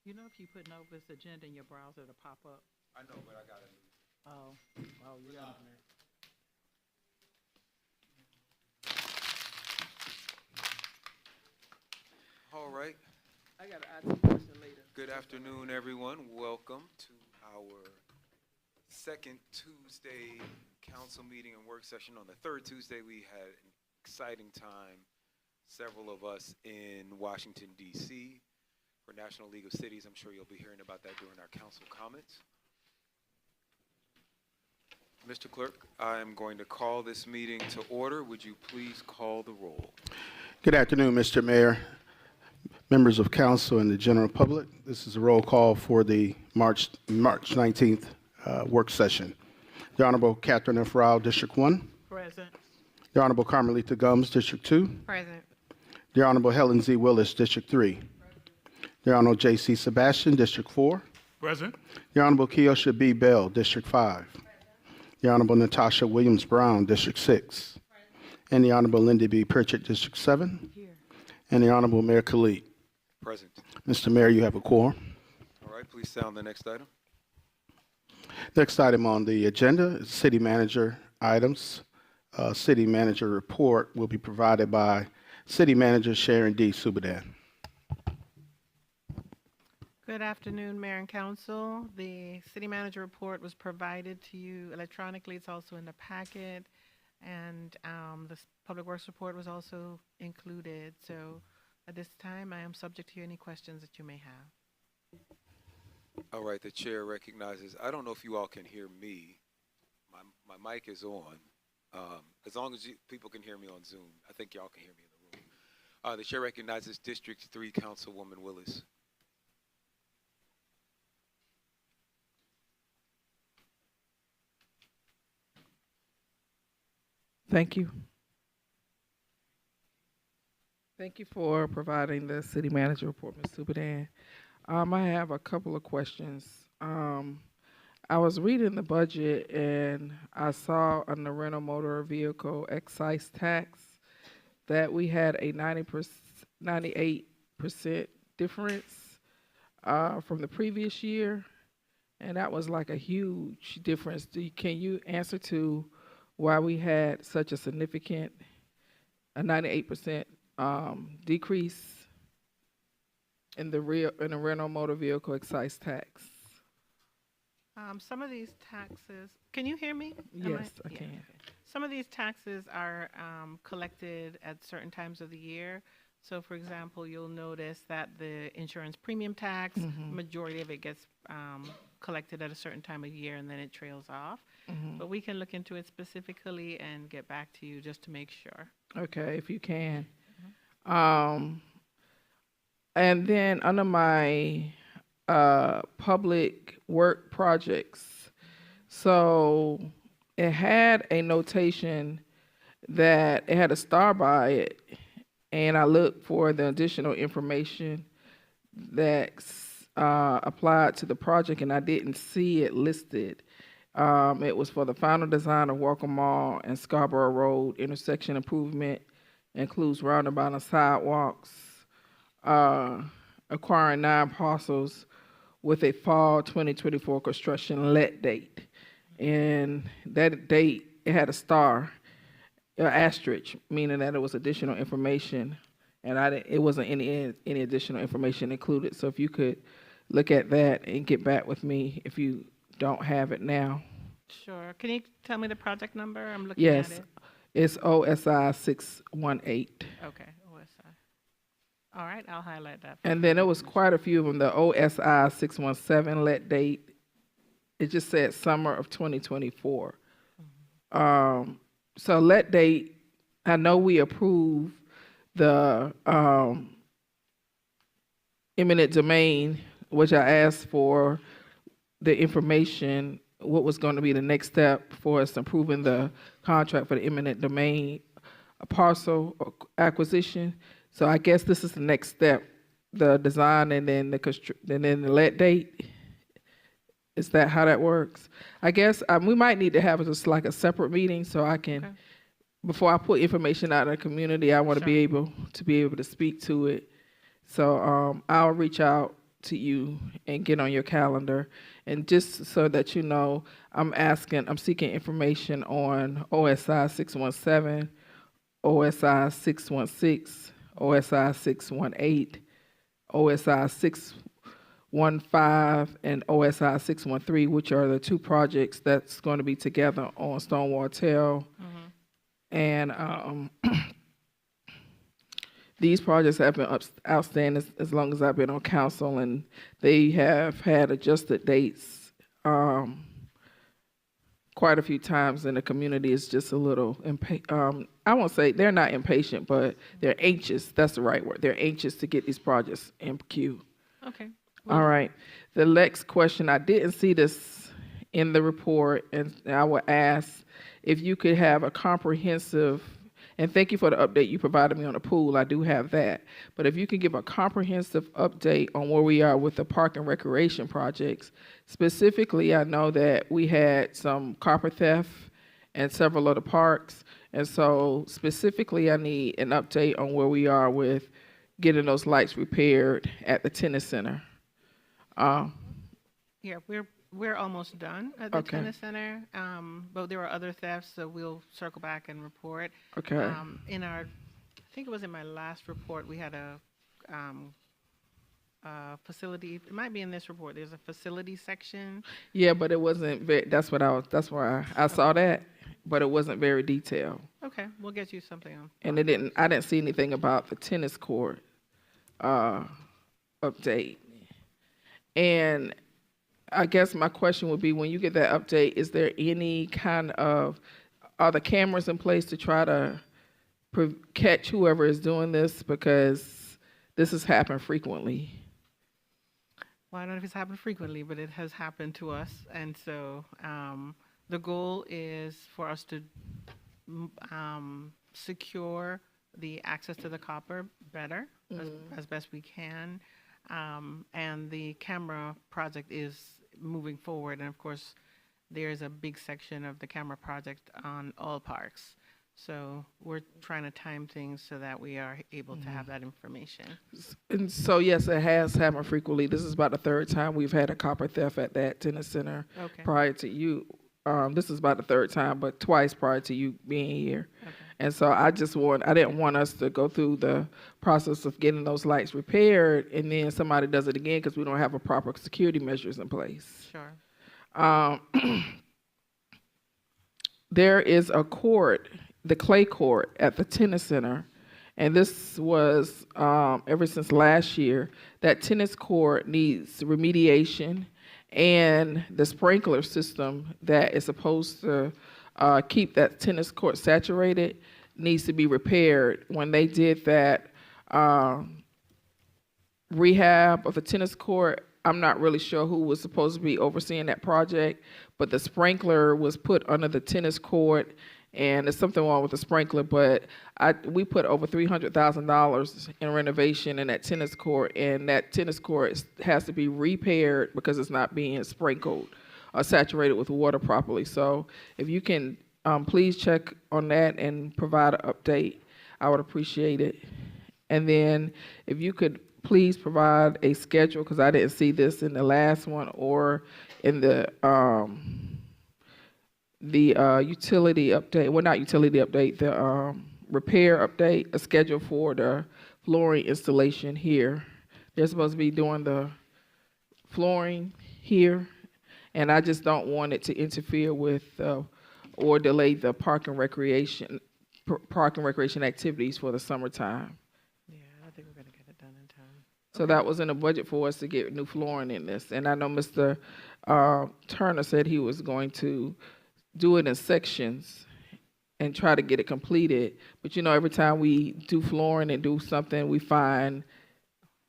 You know, if you put Nova's agenda in your browser, it'll pop up. I know, but I got it. You got it. All right. I got to ask you a question later. Good afternoon, everyone. Welcome to our second Tuesday council meeting and work session. On the third Tuesday, we had an exciting time. Several of us in Washington, D.C. for National League of Cities. I'm sure you'll be hearing about that during our council comments. Mr. Clerk, I am going to call this meeting to order. Would you please call the roll? Good afternoon, Mr. Mayor, members of council, and the general public. This is a roll call for the March 19th work session. The Honorable Catherine F. Rao, District 1. Present. The Honorable Carmelita Gums, District 2. Present. The Honorable Helen Z. Willis, District 3. The Honorable J.C. Sebastian, District 4. Present. The Honorable Keosha B. Bell, District 5. The Honorable Natasha Williams Brown, District 6. And the Honorable Linda B. Pritchett, District 7. Here. And the Honorable Mayor Khalid. Present. Mr. Mayor, you have a quorum. All right, please sound the next item. Next item on the agenda is city manager items. City manager report will be provided by City Manager Sharon D. Subadan. Good afternoon, Mayor and Council. The city manager report was provided to you electronically. It's also in the packet. And the public works report was also included. So at this time, I am subject to any questions that you may have. All right, the chair recognizes. I don't know if you all can hear me. My mic is on. As long as people can hear me on Zoom, I think y'all can hear me in the room. The chair recognizes District 3 Councilwoman Willis. Thank you. Thank you for providing the city manager report, Ms. Subadan. I have a couple of questions. I was reading the budget and I saw on the rental motor vehicle excise tax that we had a 98% difference from the previous year, and that was like a huge difference. Can you answer to why we had such a significant, a 98% decrease in the rental motor vehicle excise tax? Some of these taxes, can you hear me? Yes, I Yeah, can. okay. Some of these taxes are collected at certain times of the year. So for example, you'll notice that the insurance premium tax, majority of it gets collected at a certain time of year and then it trails off. But we can look into it specifically and get back to you just to make sure. Okay, if you can. And then under my public work projects, so it had a notation that it had a star by it, and I looked for the additional information that's applied to the project, and I didn't see it listed. It was for the final design of Walker Mall and Scarborough Road intersection improvement, includes roundabout and sidewalks, acquiring 9 parcels with a fall 2024 construction let date. And that date, it had a star, an asterisk, meaning that it was additional information, and it wasn't any additional information included. So if you could look at that and get back with me if you don't have it now. Sure. Can you tell me the project number? I'm looking at Yes, it. it's OSI 618. Okay, OSI. All right, I'll highlight that. And then there was quite a few of them. The OSI 617 let date, it just said summer of 2024. So let date, I know we approved the eminent domain, which I asked for the information, what was going to be the next step for us improving the contract for the eminent domain parcel acquisition. So I guess this is the next step, the design and then the let date. Is that how that works? I guess we might need to have just like a separate meeting so I can, okay, before I put information out in the community, I want to be able to speak to it. So I'll reach out to you and get on your calendar. And just so that you know, I'm seeking information on OSI 617, OSI 616, OSI 618, OSI 615, and OSI 613, which are the two projects that's going to be together on Stonewall Tell. And these projects have been outstanding as long as I've been on council, and they have had adjusted dates quite a few times, and the community is just a little I won't say they're not impatient, but they're anxious. That's the right word. They're anxious to get these projects in queue. Okay. All right. The next question, I didn't see this in the report, and I would ask if you could have a comprehensive, and thank you for the update you provided me on the pool. I do have that. But if you could give a comprehensive update on where we are with the park and recreation projects. Specifically, I know that we had some carpet theft in several of the parks. And so specifically, I need an update on where we are with getting those lights repaired at the tennis center. Yeah, we're almost done at the Okay. tennis center, but there were other thefts, so we'll circle back and report. Okay. I think it was in my last report, we had a facility, it might be in this report, there's a facility section. Yeah, but it wasn't that's why I saw that, but it wasn't very detailed. Okay, we'll get you something on. And I didn't see anything about the tennis court update. And I guess my question would be, when you get that update, is there any kind of, are the cameras in place to try to catch whoever is doing this? Because this has happened frequently. Well, I don't know if it's happened frequently, but it has happened to us. And so the goal is for us to secure the access to the copper better, as best we can. And the camera project is moving forward. And of course, there's a big section of the camera project on all parks. So we're trying to time things so that we are able to have that information. And so, yes, it has happened frequently. This is about the third time we've had a copper theft at that tennis center. Okay. Prior to you. This is about the third time, but twice prior to you being here. Okay. And so I didn't want us to go through the process of getting those lights repaired and then somebody does it again because we don't have a proper security measures in place. Sure. There is a court, the clay court at the tennis center, and this was ever since last year. That tennis court needs remediation, and the sprinkler system that is supposed to keep that tennis court saturated needs to be repaired. When they did that rehab of the tennis court, I'm not really sure who was supposed to be overseeing that project, but the sprinkler was put under the tennis court, and there's something wrong with the sprinkler, but we put over $300,000 in renovation in that tennis court, and that tennis court has to be repaired because it's not being sprinkled or saturated with water properly. So if you can please check on that and provide an update, I would appreciate it. And then if you could please provide a schedule, because I didn't see this in the last one or in the utility update, well, not utility update, the repair update, a schedule for the flooring installation here. They're supposed to be doing the flooring here, and I just don't want it to interfere with or delay the park and recreation activities for the summertime. Yeah, I think we're going to get it done in time. So that was in the budget for us to get new flooring in this. And I know Mr. Turner said he was going to do it in sections and try to get it completed. But you know, every time we do flooring and do something, we find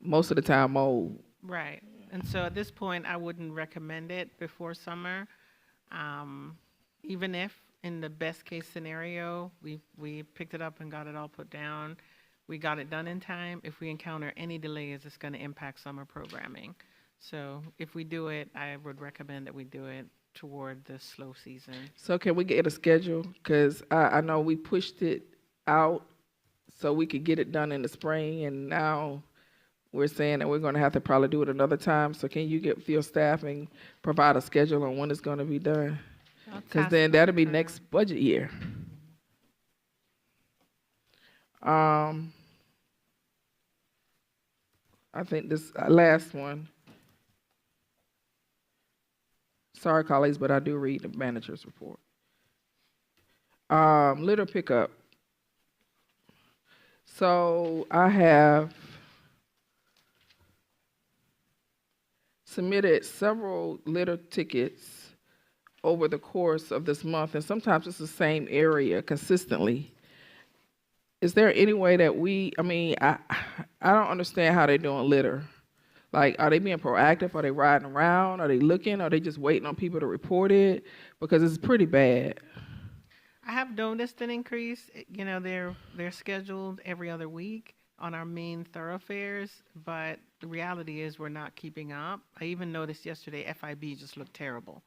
most of the time mold. Right. And so at this point, I wouldn't recommend it before summer. Even if in the best case scenario, we picked it up and got it all put down, we got it done in time. If we encounter any delays, it's going to impact summer programming. So if we do it, I would recommend that we do it toward the slow season. So can we get a schedule? Because I know we pushed it out so we could get it done in the spring, and now we're saying that we're gonna have to probably do it another time. So can you get with your staff and provide a schedule on when it's gonna be done? I'll Because task then that'll be her. next budget year. I think this last one. Sorry, colleagues, but I do read the manager's report. Litter pickup. So I have submitted several litter tickets over the course of this month, and sometimes it's the same area consistently. Is there any way that I don't understand how they're doing litter. Like, are they being proactive? Are they riding around? Are they looking? Are they just waiting on people to report it? Because it's pretty bad. I have noticed an increase. You know, they're scheduled every other week on our main thoroughfares, but the reality is we're not keeping up. I even noticed yesterday FIB just looked terrible.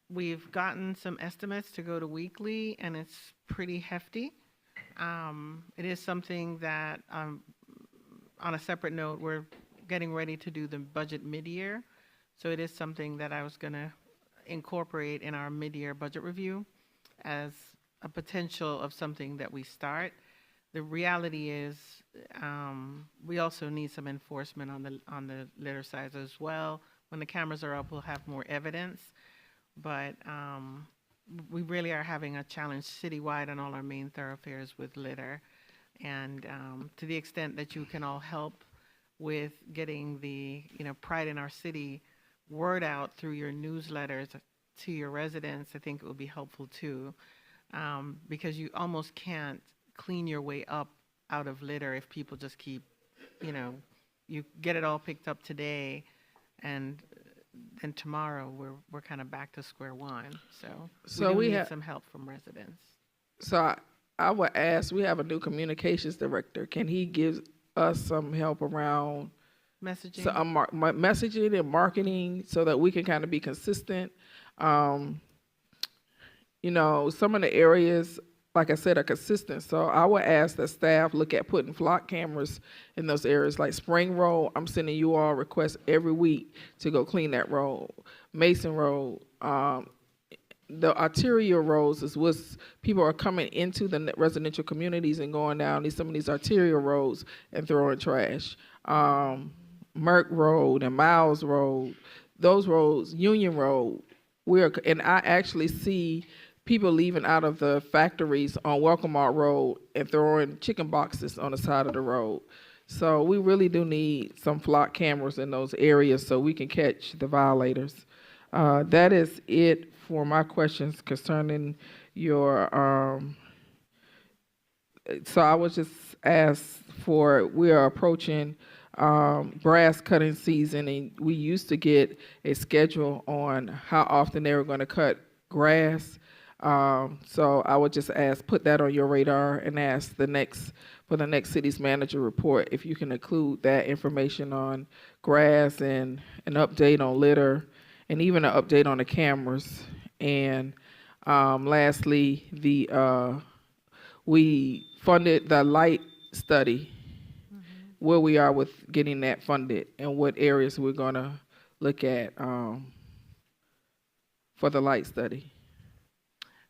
We've gotten some estimates to go to weekly, and it's pretty hefty. It is something that, on a separate note, we're getting ready to do the budget mid-year. So it is something that I was going to incorporate in our mid-year budget review as a potential of something that we start. The reality is we also need some enforcement on the litter size as well. When the cameras are up, we'll have more evidence. But we really are having a challenge citywide on all our main thoroughfares with litter. And to the extent that you can all help with getting the Pride in Our City word out through your newsletters to your residents, I think it would be helpful too, because you almost can't clean your way up out of litter if people just keep, you get it all picked up today, and then tomorrow we're kind of back to square one. So we need some help from residents. So I would ask, we have a new communications director. Can he give us some help around Messaging? So messaging and marketing so that we can kind of be consistent. Some of the areas, like I said, are consistent. So I would ask that staff look at putting flock cameras in those areas. Like Spring Road, I'm sending you all requests every week to go clean that road. Mason Road, the arterial roads is what people are coming into the residential communities and going down some of these arterial roads and throwing trash. Merck Road and Miles Road, those roads, Union Road, and I actually see people leaving out of the factories on Welcome Mart Road and throwing chicken boxes on the side of the road. So we really do need some flock cameras in those areas so we can catch the violators. That is it for my questions concerning your, so I was just asked we are approaching grass cutting season, and we used to get a schedule on how often they were going to cut grass. So I would just put that on your radar and ask for the next city's manager report, if you can include that information on grass and an update on litter and even an update on the cameras. And lastly, we funded the light study, where we are with getting that funded and what areas we're going to look at for the light study.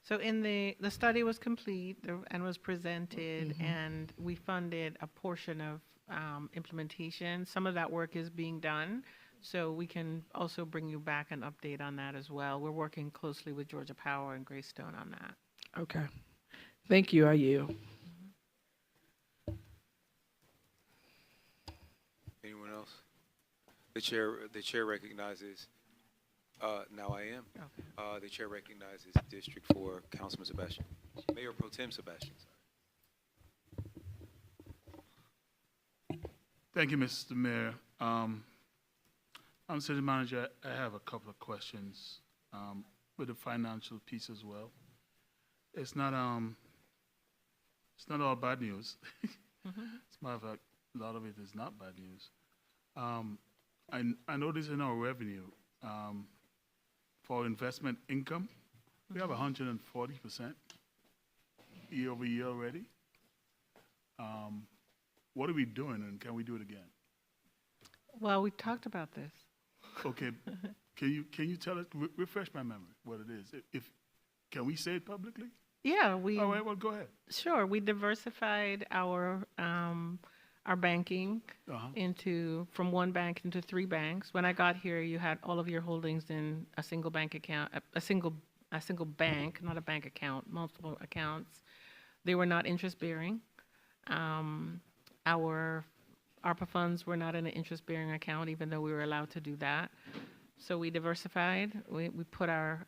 So the study was complete and was presented, and we funded a portion of implementation. Some of that work is being done, so we can also bring you back an update on that as well. We're working closely with Georgia Power and Greystone on that. Okay. Thank you. I yield. Anyone else? The chair recognizes, now I am. Okay. The chair recognizes District 4, Councilman Sebastian. Mayor Pro Tem Sebastian. Thank you, Mr. Mayor. I'm city manager. I have a couple of questions with the financial piece as well. It's not all bad news. As a matter of fact, a lot of it is not bad news. I noticed in our revenue for investment income, we have 140% year over year already. what are we doing, and can we do it again? Well, we talked about this. Okay, can you tell us, refresh my memory, what it is? Can we say it publicly? Yeah, we. All right, well, go ahead. Sure, we diversified our banking Uh-huh. from one bank into 3 banks. When I got here, you had all of your holdings in a single bank account, a single bank, not a bank account, multiple accounts. They were not interest bearing. Our ARPA funds were not in an interest bearing account, even though we were allowed to do that. So we diversified. We put our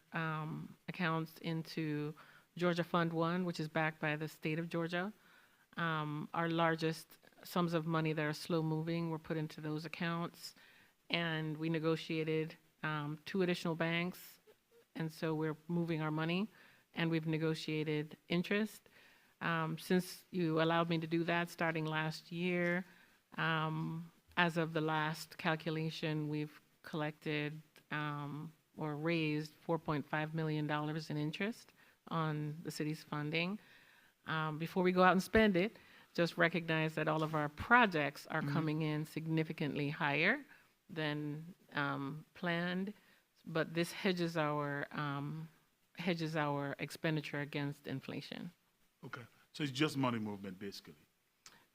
accounts into Georgia Fund 1, which is backed by the state of Georgia. Our largest sums of money that are slow moving were put into those accounts. And we negotiated 2 additional banks. And so we're moving our money, and we've negotiated interest. Since you allowed me to do that starting last year, as of the last calculation, we've collected or raised $4.5 million in interest on the city's funding. Before we go out and spend it, just recognize that all of our projects are coming in significantly higher than planned, but this hedges our expenditure against inflation. Okay, so it's just money movement, basically.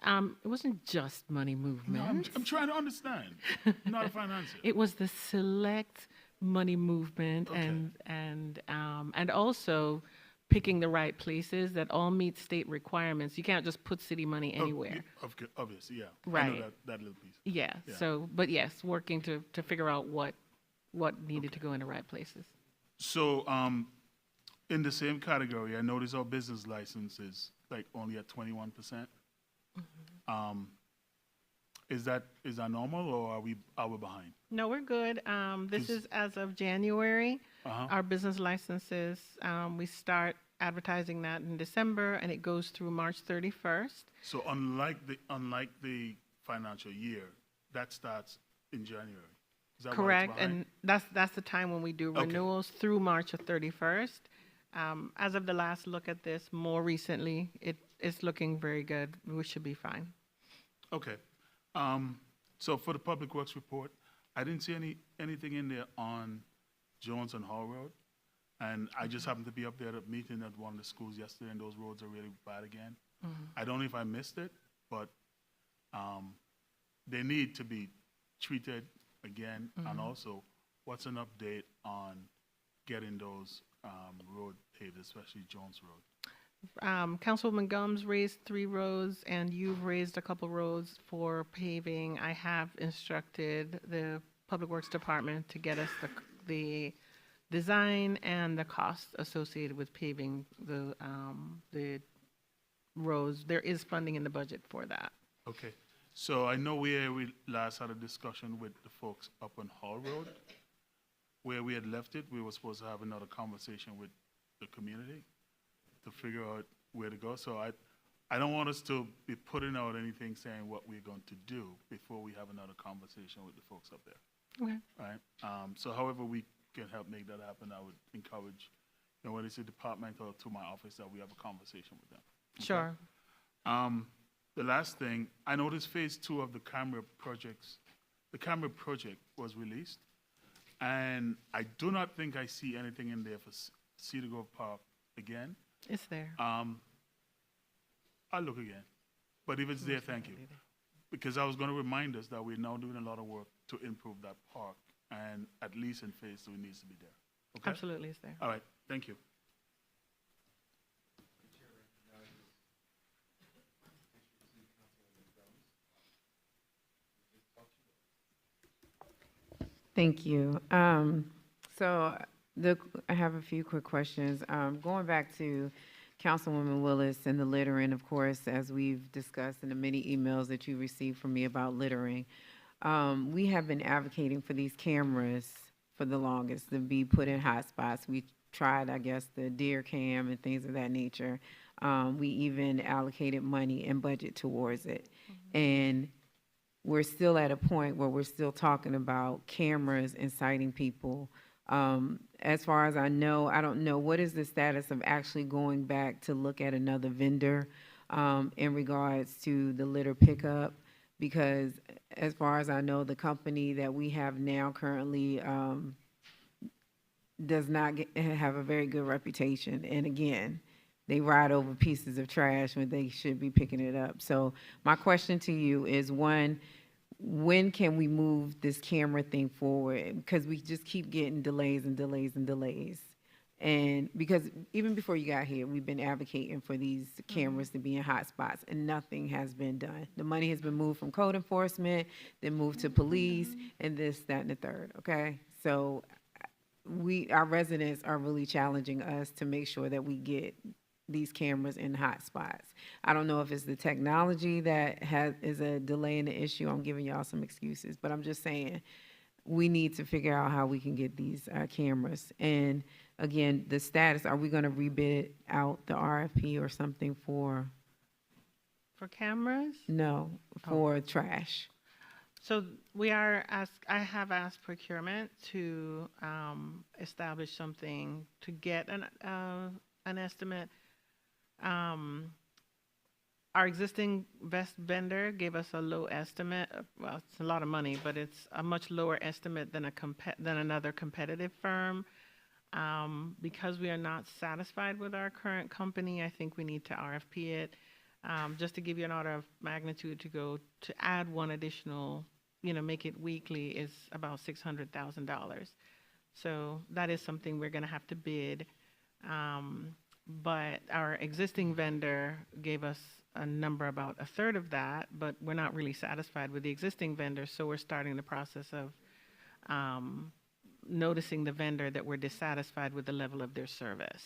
It wasn't just money movement. No, I'm trying to understand, not a financier. It was the select money movement Okay. and also picking the right places that all meet state requirements. You can't just put city money anywhere. Obviously, yeah. I Right. know that little piece. Yeah. Yeah. So, but yes, working to figure out what needed to go in the right places. So, in the same category, I noticed our business license is like only at 21%. Is that normal, or are we behind? No, we're good. This Is- is as of January. Uh-huh. Our business licenses, we start advertising that in December, and it goes through March 31st. So unlike the financial year, that starts in January. Is that why it's Correct, behind? and that's the time when we do Okay. renewals through March of 31st. As of the last look at this, more recently, it's looking very good. We should be fine. Okay. So for the Public Works report, I didn't see anything in there on Jones and Hall Road. And I just happened to be up there at a meeting at one of the schools yesterday, and those roads are really bad again. I don't know if I missed it, but they need to be treated again. And also, what's an update on getting those road paved, especially Jones Road? Councilwoman Gums raised 3 roads, and you've raised a couple roads for paving. I have instructed the Public Works Department to get us the design and the cost associated with paving the roads. There is funding in the budget for that. Okay. So I know we last had a discussion with the folks up on Hall Road. Where we had left it, we were supposed to have another conversation with the community to figure out where to go. So I don't want us to be putting out anything saying what we're going to do before we have another conversation with the folks up there. Okay. All right? So however we can help make that happen, I would encourage, whether it's a department or to my office, that we have a conversation with them. Okay? Sure. The last thing, I noticed phase 2 of the camera project was released, and I do not think I see anything in there for Cedar Grove Park again. It's there. I'll look again, but if it's there, thank you. Because I was going to remind us that we're now doing a lot of work to improve that park, and at least in phase 2, it needs to be there. Okay? Absolutely, it's there. All right, thank you. Thank you. I have a few quick questions. Going back to Councilwoman Willis and the littering, of course, as we've discussed in the many emails that you received from me about littering, we have been advocating for these cameras for the longest to be put in hot spots. We tried, I guess, the deer cam and things of that nature. We even allocated money and budget towards it. And we're still at a point where we're still talking about cameras inciting people. As far as I know, I don't know, what is the status of actually going back to look at another vendor in regards to the litter pickup, because as far as I know, the company that we have now currently does not have a very good reputation. And again, they ride over pieces of trash when they should be picking it up. So my question to you is, one, when can we move this camera thing forward? Because we just keep getting delays and delays and delays. And because even before you got here, we've been advocating for these cameras to be in hot spots, and nothing has been done. The money has been moved from code enforcement, then moved to police, and this, that, and the third, okay? So our residents are really challenging us to make sure that we get these cameras in hot spots. I don't know if it's the technology that is a delay in the issue. I'm giving y'all some excuses, but I'm just saying we need to figure out how we can get these cameras. And again, the status, are we going to rebid out the RFP or something for cameras? No, for trash. So I have asked procurement to establish something to get an estimate. Our existing best vendor gave us a low estimate. Well, it's a lot of money, but it's a much lower estimate than another competitive firm. Because we are not satisfied with our current company, I think we need to RFP it. Just to give you an order of magnitude, to add one additional, make it weekly, is about $600,000. So that is something we're going to have to bid. But our existing vendor gave us a number about a third of that, but we're not really satisfied with the existing vendor, so we're starting the process of noticing the vendor that we're dissatisfied with the level of their service.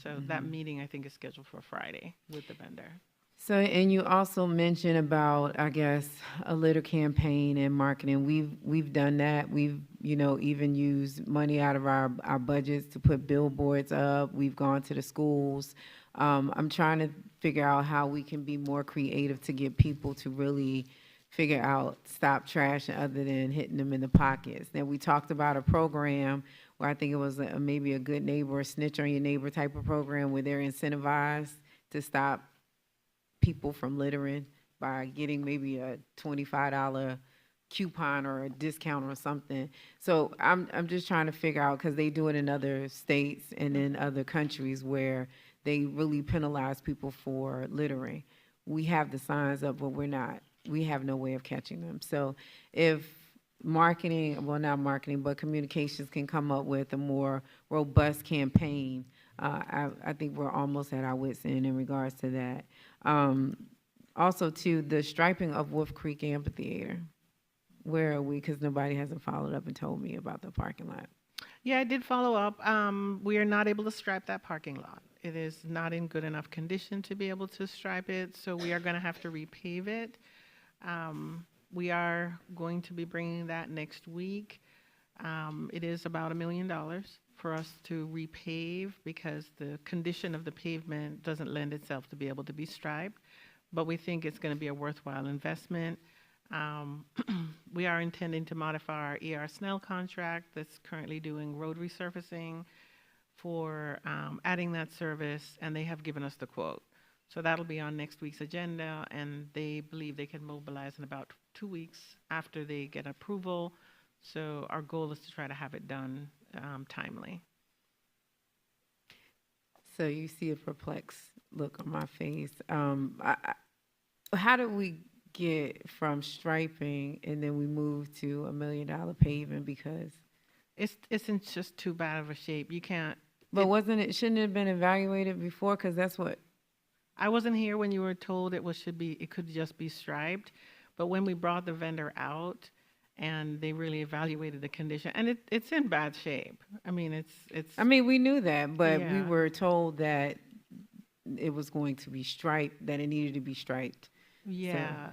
So that meeting, I think, is scheduled for Friday with the vendor. So, and you also mentioned about, I guess, a litter campaign and marketing. We've done that. We've, even used money out of our budgets to put billboards up. We've gone to the schools. I'm trying to figure out how we can be more creative to get people to really figure out stop trash other than hitting them in the pockets. Now, we talked about a program where I think it was maybe a good neighbor, a snitch on your neighbor type of program, where they're incentivized to stop people from littering by getting maybe a $25 coupon or a discount or something. So I'm just trying to figure out, because they do it in other states and in other countries where they really penalize people for littering. We have the signs up, but we have no way of catching them. So if marketing, well, not marketing, but communications can come up with a more robust campaign, I think we're almost at our wits' end in regards to that. Also, too, the striping of Wolf Creek Amphitheater. Where are we? Because nobody hasn't followed up and told me about the parking lot. Yeah, I did follow up. We are not able to stripe that parking lot. It is not in good enough condition to be able to stripe it, so we are going to have to repave it. We are going to be bringing that next week. It is about $1 million for us to repave because the condition of the pavement doesn't lend itself to be able to be striped, but we think it's going to be a worthwhile investment. We are intending to modify our E.R. Snell contract that's currently doing road resurfacing for adding that service, and they have given us the quote. So that'll be on next week's agenda, and they believe they can mobilize in about 2 weeks after they get approval. So our goal is to try to have it done timely. So you see a perplexed look on my face. How did we get from striping and then we moved to $1 million paving? Because it's in just too bad of a shape. You can't. But shouldn't it have been evaluated before? Because that's what. I wasn't here when you were told it could just be striped, but when we brought the vendor out and they really evaluated the condition, and it's in bad shape. I mean, it's. I mean, we knew that, but we Yeah. were told that it was going to be striped, that it needed to be striped. Yeah.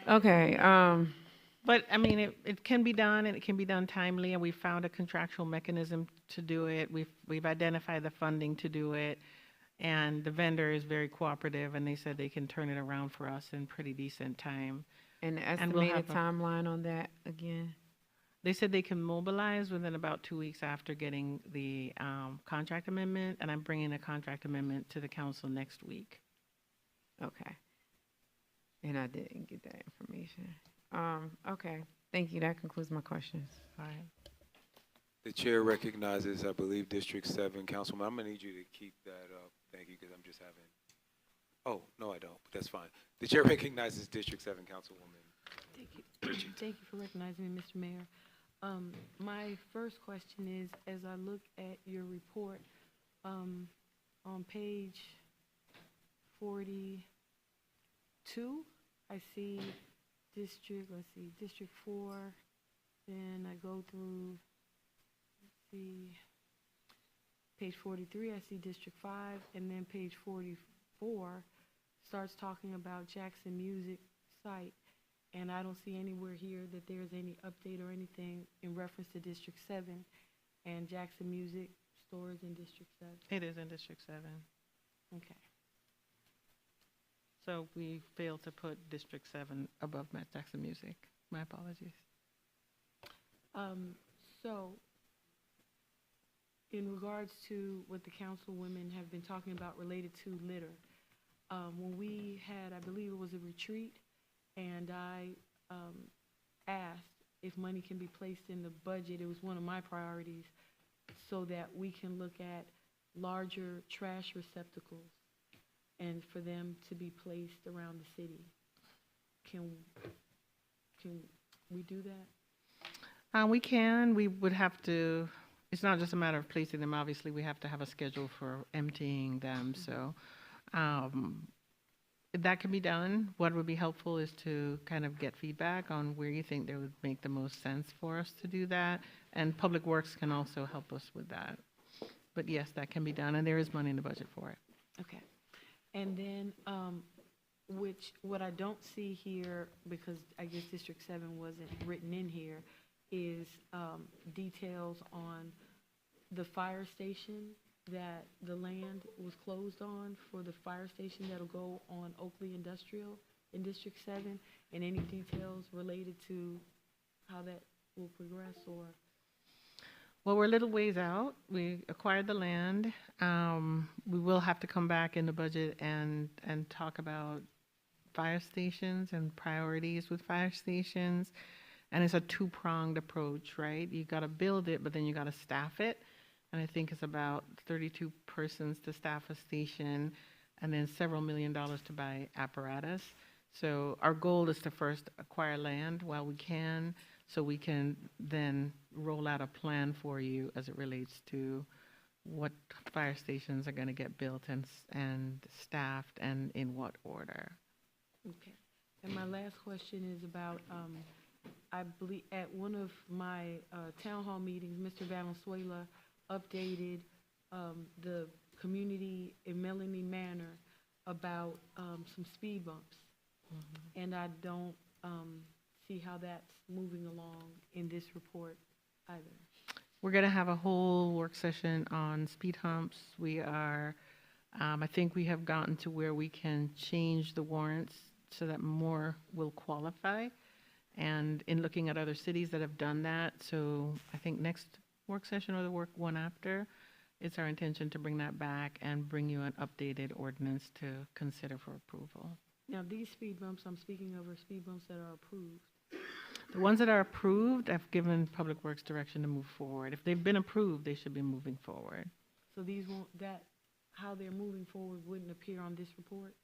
Okay. But I mean, it can be done, and it can be done timely, and we found a contractual mechanism to do it. We've identified the funding to do it, and the vendor is very cooperative, and they said they can turn it around for us in pretty decent time. And And we'll estimated have timeline on that again? They said they can mobilize within about 2 weeks after getting the contract amendment, and I'm bringing a contract amendment to the council next week. Okay. And I didn't get that information. Okay, thank you. That concludes my questions. All right. The chair recognizes, I believe, District 7 Councilman. I'm going to need you to keep that up. Thank you, because I'm just having, oh, no, I don't, but that's fine. The chair recognizes District 7 Councilwoman. Thank you. Thank you for recognizing me, Mr. Mayor. My first question is, as I look at your report, on page 42, I see District 4, then I go through, page 43, I see District 5, and then page 44 starts talking about Jackson Music site, and I don't see anywhere here that there's any update or anything in reference to District 7 and Jackson Music stores in District 7. It is in District 7. Okay. So we failed to put District 7 above Matt Jackson Music. My apologies. So, in regards to what the councilwomen have been talking about related to litter, when we had, I believe it was a retreat, and I asked if money can be placed in the budget, it was one of my priorities, so that we can look at larger trash receptacles and for them to be placed around the city. Can we do that? We can. We would have to, it's not just a matter of placing them. Obviously, we have to have a schedule for emptying them. So that can be done. What would be helpful is to kind of get feedback on where you think there would make the most sense for us to do that. And Public Works can also help us with that. But yes, that can be done, and there is money in the budget for it. Okay. And then, what I don't see here, because I guess District 7 wasn't written in here, is details on the fire station, that the land was closed on for the fire station that'll go on Oakley Industrial in District 7, and any details related to how that will progress, or? Well, we're a little ways out. We acquired the land. We will have to come back in the budget and talk about fire stations and priorities with fire stations. And it's a two-pronged approach, right? You got to build it, but then you got to staff it. And I think it's about 32 persons to staff a station, and then several $1 million to buy apparatus. So our goal is to first acquire land while we can, so we can then roll out a plan for you as it relates to what fire stations are going to get built and staffed, and in what order. Okay. And my last question is about, I believe at one of my town hall meetings, Mr. Valenzuela updated the community in Melanie Manor about some speed bumps. Mm-hmm. And I don't see how that's moving along in this report either. We're going to have a whole work session on speed humps. We are, I think we have gotten to where we can change the warrants so that more will qualify. And in looking at other cities that have done that, so I think next work session or the work one after, it's our intention to bring that back and bring you an updated ordinance to consider for approval. Now, these speed bumps I'm speaking of are speed bumps that are approved. The ones that are approved, I've given Public Works direction to move forward. If they've been approved, they should be moving forward. So these won't, how they're moving forward wouldn't appear on this report?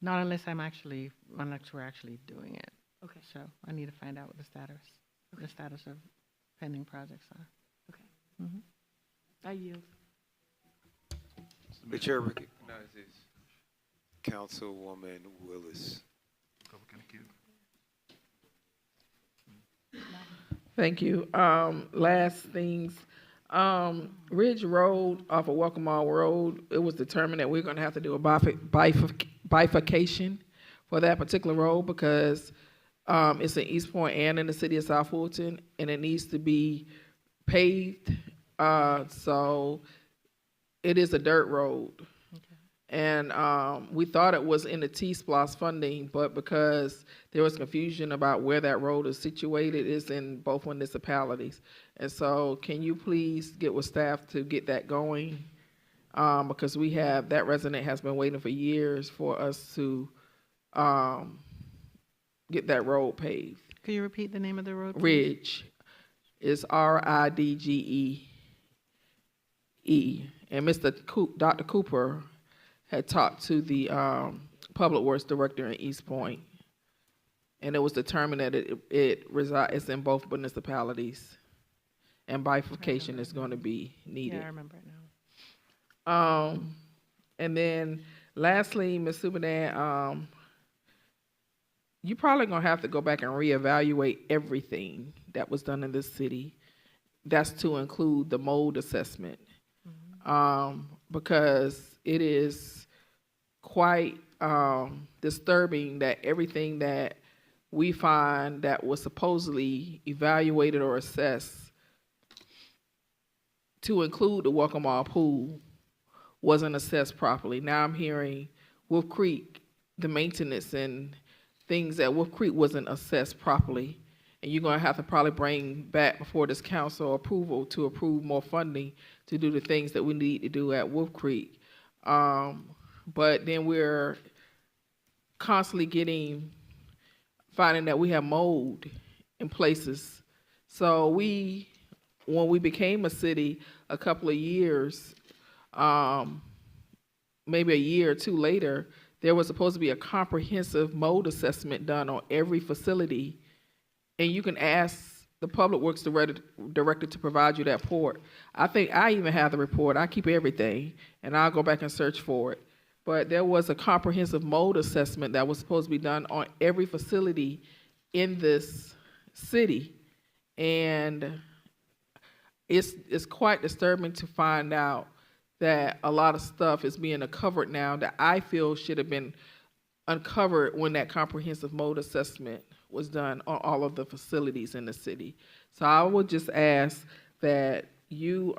Not unless we're actually doing it. Okay. So I need to find out what the status of pending projects are. Okay. Mm-hmm. I yield. The chair recognizes Councilwoman Willis. Thank you. Last things, Ridge Road off of Welcome Mall Road, it was determined that we're gonna have to do a bifurcation for that particular road because it's in East Point and in the city of South Fulton, and it needs to be paved. So it is a dirt road. Okay. And we thought it was in the T-SPLOS funding, but because there was confusion about where that road is situated, it's in both municipalities. And so can you please get with staff to get that going? Because that resident has been waiting for years for us to get that road paved. Could you repeat the name of the road, please? Ridge is Ridge. And Dr. Cooper had talked to the Public Works Director in East Point, and it was determined that it's in both municipalities, and bifurcation is going to be needed. Yeah, I remember it now. And then lastly, Ms. Subadan, you're probably going to have to go back and reevaluate everything that was done in this city. That's to include the mold assessment. Because it is quite disturbing that everything that we find that was supposedly evaluated or assessed to include the Welcome All pool wasn't assessed properly. Now I'm hearing Wolf Creek, the maintenance and things at Wolf Creek wasn't assessed properly. And you're going to have to probably bring back before this council approval to approve more funding to do the things that we need to do at Wolf Creek. But then we're constantly finding that we have mold in places. So when we became a city a couple of years, maybe a year or two later, there was supposed to be a comprehensive mold assessment done on every facility. And you can ask the Public Works Director to provide you that report. I think I even have the report. I keep everything, and I'll go back and search for it. But there was a comprehensive mold assessment that was supposed to be done on every facility in this city. And it's quite disturbing to find out that a lot of stuff is being uncovered now that I feel should have been uncovered when that comprehensive mold assessment was done on all of the facilities in the city. So I would just ask that you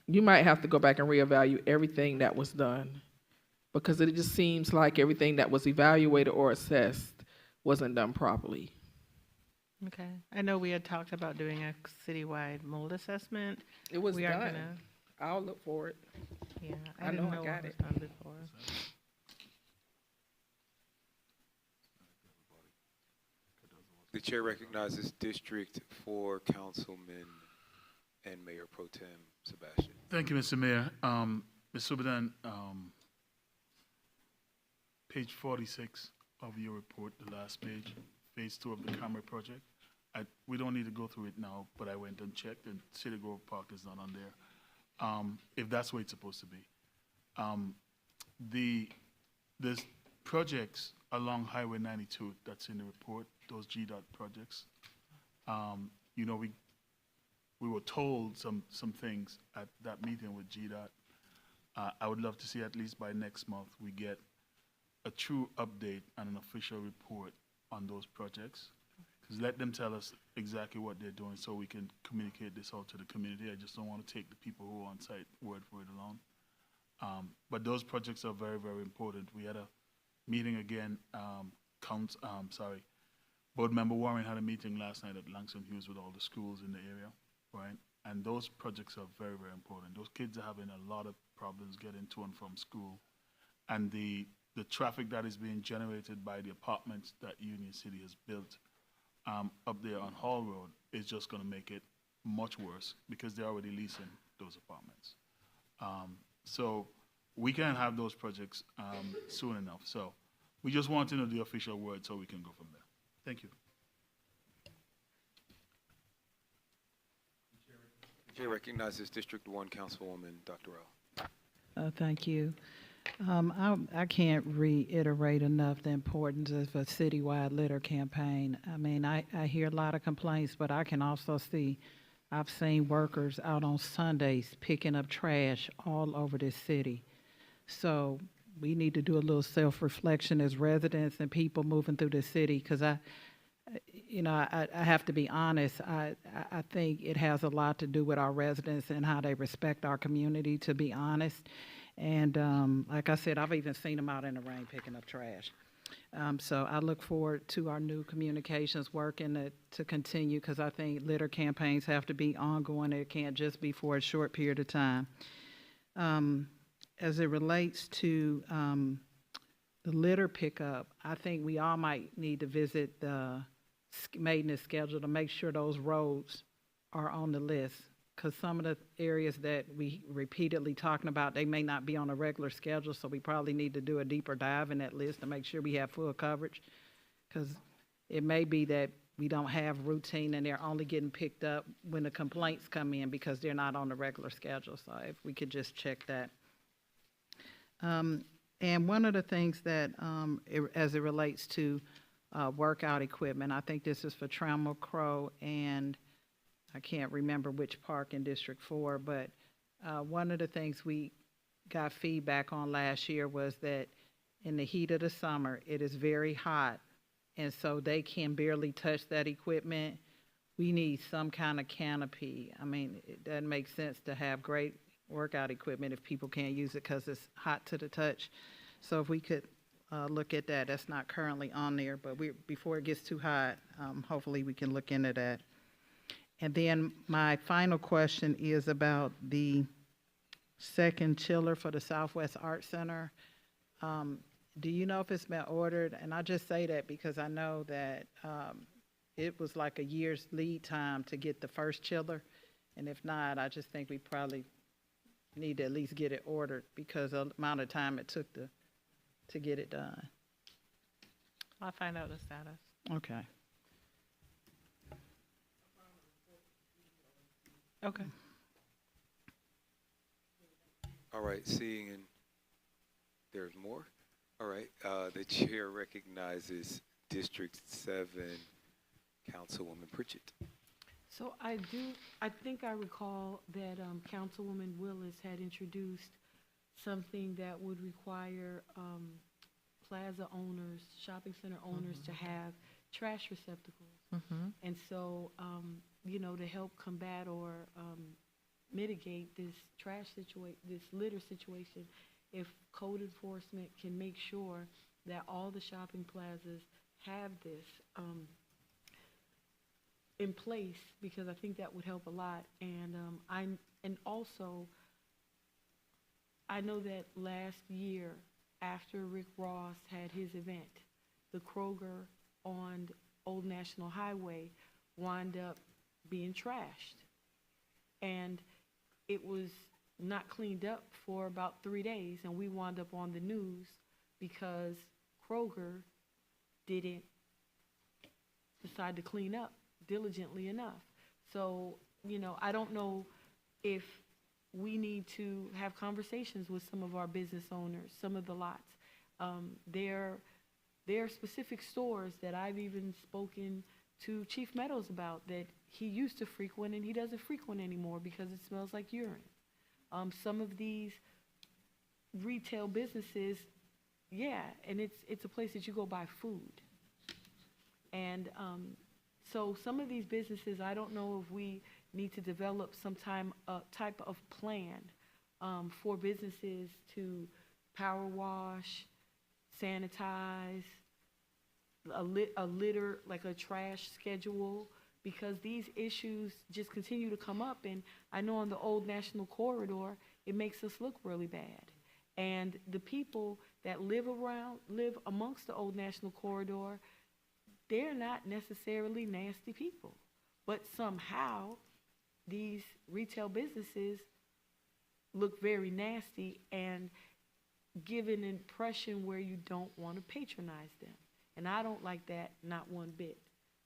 might have to go back and reevaluate everything that was done, because it just seems like everything that was evaluated or assessed wasn't done properly. Okay. I know we had talked about doing a citywide mold assessment. It was We are done. gonna- I'll look for it. Yeah, I I didn't know I know got what was it. done before. The chair recognizes District 4 Councilman and Mayor Pro Tem Sebastian. Thank you, Mr. Mayor. Ms. Subadan, page 46 of your report, the last page, phase 2 of the Camry project. We don't need to go through it now, but I went and checked, and City Grove Park is not on there. If that's where it's supposed to be. The projects along Highway 92 that's in the report, those GDOT projects, you know, we were told some things at that meeting with GDOT. I would love to see at least by next month we get a true update and an official report on those projects. Because let them tell us exactly what they're doing so we can communicate this out to the community. I just don't want to take the people who are on site word for it alone. But those projects are very, very important. We had a meeting again, Board Member Warren had a meeting last night at Langston Hughes with all the schools in the area, right? And those projects are very, very important. Those kids are having a lot of problems getting to and from school. And the traffic that is being generated by the apartments that Union City has built up there on Hall Road is just going to make it much worse because they're already leasing those apartments. So we can have those projects soon enough. So we just want to know the official word so we can go from there. Thank you. The chair recognizes District 1 Councilwoman Dr. L. Thank you. I can't reiterate enough the importance of a citywide litter campaign. I mean, I hear a lot of complaints, but I can also see, I've seen workers out on Sundays picking up trash all over this city. So we need to do a little self-reflection as residents and people moving through the city, because I have to be honest, I think it has a lot to do with our residents and how they respect our community, to be honest. And like I said, I've even seen them out in the rain picking up trash. So I look forward to our new communications working to continue, because I think litter campaigns have to be ongoing. It can't just be for a short period of time. As it relates to the litter pickup, I think we all might need to visit the maintenance schedule to make sure those roads are on the list, because some of the areas that we repeatedly talking about, they may not be on a regular schedule, so we probably need to do a deeper dive in that list to make sure we have full coverage, because it may be that we don't have routine and they're only getting picked up when the complaints come in because they're not on the regular schedule. So if we could just check that. And one of the things that, as it relates to workout equipment, I think this is for Trammell Crow, and I can't remember which park in District 4, but one of the things we got feedback on last year was that in the heat of the summer, it is very hot, and so they can barely touch that equipment. We need some kind of canopy. I mean, it doesn't make sense to have great workout equipment if people can't use it because it's hot to the touch. So if we could look at that. That's not currently on there, but before it gets too hot, hopefully we can look into that. And then my final question is about the second chiller for the Southwest Art Center. Do you know if it's been ordered? And I just say that because I know that it was like a year's lead time to get the first chiller. And if not, I just think we probably need to at least get it ordered because of the amount of time it took to get it done. I'll find out the status. Okay. Okay. All right, seeing and there's more. All right, the chair recognizes District 7 Councilwoman Pritchett. So I think I recall that Councilwoman Willis had introduced something that would require plaza owners, shopping center owners to have trash receptacles. And so, to help combat or mitigate this this litter situation, if code enforcement can make sure that all the shopping plazas have this in place, because I think that would help a lot. And also, I know that last year, after Rick Ross had his event, the Kroger on Old National Highway wound up being trashed. And it was not cleaned up for about 3 days, and we wound up on the news because Kroger didn't decide to clean up diligently enough. So, I don't know if we need to have conversations with some of our business owners, some of the lots. There are specific stores that I've even spoken to Chief Meadows about that he used to frequent and he doesn't frequent anymore because it smells like urine. Some of these retail businesses, and it's a place that you go buy food. And so some of these businesses, I don't know if we need to develop some type of plan for businesses to power wash, sanitize, a litter, like a trash schedule, because these issues just continue to come up. And I know on the Old National Corridor, it makes us look really bad. And the people that live amongst the Old National Corridor, they're not necessarily nasty people. But somehow, these retail businesses look very nasty and give an impression where you don't want to patronize them. And I don't like that, not one bit.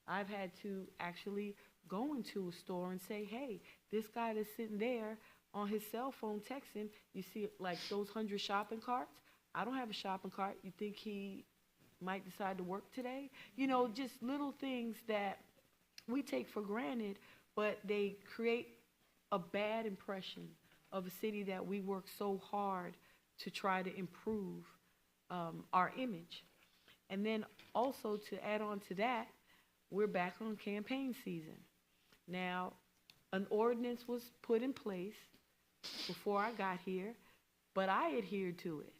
I've had to actually go into a store and say, hey, this guy that's sitting there on his cell phone texting, you see like those 100 shopping carts? I don't have a shopping cart. You think he might decide to work today? Just little things that we take for granted, but they create a bad impression of a city that we work so hard to try to improve our image. And then also to add on to that, we're back on campaign season. Now, an ordinance was put in place before I got here but I adhered to it.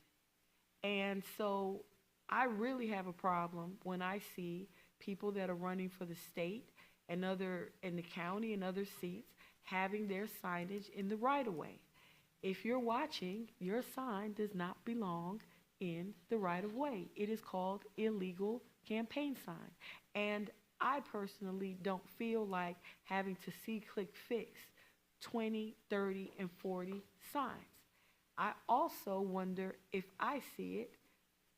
And so I really have a problem when I see people that are running for the state and in the county and other seats having their signage in the right of way. If you're watching, your sign does not belong in the right of way. It is called illegal campaign sign. And I personally don't feel like having to see, click, fix 20, 30, and 40 signs. I also wonder if I see it,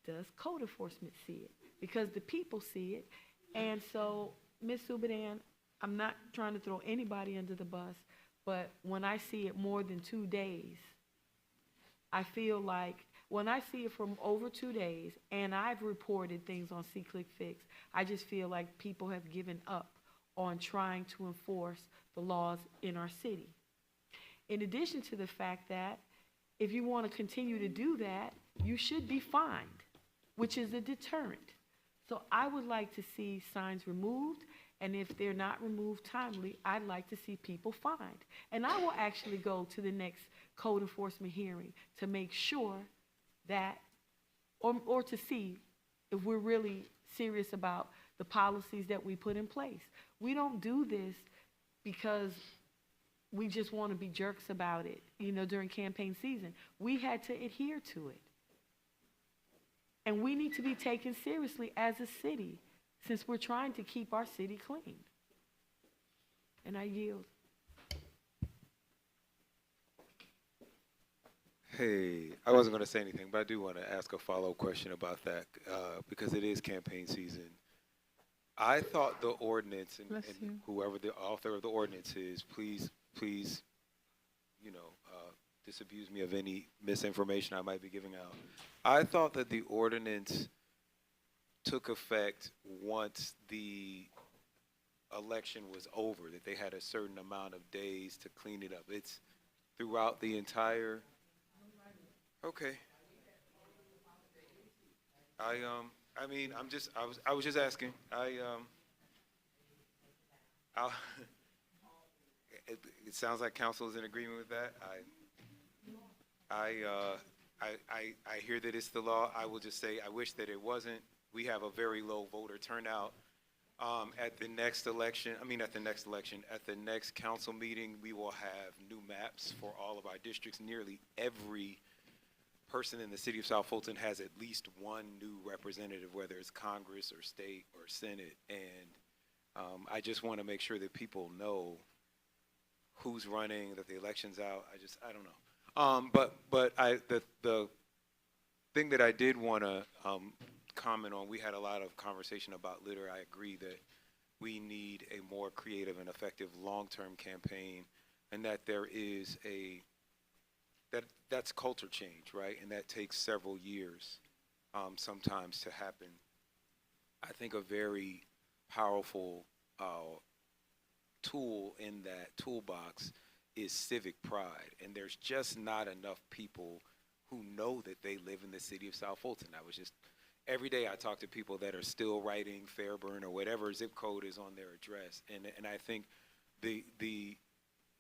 does code enforcement see it? Because the people see it. And so, Ms. Subadan, I'm not trying to throw anybody under the bus, but when I see it more than 2 days, I feel like when I see it from over 2 days, and I've reported things on See Click Fix, I just feel like people have given up on trying to enforce the laws in our city. In addition to the fact that if you want to continue to do that, you should be fined, which is a deterrent. So I would like to see signs removed, and if they're not removed timely, I'd like to see people fined. And I will actually go to the next code enforcement hearing to make sure that, or to see if we're really serious about the policies that we put in place. We don't do this because we just want to be jerks about it, during campaign season. We had to adhere to it. And we need to be taken seriously as a city since we're trying to keep our city clean. And I yield. Hey, I wasn't going to say anything, but I do want to ask a follow-up question about that because it is campaign season. I thought the ordinance, and whoever the author of the ordinance is, please, disabuse me of any misinformation I might be giving out. I thought that the ordinance took effect once the election was over, that they had a certain amount of days to clean it up. It's throughout the entire. Okay. I was just asking. It sounds like council is in agreement with that. I hear that it's the law. I will just say I wish that it wasn't. We have a very low voter turnout. At the next council meeting, we will have new maps for all of our districts. Nearly every person in the city of South Fulton has at least one new representative, whether it's Congress or state or Senate. And I just want to make sure that people know who's running, that the election's out. I don't know. But the thing that I did want to comment on, we had a lot of conversation about litter. I agree that we need a more creative and effective long-term campaign, and that there is that's culture change, right? And that takes several years sometimes to happen. I think a very powerful tool in that toolbox is civic pride, and there's just not enough people who know that they live in the city of South Fulton. Every day I talk to people that are still writing Fairburn or whatever zip code is on their address, and I think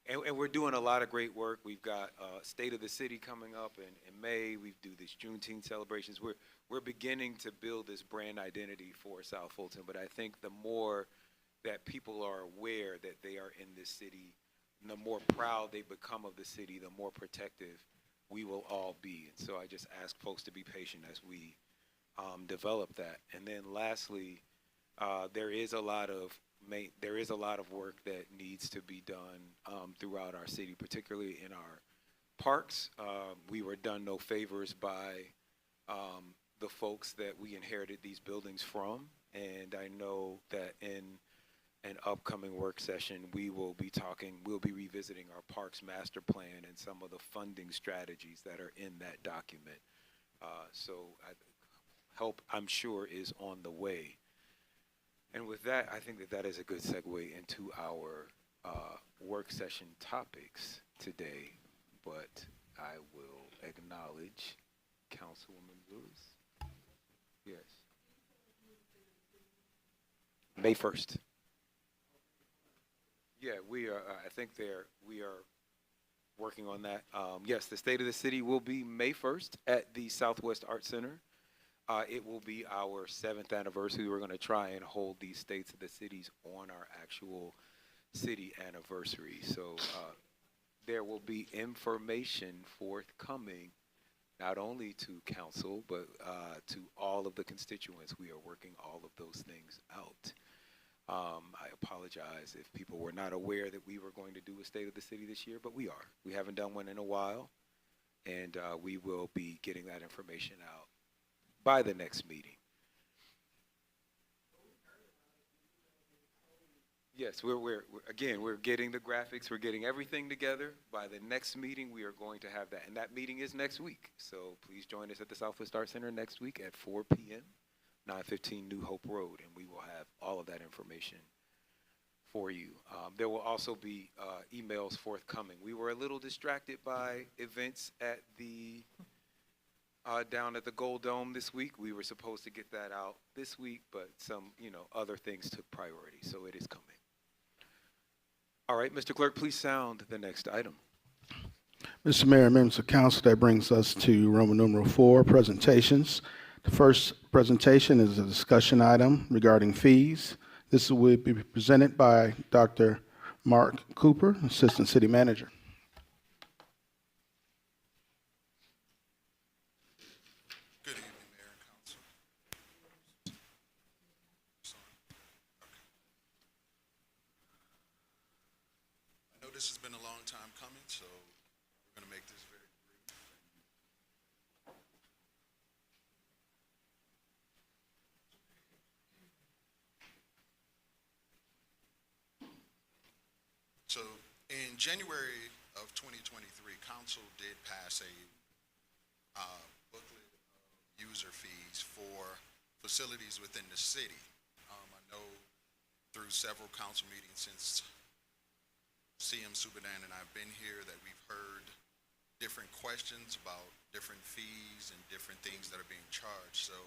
and we're doing a lot of great work. We've got State of the City coming up in May. We do these Juneteenth celebrations. We're beginning to build this brand identity for South Fulton, but I think the more that people are aware that they are in this city, the more proud they become of the city, the more protective we will all be. And so I just ask folks to be patient as we develop that. And then lastly, there is a lot of work that needs to be done throughout our city, particularly in our parks. We were done no favors by the folks that we inherited these buildings from, and I know that in an upcoming work session, we'll be revisiting our parks master plan and some of the funding strategies that are in that document. So help, I'm sure, is on the way. And with that, I think that is a good segue into our work session topics today. But I will acknowledge Councilwoman Willis. Yes. May 1st. Yeah, we are. I think we are working on that. Yes, the State of the City will be May 1st at the Southwest Art Center. It will be our 7th anniversary. We're going to try and hold these states of the cities on our actual city anniversary. So there will be information forthcoming, not only to council, but to all of the constituents. We are working all of those things out. I apologize if people were not aware that we were going to do a State of the City this year, but we are. We haven't done one in a while, and we will be getting that information out by the next meeting. Yes, we're getting the graphics, we're getting everything together. By the next meeting, we are going to have that, and that meeting is next week. So please join us at the Southwest Art Center next week at 4 p.m., 915 New Hope Road, and we will have all of that information for you. There will also be emails forthcoming. We were a little distracted by events at the down at the Gold Dome this week. We were supposed to get that out this week, but some, other things took priority, so it is coming. All right, Mr. Clerk, please sound the next item. Mr. Mayor, members of council, that brings us to Roman numeral 4, presentations. The first presentation is a discussion item regarding fees. This will be presented by Dr. Mark Cooper, Assistant City Manager. Good evening, Mayor and Council. I know this has been a long time coming, so we're going to make this very brief. So in January of 2023, Council did pass a booklet of user fees for facilities within the city. I know through several council meetings since CM Subadan and I have been here that we've heard different questions about different fees and different things that are being charged. So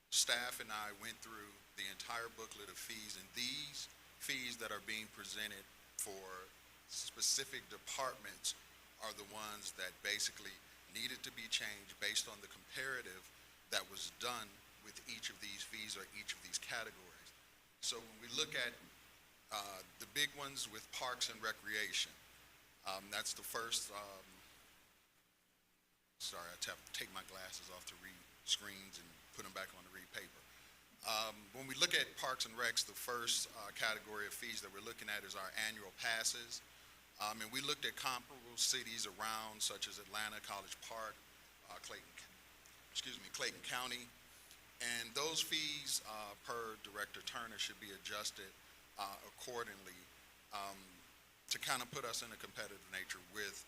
staff and I went through the entire booklet of fees, and these fees that are being presented for specific departments are the ones that basically needed to be changed based on the comparative that was done with each of these fees or each of these categories. So when we look at the big ones with parks and recreation, that's the first, sorry, I have to take my glasses off to read screens and put them back on to read paper. When we look at Parks and Recs, the first category of fees that we're looking at is our annual passes. And we looked at comparable cities around, such as Atlanta, College Park, Clayton County. And those fees per Director Turner should be adjusted accordingly to kind of put us in a competitive nature with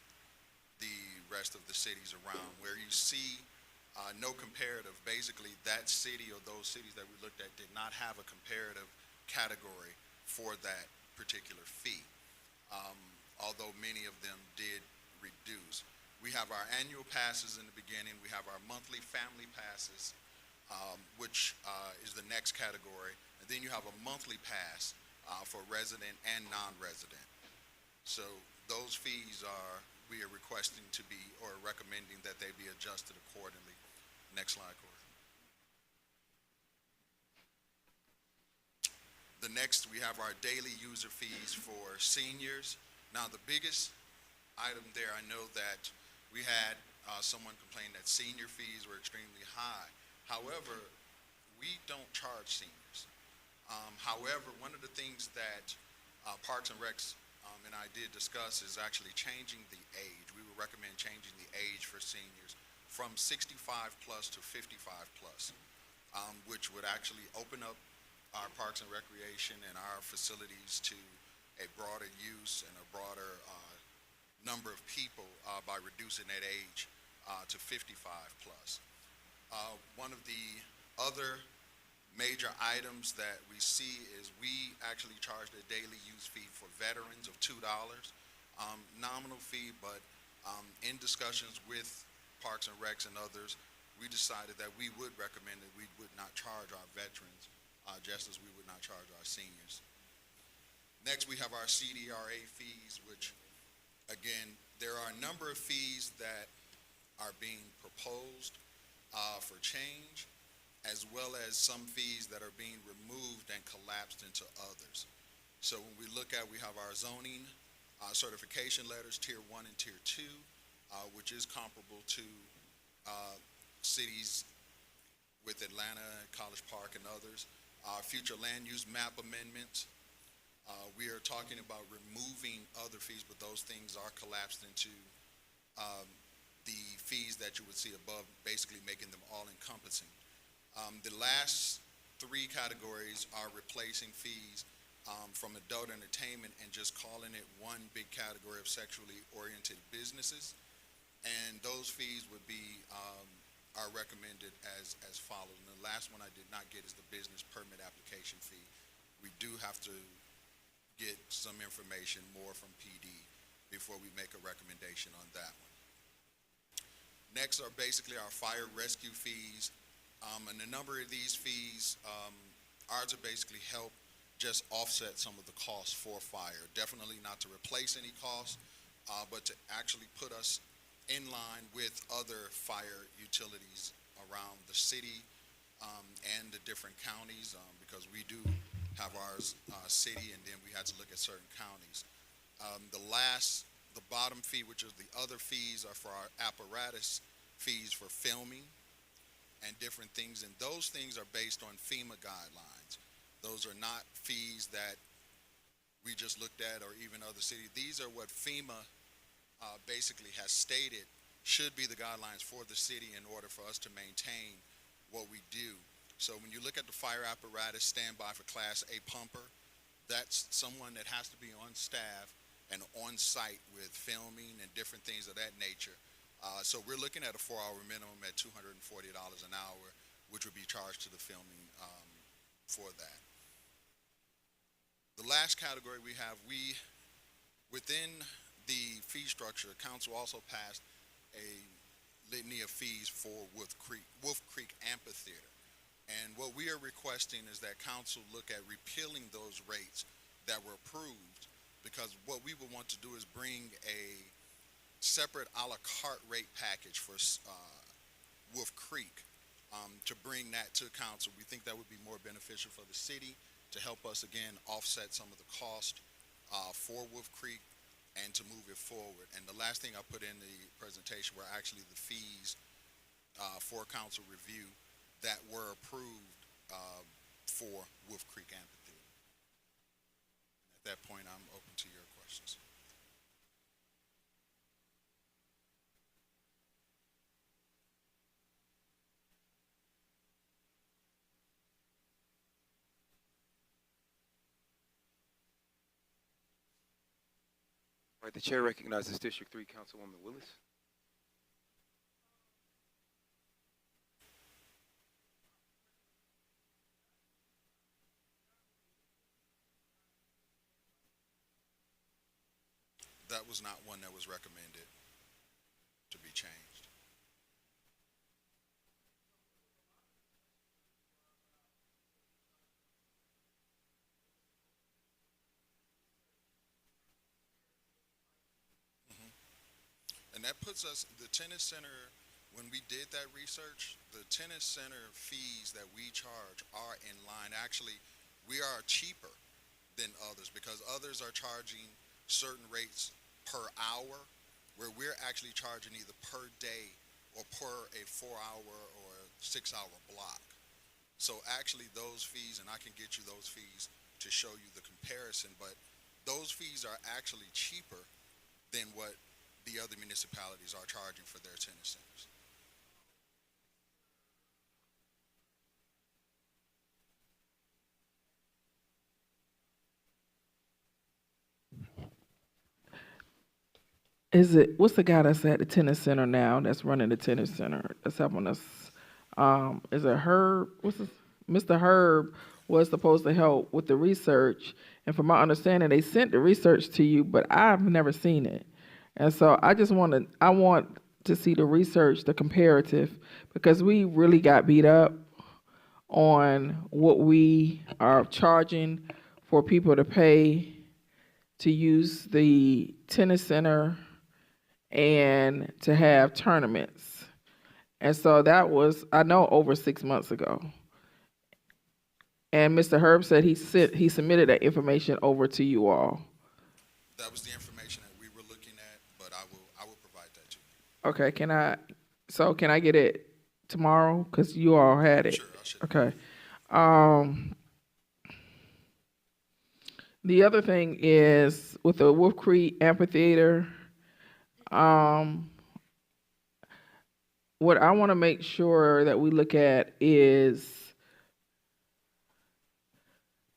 the rest of the cities around. Where you see no comparative, basically that city or those cities that we looked at did not have a comparative category for that particular fee, although many of them did reduce. We have our annual passes in the beginning. We have our monthly family passes, which is the next category. And then you have a monthly pass for resident and non-resident. So those fees we are requesting to be, or recommending that they be adjusted accordingly. Next slide, Corey. The next, we have our daily user fees for seniors. Now, the biggest item there, I know that we had someone complain that senior fees were extremely high. However, we don't charge seniors. However, one of the things that Parks and Recs and I did discuss is actually changing the age. We would recommend changing the age for seniors from 65 plus to 55 plus, which would actually open up our Parks and Recreation and our facilities to a broader use and a broader number of people by reducing that age to 55 plus. One of the other major items that we see is we actually charge a daily use fee for veterans of $2, nominal fee, but in discussions with Parks and Recs and others, we decided that we would recommend that we would not charge our veterans just as we would not charge our seniors. Next, we have our CDRA fees, which Again, there are a number of fees that are being proposed for change, as well as some fees that are being removed and collapsed into others. So when we look at, we have our zoning certification letters, Tier 1 and Tier 2, which is comparable to cities with Atlanta, College Park, and others. Future land use map amendments. We are talking about removing other fees, but those things are collapsed into the fees that you would see above, basically making them all-encompassing. The last three categories are replacing fees from adult entertainment and just calling it one big category of sexually oriented businesses. And those fees would be, are recommended as follows. And the last one I did not get is the business permit application fee. We do have to get some information more from PD before we make a recommendation on that one. Next are basically our fire rescue fees. And a number of these fees are to basically help just offset some of the costs for fire. Definitely not to replace any costs, but to actually put us in line with other fire utilities around the city and the different counties, because we do have ours city, and then we had to look at certain counties. The bottom fee, which is the other fees, are for our apparatus fees for filming and different things, and those things are based on FEMA guidelines. Those are not fees that we just looked at, or even other cities. These are what FEMA basically has stated should be the guidelines for the city in order for us to maintain what we do. So when you look at the fire apparatus standby for Class A pumper, that's someone that has to be on staff and on site with filming and different things of that nature. So we're looking at a 4-hour minimum at $240 an hour, which would be charged to the filming for that. The last category we have, within the fee structure, council also passed a litany of fees for Wolf Creek Amphitheater. And what we are requesting is that council look at repealing those rates that were approved, because what we would want to do is bring a separate a la carte rate package for Wolf Creek to bring that to council. We think that would be more beneficial for the city to help us, again, offset some of the cost for Wolf Creek and to move it forward. And the last thing I put in the presentation were actually the fees for council review that were approved for Wolf Creek Amphitheater. At that point, I'm open to your questions. All right, the chair recognizes District 3 Councilwoman Willis. That was not one that was recommended to be changed. And that puts us, the tennis center, when we did that research, the tennis center fees that we charge are in line. Actually, we are cheaper than others because others are charging certain rates per hour, where we're actually charging either per day or per a 4-hour or 6-hour block. So actually those fees, and I can get you those fees to show you the comparison, but those fees are actually cheaper than what the other municipalities are charging for their tennis centers. What's the guy that's at the tennis center now, that's running the tennis center, that's helping us? Is it Herb? Mr. Herb was supposed to help with the research, and from my understanding, they sent the research to you, but I've never seen it. And so I want to see the research, the comparative, because we really got beat up on what we are charging for people to pay to use the tennis center and to have tournaments. And so that was, I know, over 6 months ago. And Mr. Herb said he submitted that information over to you all. That was the information that we were looking at, but I will provide that to you. Okay, can I get it tomorrow? Because you all had it. Sure, I should. Okay. The other thing is with the Wolf Creek Amphitheater, what I want to make sure that we look at is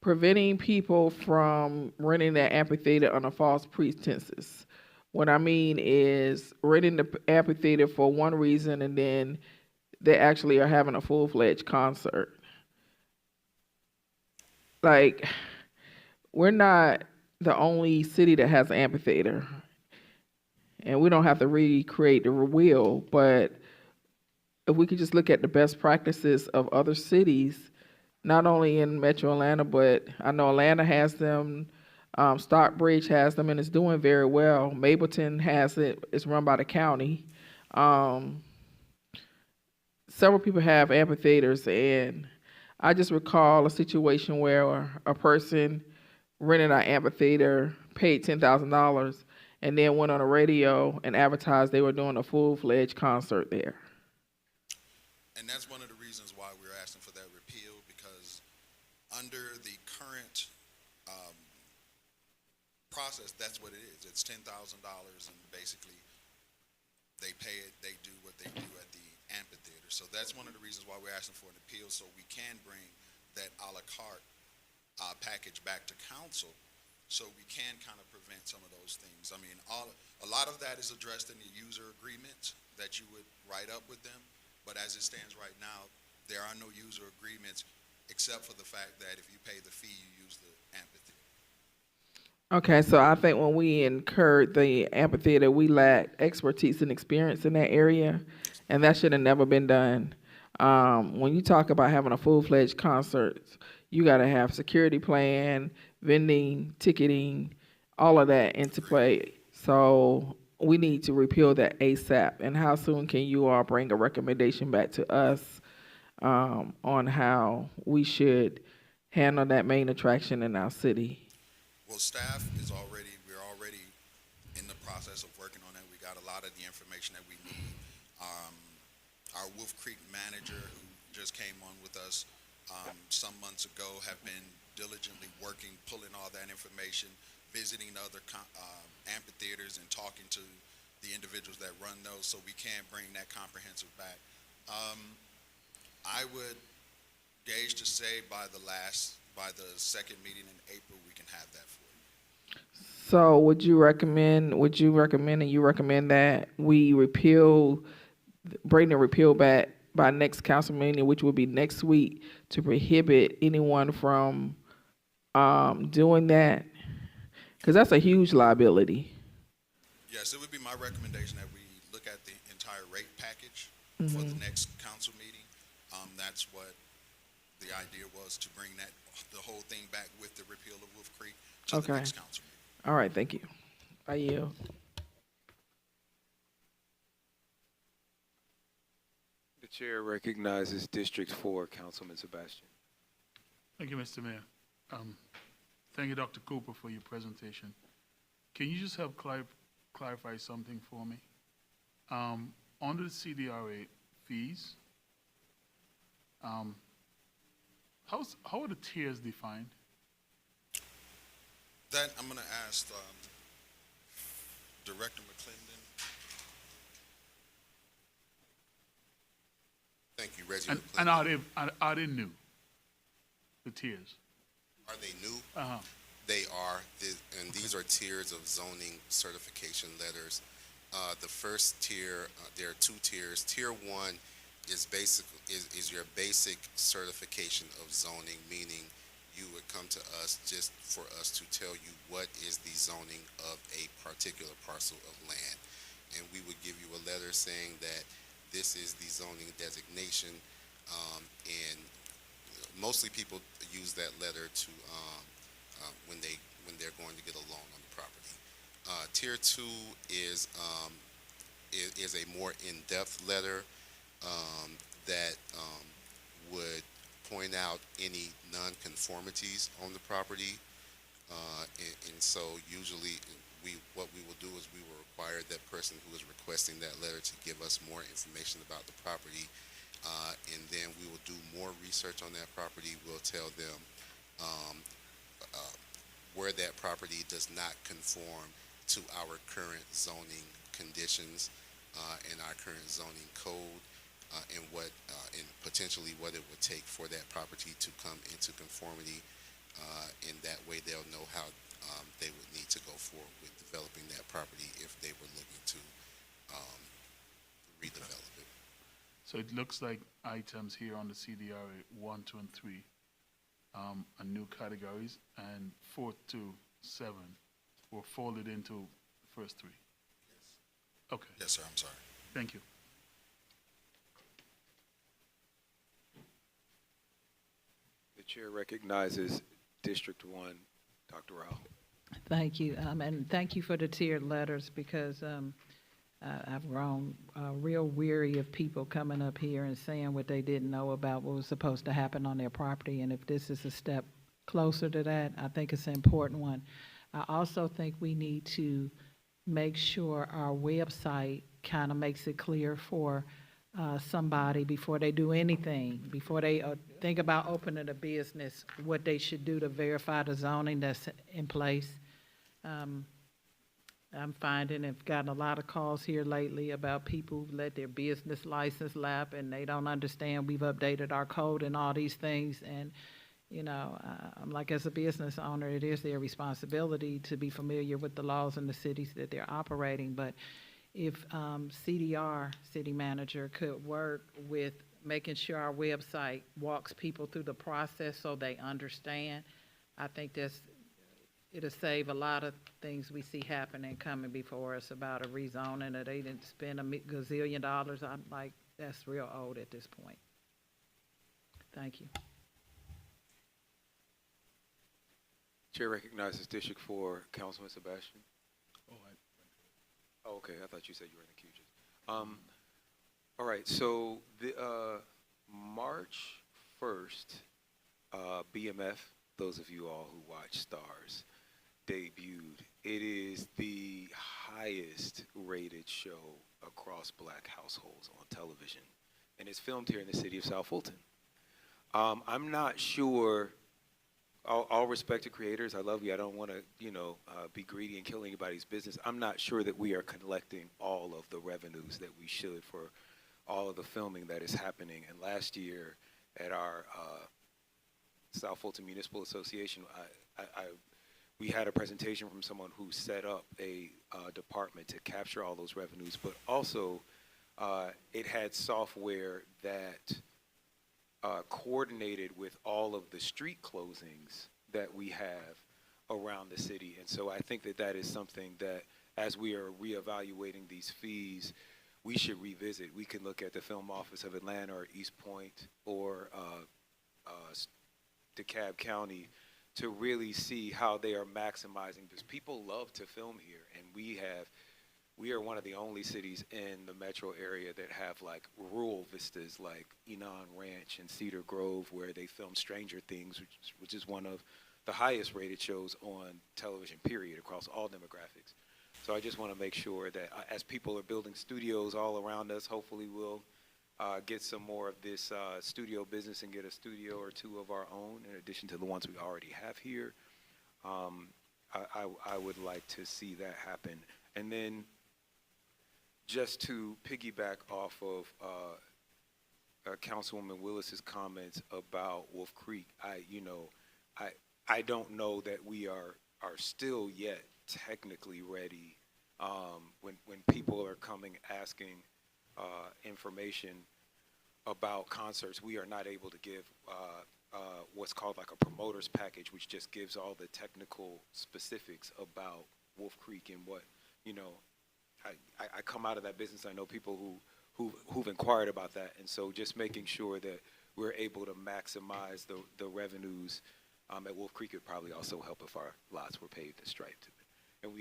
preventing people from renting that amphitheater under false pretenses. What I mean is renting the amphitheater for one reason and then they actually are having a full-fledged concert. Like, we're not the only city that has an amphitheater. And we don't have to recreate the wheel, but if we could just look at the best practices of other cities, not only in Metro Atlanta, but I know Atlanta has them, Stockbridge has them, and it's doing very well. Mableton has it, it's run by the county. Several people have amphitheaters, and I just recall a situation where a person rented an amphitheater, paid $10,000, and then went on the radio and advertised they were doing a full-fledged concert there. And that's one of the reasons why we're asking for that repeal, because under the current process, that's what it is. It's $10,000, and basically they pay it, they do what they do at the amphitheater. So that's one of the reasons why we're asking for an appeal, so we can bring that a la carte package back to council, so we can kind of prevent some of those things. I mean, a lot of that is addressed in the user agreements that you would write up with them, but as it stands right now, there are no user agreements except for the fact that if you pay the fee, you use the amphitheater. Okay, so I think when we incurred the amphitheater, we lacked expertise and experience in that area, and that should have never been done. When you talk about having a full-fledged concert, you got to have security plan, vending, ticketing, all of that into play. So we need to repeal that ASAP. And how soon can you all bring a recommendation back to us on how we should handle that main attraction in our city? Well, we're already in the process of working on it. We got a lot of the information that we need. Our Wolf Creek manager, who just came on with us some months ago, have been diligently working, pulling all that information, visiting other amphitheaters and talking to the individuals that run those, so we can bring that comprehensive back. I would gauge to say by the second meeting in April, we can have that for you. So would you recommend that we bring the repeal back by next council meeting, which will be next week, to prohibit anyone from doing that? Because that's a huge liability. Yes, it would be my recommendation that we look at the entire rate package for the next council meeting. That's what the idea was, to bring the whole thing back with the repeal of Wolf Creek to the next council meeting. All right, thank you. I yield. The chair recognizes District 4, Councilman Sebastian. Thank you, Mr. Mayor. Thank you, Dr. Cooper, for your presentation. Can you just help clarify something for me? Under the CDRA fees, how are the tiers defined? That I'm going to ask Director McClendon. Thank you, Reggie. And are they new, the tiers? Are they new? Uh-huh. They are, and these are tiers of zoning certification letters. The first tier, there are two tiers. Tier 1 is your basic certification of zoning, meaning you would come to us just for us to tell you what is the zoning of a particular parcel of land. And we would give you a letter saying that this is the zoning designation, and mostly people use that letter to when they're going to get a loan on the property. tier 2 is a more in-depth letter that would point out any nonconformities on the property. And so usually what we will do is we will require that person who is requesting that letter to give us more information about the property. And then we will do more research on that property. We'll tell them where that property does not conform to our current zoning conditions and our current zoning code, and potentially what it would take for that property to come into conformity. And that way they'll know how they would need to go forward with developing that property if they were looking to redevelop it. So it looks like items here on the CDR 1, 2, and 3 are new categories, and 4 to 7 were folded into the first 3. Yes. Okay, Yes, sir, I'm sorry. thank you. The chair recognizes District 1, Dr. Rao. Thank you, and thank you for the tiered letters, because I've grown real weary of people coming up here and saying what they didn't know about what was supposed to happen on their property, and if this is a step closer to that, I think it's an important one. I also think we need to make sure our website kind of makes it clear for somebody before they do anything, before they think about opening a business, what they should do to verify the zoning that's in place. I'm finding I've gotten a lot of calls here lately about people who let their business license lapse and they don't understand we've updated our code and all these things. And, you know, I'm like, as a business owner, it is their responsibility to be familiar with the laws in the cities that they're operating. But if CDR, city manager, could work with making sure our website walks people through the process so they understand, I think it'll save a lot of things we see happening coming before us about a rezoning, or they didn't spend $1 gazillion. I'm like, that's real old at this point. Thank you. Chair recognizes District 4, Councilman Sebastian. Oh, okay, I thought you said you were in the queue. All right, so the March 1st, BMF, those of you all who watch Stars, debuted. It is the highest rated show across black households on television, and it's filmed here in the city of South Fulton. I'm not sure, all respect to creators, I love you, I don't want to, be greedy and kill anybody's business. I'm not sure that we are collecting all of the revenues that we should for all of the filming that is happening. And last year at our South Fulton Municipal Association, we had a presentation from someone who set up a department to capture all those revenues, but also it had software that coordinated with all of the street closings that we have around the city. And so I think that is something that, as we are reevaluating these fees, we should revisit. We can look at the Film Office of Atlanta or East Point or DeKalb County to really see how they are maximizing this. People love to film here, and we are one of the only cities in the metro area that have like rural vistas like Enon Ranch and Cedar Grove, where they film Stranger Things, which is one of the highest rated shows on television, period, across all demographics. So I just want to make sure that as people are building studios all around us, hopefully we'll get some more of this studio business and get a studio or two of our own in addition to the ones we already have here. I would like to see that happen. And then just to piggyback off of Councilwoman Willis's comments about Wolf Creek, I don't know that we are still yet technically ready when people are coming asking information about concerts. We are not able to give what's called like a promoter's package, which just gives all the technical specifics about Wolf Creek and what, I come out of that business. I know people who've inquired about that. And so just making sure that we're able to maximize the revenues at Wolf Creek would probably also help if our lots were paved and striped. and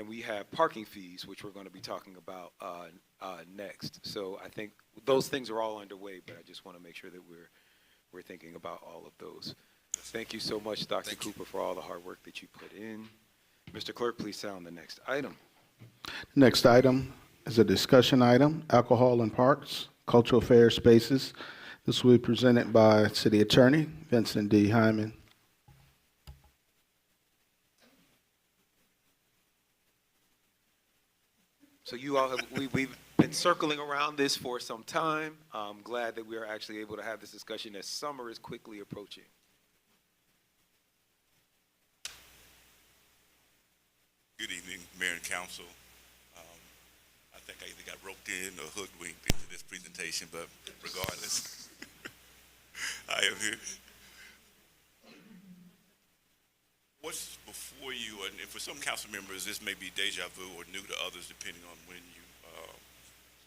we have parking fees, which we're going to be talking about next. So I think those things are all underway, but I just want to make sure that we're thinking about all of those. Thank you so much, Dr. Cooper, for all the hard work that you put in. Mr. Clerk, please sound the next item. Next item is a discussion item, alcohol in parks, cultural fair spaces. This will be presented by City Attorney Vincent D. Hyman. So you all have, we've been circling around this for some time. I'm glad that we are actually able to have this discussion as summer is quickly approaching. Good evening, Mayor and Council. I think I either got roped in or hoodwinked into this presentation, but regardless, I am here. What's before you, and for some council members, this may be deja vu or new to others, depending on when you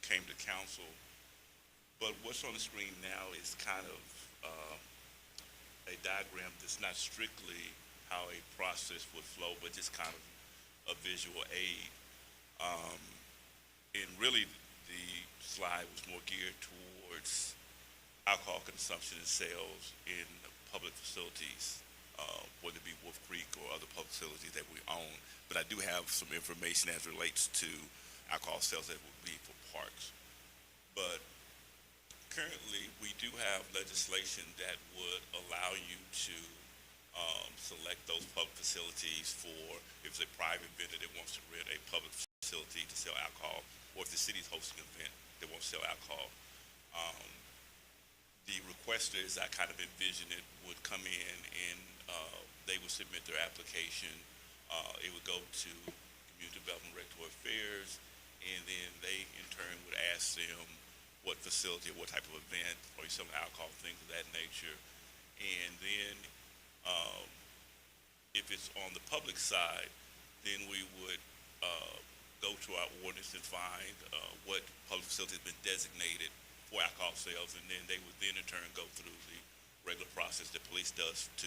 came to council. But what's on the screen now is kind of a diagram that's not strictly how a process would flow, but just kind of a visual aid. And really, the slide was more geared towards alcohol consumption and sales in public facilities, whether it be Wolf Creek or other public facilities that we own. But I do have some information as relates to alcohol sales that would be for parks. But currently, we do have legislation that would allow you to select those public facilities for, if it's a private vendor that wants to rent a public facility to sell alcohol, or if the city's hosting an event that wants to sell alcohol. The requesters, I kind of envision it, would come in and they would submit their application. It would go to Community Development Regulatory Affairs, and then they in turn would ask them what facility or what type of event, are you selling alcohol, things of that nature. And then if it's on the public side, then we would go to our ordinance and find what public facility has been designated for alcohol sales, and then they would then in turn go through the regular process that police does to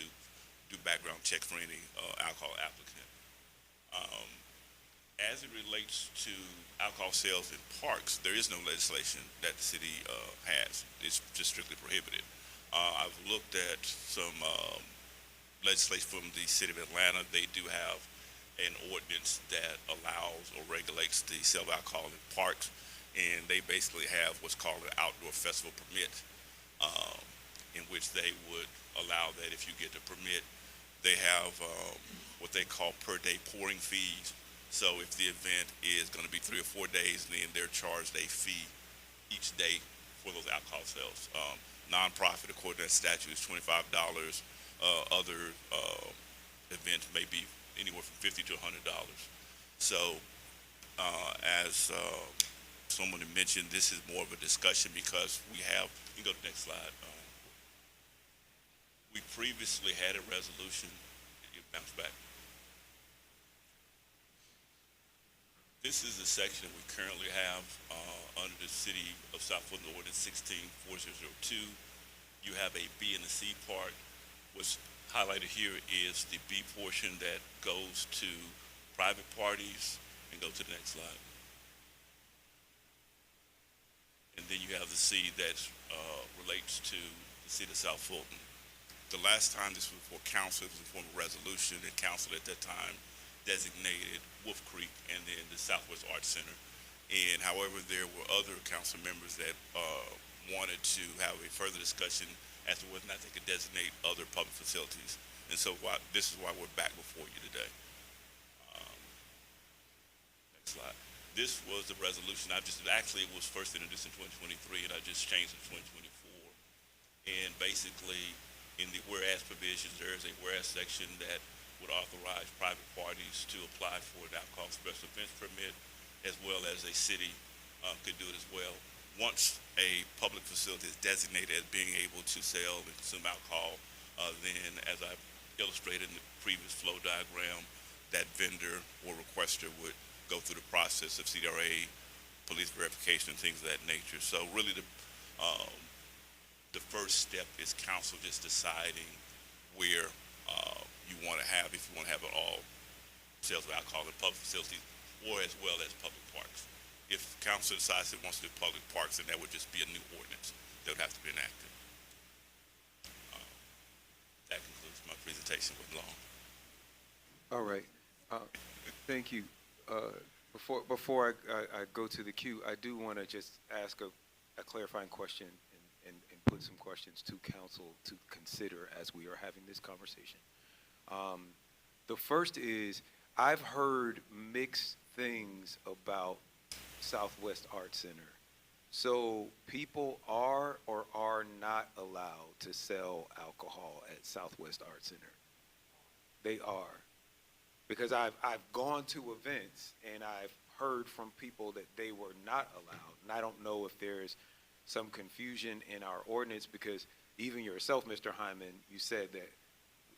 do background checks for any alcohol applicant. As it relates to alcohol sales in parks, there is no legislation that the city has. It's just strictly prohibited. I've looked at some legislation from the city of Atlanta. They do have an ordinance that allows or regulates the sale of alcohol in parks, and they basically have what's called an outdoor festival permit, in which they would allow that if you get the permit, they have what they call per day pouring fees. So if the event is going to be 3 or 4 days, then they're charged a fee each day for those alcohol sales. Nonprofit, according to that statute, is $25. Other events may be anywhere from $50 to $100. So as someone had mentioned, this is more of a discussion because we have, you can go to the next slide. We previously had a resolution, you bounce back. This is the section we currently have under the City of South Fulton Ordinance 164002. You have a B and a C part. What's highlighted here is the B portion that goes to private parties, and go to the next slide. And then you have the C that relates to the City of South Fulton. The last time this was before council, it was in form of resolution, and council at that time designated Wolf Creek and then the Southwest Arts Center. And however, there were other council members that wanted to have a further discussion as to whether or not they could designate other public facilities. And so this is why we're back before you today. Next slide. This was the resolution. Actually, it was first introduced in 2023, and I just changed it to 2024. And basically, in the whereas provisions, there is a whereas section that would authorize private parties to apply for an alcohol special events permit, as well as a city could do it as well. Once a public facility is designated as being able to sell and consume alcohol, then as I illustrated in the previous flow diagram, that vendor or requester would go through the process of CDRA, police verification, and things of that nature. So really the first step is council just deciding where you want to have, if you want to have it all sales of alcohol in public facilities or as well as public parks. If council decides it wants to do public parks, then that would just be a new ordinance that would have to be enacted. That concludes my presentation. With long. All right. Thank you. Before I go to the queue, I do want to just ask a clarifying question and put some questions to council to consider as we are having this conversation. The first is, I've heard mixed things about Southwest Art Center. So people are or are not allowed to sell alcohol at Southwest Art Center? They are. Because I've gone to events and I've heard from people that they were not allowed. And I don't know if there's some confusion in our ordinance, because even yourself, Mr. Hyman, you said that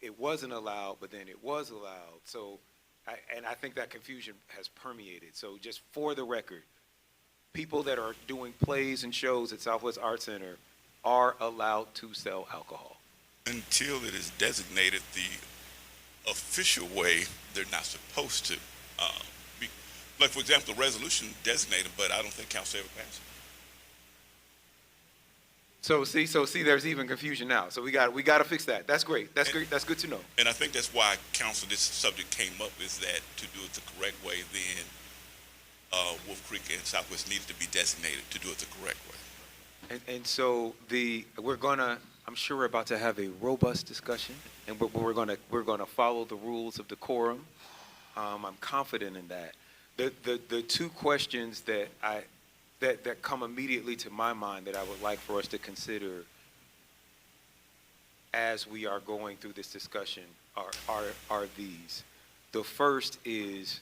it wasn't allowed, but then it was allowed. So, I think that confusion has permeated. So just for the record, people that are doing plays and shows at Southwest Art Center are allowed to sell alcohol. Until it is designated the official way, they're not supposed to. Like, for example, the resolution designated, but I don't think council ever passed it. So see, there's even confusion now. So we got to fix that. That's great. That's great. That's good to know. And I think that's why council, this subject came up, is that to do it the correct way, then Wolf Creek and Southwest needed to be designated to do it the correct way. And so I'm sure we're about to have a robust discussion, and we're gonna follow the rules of decorum. I'm confident in that. The two questions that come immediately to my mind that I would like for us to consider as we are going through this discussion are these. The first is,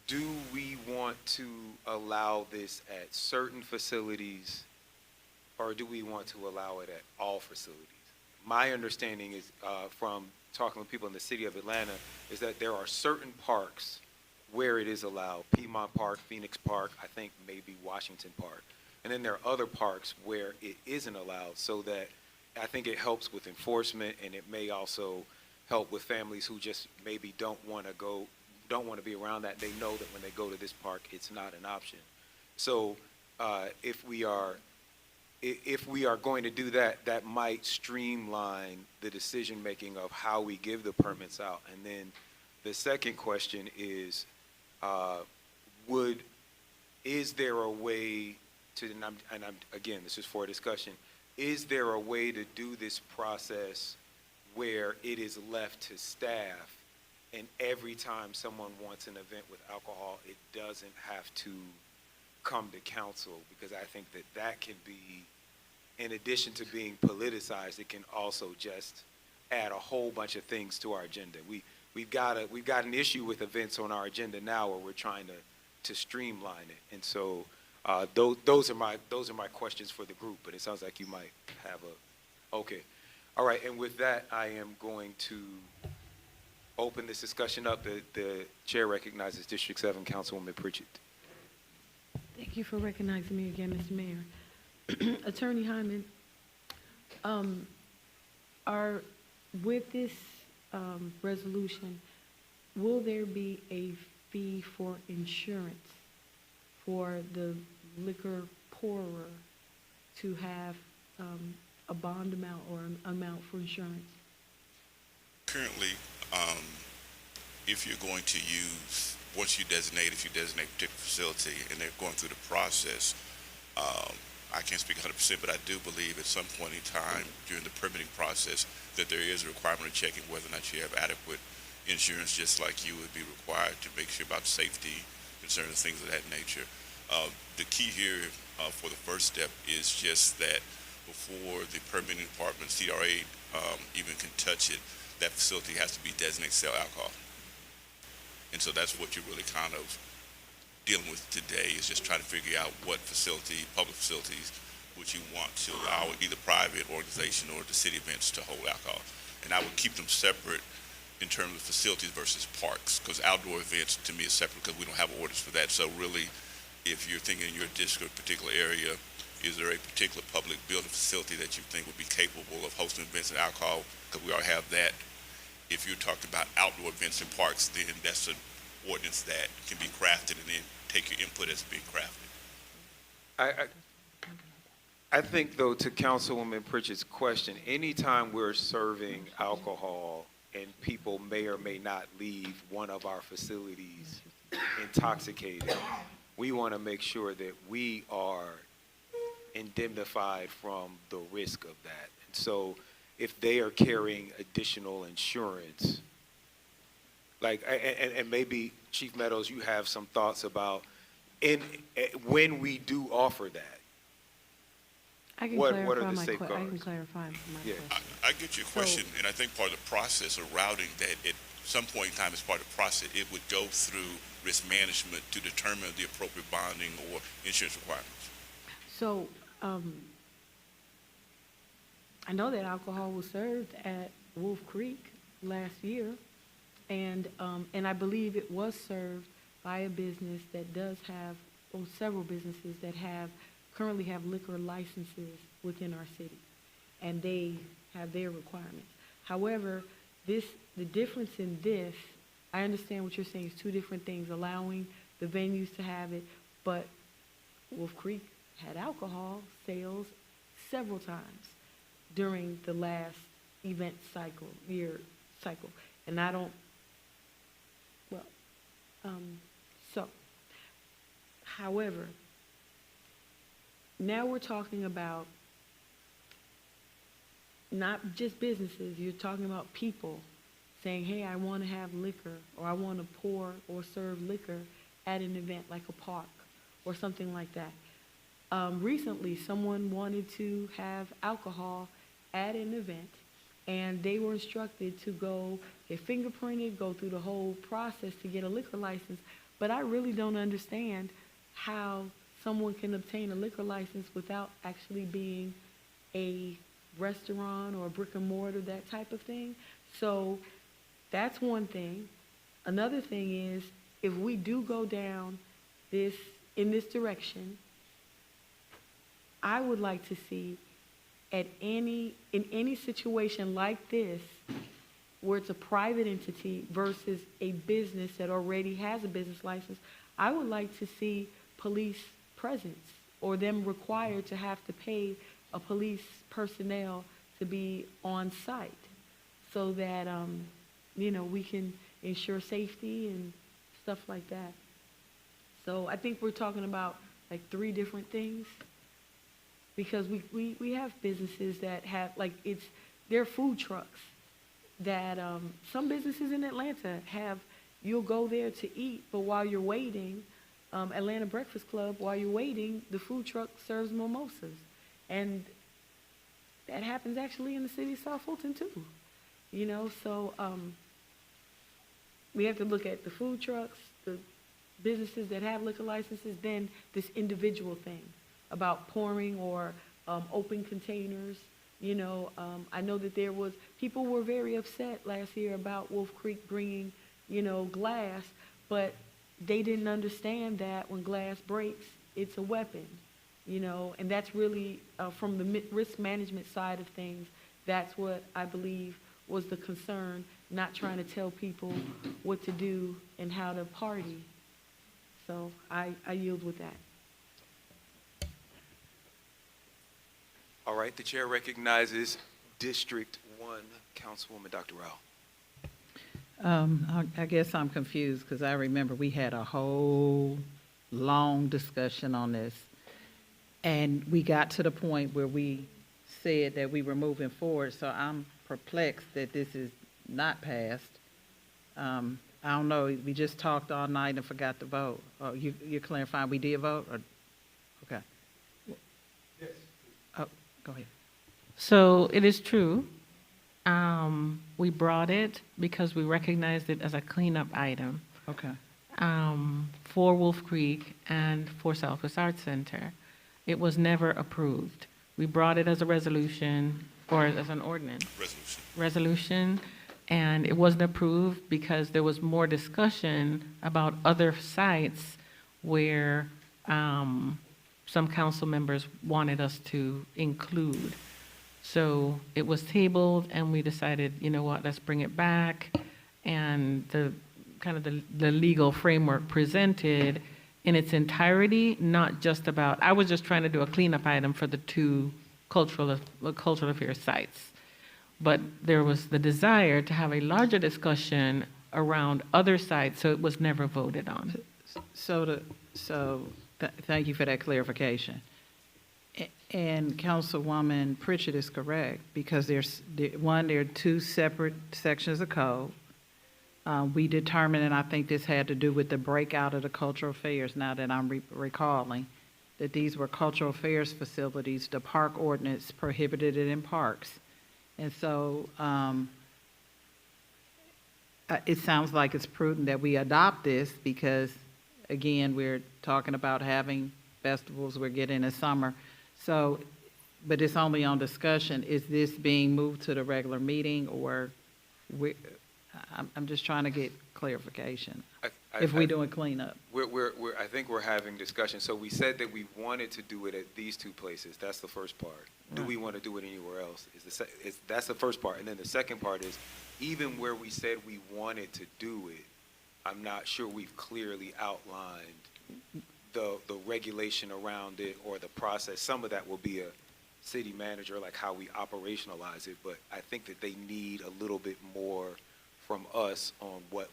do we want to allow this at certain facilities, or do we want to allow it at all facilities? My understanding is, from talking with people in the city of Atlanta, is that there are certain parks where it is allowed. Piedmont Park, Phoenix Park, I think maybe Washington Park. And then there are other parks where it isn't allowed, so that I think it helps with enforcement, and it may also help with families who just maybe don't want to be around that. They know that when they go to this park, it's not an option. So if we are going to do that, that might streamline the decision-making of how we give the permits out. And then the second question is, is there a way to, again, this is for a discussion, is there a way to do this process where it is left to staff, and every time someone wants an event with alcohol, it doesn't have to come to council? Because I think that can be, in addition to being politicized, it can also just add a whole bunch of things to our agenda. We've got an issue with events on our agenda now where we're trying to streamline it. And so those are my questions for the group, but it sounds like you might have okay. All right, and with that, I am going to open this discussion up. The chair recognizes District 7 Councilwoman Pritchett. Thank you for recognizing me again, Mr. Mayor. Attorney Hyman, with this resolution, will there be a fee for insurance for the liquor pourer to have a bond amount or an amount for insurance? Currently, if you're going to use, once if you designate a particular facility and they're going through the process, I can't speak 100%, but I do believe at some point in time during the permitting process that there is a requirement of checking whether or not you have adequate insurance, just like you would be required to make sure about safety concerns, things of that nature. The key here for the first step is just that before the permitting department, CRA, even can touch it, that facility has to be designated to sell alcohol. And so that's what you're really kind of dealing with today, is just trying to figure out what public facilities, would you want to allow either private organization or the city events to hold alcohol. And I would keep them separate in terms of facilities versus parks, because outdoor events to me is separate because we don't have orders for that. So really, if you're thinking in your district, particular area, is there a particular public building facility that you think would be capable of hosting events and alcohol? Because we already have that If you're talking about outdoor events in parks, then that's an ordinance that can be crafted and then take your input as being crafted. I think, though, to Councilwoman Pritchett's question, anytime we're serving alcohol and people may or may not leave one of our facilities intoxicated, we want to make sure that we are indemnified from the risk of that. And so if they are carrying additional insurance, like, and maybe Chief Meadows, you have some thoughts about when we do offer that. I can What clarify are the my safeguards? I can clarify my Yeah. question. I get your question, and I think part of the process of routing that at some point in time as part of the process, it would go through risk management to determine the appropriate bonding or insurance requirements. So, I know that alcohol was served at Wolf Creek last year, and I believe it was served by a business that does have, or several businesses that currently have liquor licenses within our city, and they have their requirements. However, the difference in this, I understand what you're saying, is two different things, allowing the venues to have it, but Wolf Creek had alcohol sales several times during the last year cycle. And I don't, however, now we're talking about not just businesses, you're talking about people saying, hey, I want to have liquor, or I want to pour or serve liquor at an event like a park or something like that. Recently, someone wanted to have alcohol at an event, and they were instructed to go get fingerprinted, go through the whole process to get a liquor license. But I really don't understand how someone can obtain a liquor license without actually being a restaurant or a brick and mortar, that type of thing. So that's one thing. Another thing is, if we do go down in this direction, I would like to see in any situation like this, where it's a private entity versus a business that already has a business license, I would like to see police presence, or them required to have to pay a police personnel to be on site, so that we can ensure safety and stuff like that. So I think we're talking about like 3 different things, because we have businesses that have, like, they're food trucks that some businesses in Atlanta have. You'll go there to eat, but while you're waiting, Atlanta Breakfast Club, while you're waiting, the food truck serves mimosas. And that happens actually in the city of South Fulton too. So we have to look at the food trucks, the businesses that have liquor licenses, then this individual thing about pouring or open containers. I know that people were very upset last year about Wolf Creek bringing, glass, but they didn't understand that when glass breaks, it's a weapon, and that's really, from the risk management side of things, that's what I believe was the concern, not trying to tell people what to do and how to party. So I yield with that. All right, the chair recognizes District 1, Councilwoman Dr. Rao. I guess I'm confused, because I remember we had a whole long discussion on this, and we got to the point where we said that we were moving forward, so I'm perplexed that this is not passed. I don't know, we just talked all night and forgot to vote. Oh, you're clarifying we did vote? Or, okay. Yes. Oh, go ahead. So it is true. We brought it because we recognized it as a cleanup item Okay. for Wolf Creek and for Southwest Arts Center. It was never approved. We brought it as a resolution, or as an ordinance. Resolution, and it wasn't approved because there was more discussion about other sites where some council members wanted us to include. So it was tabled, and we decided, you know what, let's bring it back. And the kind of the legal framework presented in its entirety, not just about, I was just trying to do a cleanup item for the two cultural affairs sites. But there was the desire to have a larger discussion around other sites, so it was never voted on. Thank you for that clarification. And Councilwoman Pritchett is correct, because there are two separate sections of code. We determined, and I think this had to do with the breakout of the cultural affairs, now that I'm recalling, that these were cultural affairs facilities. The park ordinance prohibited it in parks. And so it sounds like it's prudent that we adopt this because, again, we're talking about having festivals, we're getting a summer. So, but it's only on discussion. Is this being moved to the regular meeting, or I'm just trying to get clarification. If we're doing cleanup. I think we're having discussion. So we said that we wanted to do it at these two places. That's the first part. Do we want to do it anywhere else? That's the first part. And then the second part is, even where we said we wanted to do it, I'm not sure we've clearly outlined the regulation around it or the process. Some of that will be a city manager, like how we operationalize it, but I think that they need a little bit more from us on what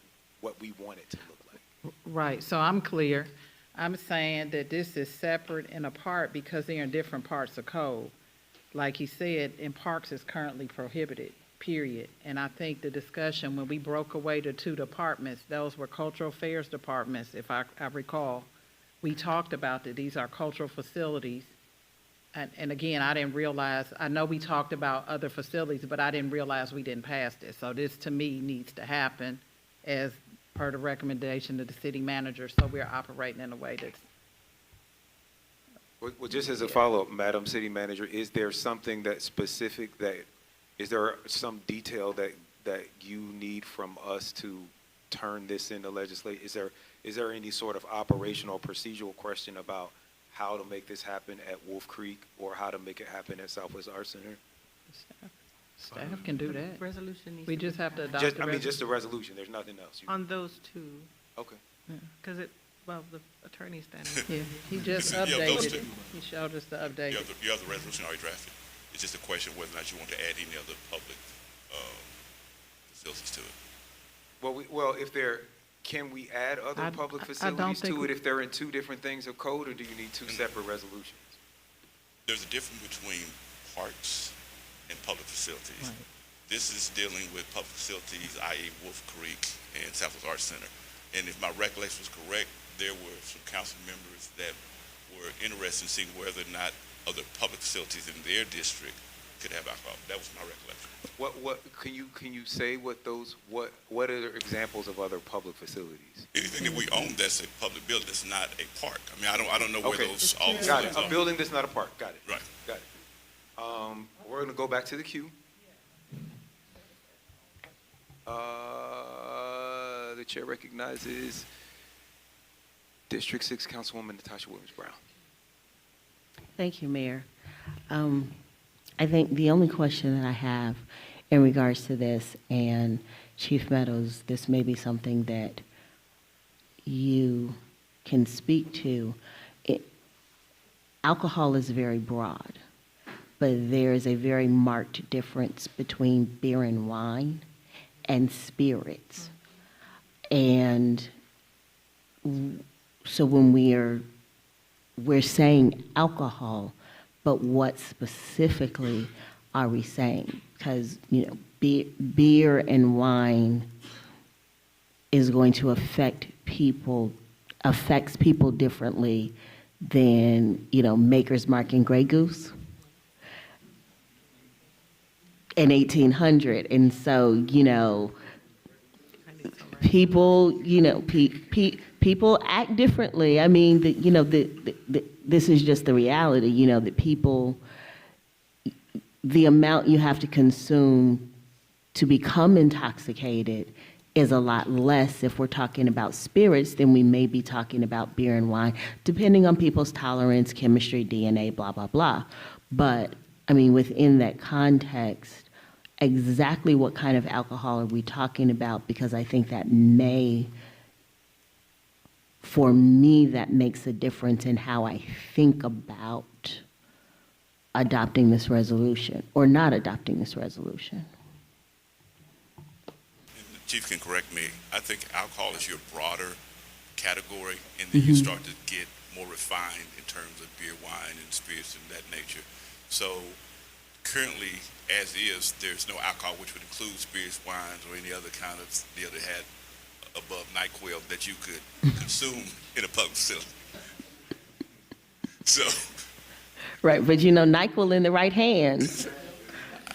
we want it to look like. Right, so I'm clear. I'm saying that this is separate and apart because they're in different parts of code. Like he said, in parks is currently prohibited, period. And I think the discussion, when we broke away the two departments, those were cultural affairs departments, if I recall. We talked about that these are cultural facilities. And again, I didn't realize, I know we talked about other facilities, but I didn't realize we didn't pass this. So this, to me, needs to happen as per the recommendation of the city manager, so we're operating in a way that's... Well, just as a follow-up, Madam City Manager, is there something that's specific is there some detail that you need from us to turn this into legislation? Is there any sort of operational procedural question about how to make this happen at Wolf Creek or how to make it happen at Southwest Arts Center? Staff can do that. Resolution needs We to just be have to passed. adopt Just the resolution, there's nothing else. On those two, Okay. because the attorney's standing. Yeah, he just Yeah, those updated two. it. He showed us the update. You have the resolution already drafted. It's just a question of whether or not you want to add any other public facilities to it. Well, can we add other public I don't facilities think to it if they're in two different things of code, or do you need two separate resolutions? There's a difference between parks and public facilities. Right. This is dealing with public facilities, i.e. Wolf Creek and Southwest Arts Center. And if my recollection was correct, there were some council members that were interested in seeing whether or not other public facilities in their district could have alcohol. That was my recollection. What can you say what are examples of other public facilities? Anything that we own that's a public building that's not a park. I mean, I don't know where Okay. those all Got it. facilities A are. building that's not a park. Got it. Right. Got it. We're gonna go back to the queue. The chair recognizes District 6 Councilwoman Natasha Williams-Brown. Thank you, Mayor. I think the only question that I have in regards to this, and Chief Meadows, this may be something that you can speak to. Alcohol is very broad, but there is a very marked difference between beer and wine and spirits. And so when we're saying alcohol, but what specifically are we saying? Because, beer and wine is going to affects people differently than, Maker's Mark and Grey Goose in 1800. And so, people, people act differently. I mean, this is just the reality, that people, the amount you have to consume to become intoxicated is a lot less if we're talking about spirits than we may be talking about beer and wine, depending on people's tolerance, chemistry, DNA, blah, blah, blah. But, I mean, within that context, exactly what kind of alcohol are we talking about? Because I think that may, for me, that makes a difference in how I think about adopting this resolution or not adopting this resolution. The Chief can correct me. I think alcohol is your broader category, and then you start to get more refined in terms of beer, wine, and spirits and that nature. So currently, as is, there's no alcohol, which would include spirits, wines, or any other kind of deal that had above NyQuil that you could consume in a public facility. So, Right, but you know, NyQuil in the right hands,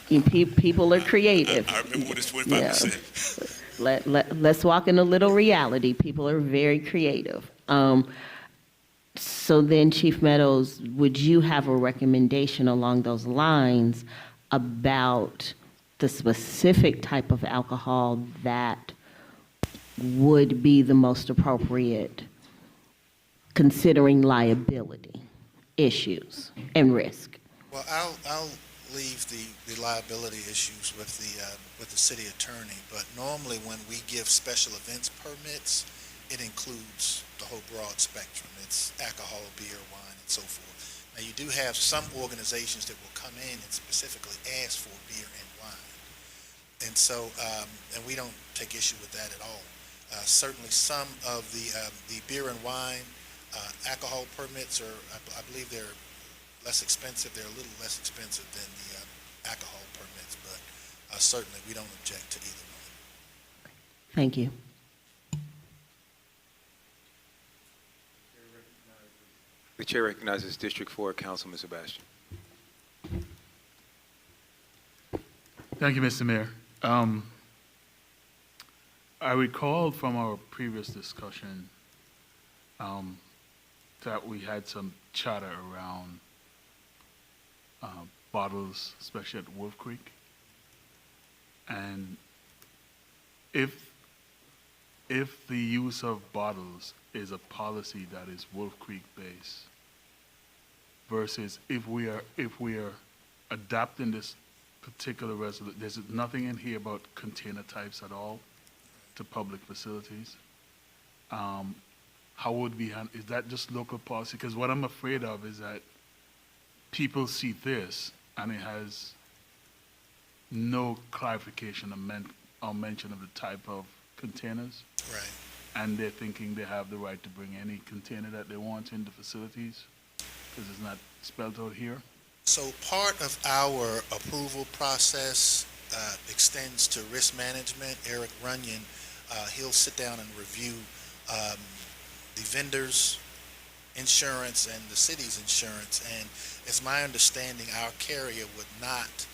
people are creative. I remember when it's 25%. Yeah. Let's walk in a little reality. People are very creative. So then, Chief Meadows, would you have a recommendation along those lines about the specific type of alcohol that would be the most appropriate, considering liability issues and risk? Well, I'll leave the liability issues with the city attorney, but normally when we give special events permits, it includes the whole broad spectrum. It's alcohol, beer, wine, and so forth. Now, you do have some organizations that will come in and specifically ask for beer and wine. And so, and we don't take issue with that at all. Certainly some of the beer and wine alcohol permits are, I believe they're less expensive. They're a little less expensive than the alcohol permits, but certainly we don't object to either one. Thank you. The chair recognizes District 4 Councilman Sebastian. Thank you, Mr. Mayor. I recall from our previous discussion that we had some chatter around bottles, especially at Wolf Creek. And if the use of bottles is a policy that is Wolf Creek based versus if we are adopting this particular resolution, there's nothing in here about container types at all to public facilities. How would we handle, is that just local policy? Because what I'm afraid of is that people see this and it has no clarification or mention of the type of containers. Right. And they're thinking they have the right to bring any container that they want into facilities because it's not spelled out here. So part of our approval process extends to risk management. Eric Runyon, he'll sit down and review the vendor's insurance and the city's insurance. And it's my understanding our carrier would not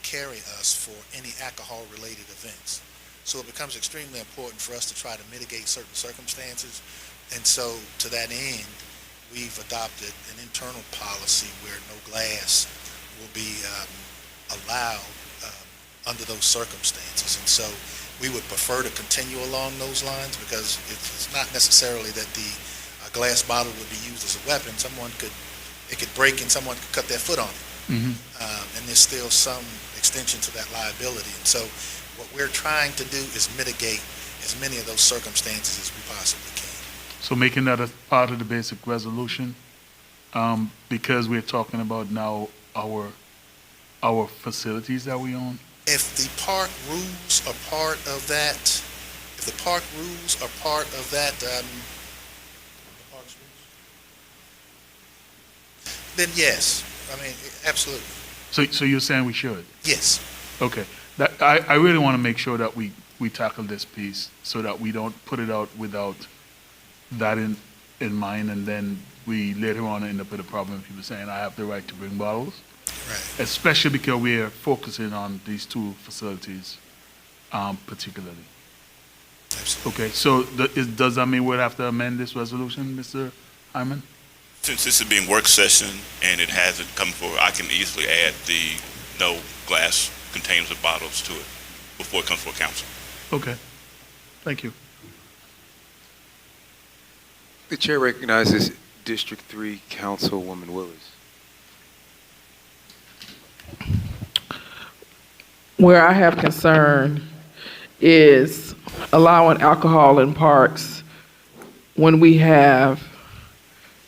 carry us for any alcohol-related events. So it becomes extremely important for us to try to mitigate certain circumstances. And so to that end, we've adopted an internal policy where no glass will be allowed under those circumstances. And so we would prefer to continue along those lines because it's not necessarily that the glass bottle would be used as a weapon. It could break and someone could cut their foot on it. And there's still some extension to that liability. And so what we're trying to do is mitigate as many of those circumstances as we possibly can. So making that a part of the basic resolution, because we're talking about now our facilities that we own. If the park rules are part of that, then yes, I mean, absolutely. So you're saying we should? Yes. Okay. I really want to make sure that we tackle this piece so that we don't put it out without that in mind, and then we later on end up with a problem of people saying, I have the right to bring bottles. Right. Especially because we are focusing on these two facilities particularly. Absolutely. Okay, so does that mean we'll have to amend this resolution, Mr. Hyman? Since this is being work session and it hasn't come forward, I can easily add the no glass containers or bottles to it before it comes for council. Okay, thank you. The chair recognizes District 3 Councilwoman Willis. where I have concern is allowing alcohol in parks when we have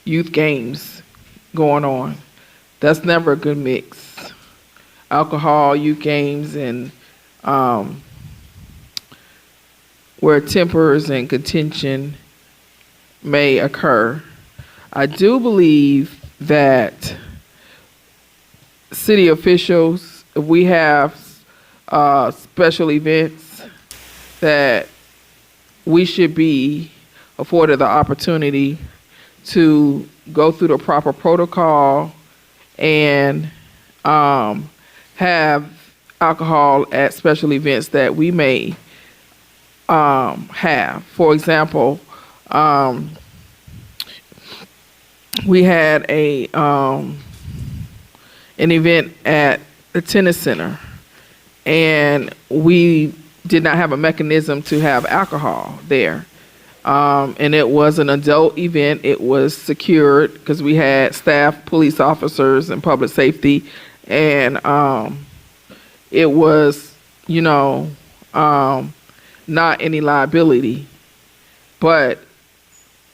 youth games going on. That's never a good mix. Alcohol, youth games, and where tempers and contention may occur. I do believe that city officials, if we have special events, that we should be afforded the opportunity to go through the proper protocol and have alcohol at special events that we may have. For example, we had an event at the tennis center, and we did not have a mechanism to have alcohol there. And it was an adult event. It was secured because we had staff, police officers, and public safety. And it was, not any liability. But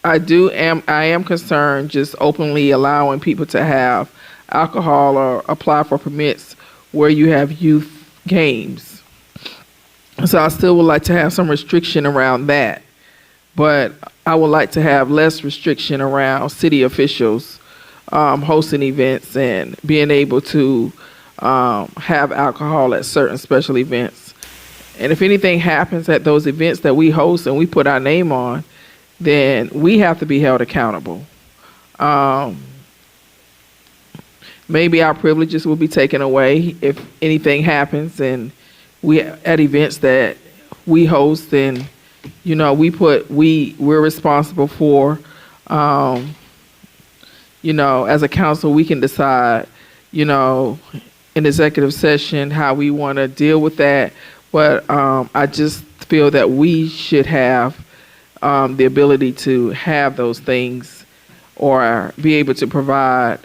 I am concerned just openly allowing people to have alcohol or apply for permits where you have youth games. So I still would like to have some restriction around that. But I would like to have less restriction around city officials hosting events and being able to have alcohol at certain special events. And if anything happens at those events that we host and we put our name on, then we have to be held accountable. Maybe our privileges will be taken away if anything happens, and we at events that we host and we're responsible for. As a council, we can decide, in executive session how we want to deal with that. But I just feel that we should have the ability to have those things or be able to provide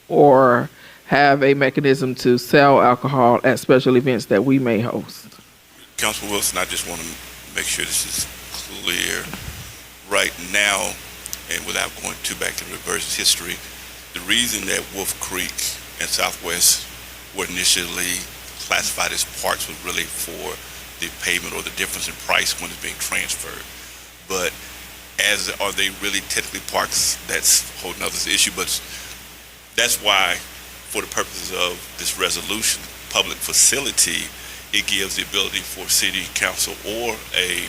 or have a mechanism to sell alcohol at special events that we may host. Councilman Wilson, I just want to make sure this is clear. Right now, and without going too back to reverse history, the reason that Wolf Creek and Southwest were initially classified as parks was really for the payment or the difference in price when it's being transferred. But are they really technically parks? That's a whole nother issue, but that's why, for the purposes of this resolution, public facility, it gives the ability for city council or a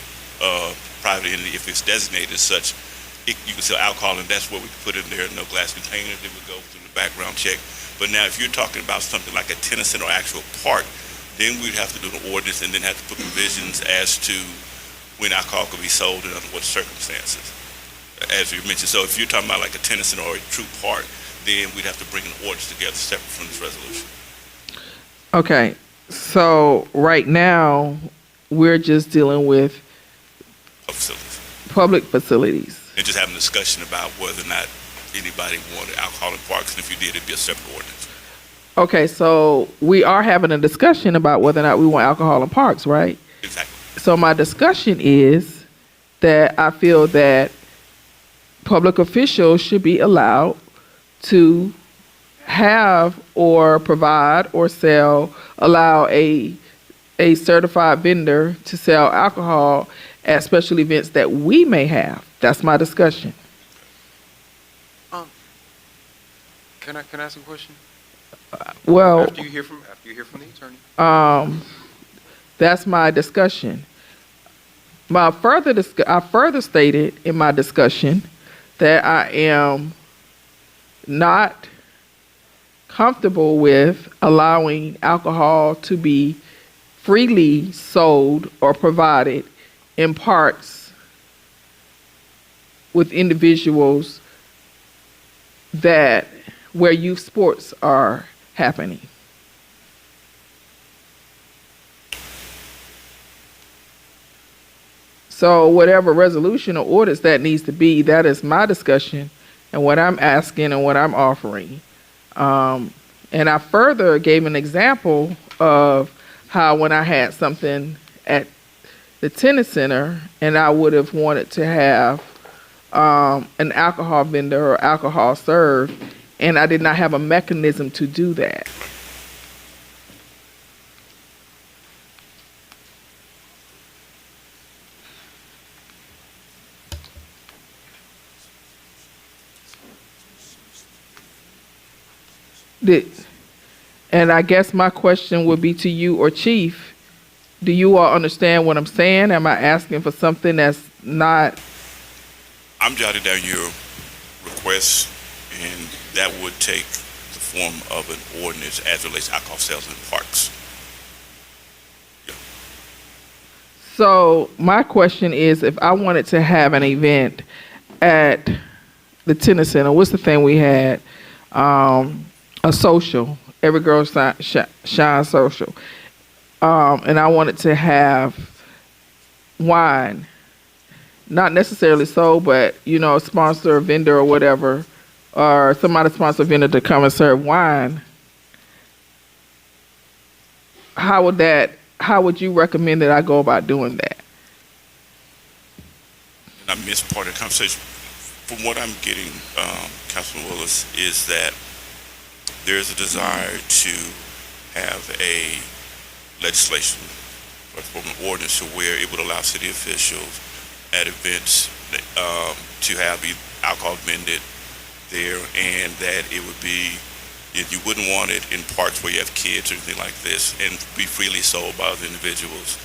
private entity, if it's designated as such, you can sell alcohol, and that's where we can put in there, no glass containers, it would go through the background check. But now if you're talking about something like a tennis center or actual park, then we'd have to do the ordinance and then have to put provisions as to when alcohol could be sold and under what circumstances, as you mentioned. So if you're talking about like a tennis center or a true park, then we'd have to bring an ordinance together separate from this resolution. Okay, so right now, we're just dealing with public facilities. And just having a discussion about whether or not anybody wanted alcohol in parks, and if you did, it'd be a separate ordinance. Okay, so we are having a discussion about whether or not we want alcohol in parks, right? Exactly. So my discussion is that I feel that public officials should be allowed to have or provide or allow a certified vendor to sell alcohol at special events that we may have. That's my discussion. Can I ask a question? Well, After you hear from the attorney. That's my discussion. I further stated in my discussion that I am not comfortable with allowing alcohol to be freely sold or provided in parks with individuals where youth sports are happening. So whatever resolution or orders that needs to be, that is my discussion and what I'm asking and what I'm offering. And I further gave an example of how when I had something at the tennis center and I would have wanted to have an alcohol vendor or alcohol served, and I did not have a mechanism to do that. And I guess my question would be to you or Chief, do you all understand what I'm saying? Am I asking for something that's not? I'm jotting down your request, and that would take the form of an ordinance as it relates to alcohol sales in parks. Yeah. So my question is, if I wanted to have an event at the tennis center, what's the thing we had? A social, every girl shine social. And I wanted to have wine, not necessarily sold, but, you know, sponsor a vendor or whatever, or somebody sponsor a vendor to come and serve wine. How would you recommend that I go about doing that? And I missed part of the conversation. From what I'm getting, Councilman Willis, is that there's a desire to have a legislation or an ordinance to where it would allow city officials at events to have alcohol vended there, and that it would be, if you wouldn't want it in parks where you have kids or anything like this, and be freely sold by other individuals.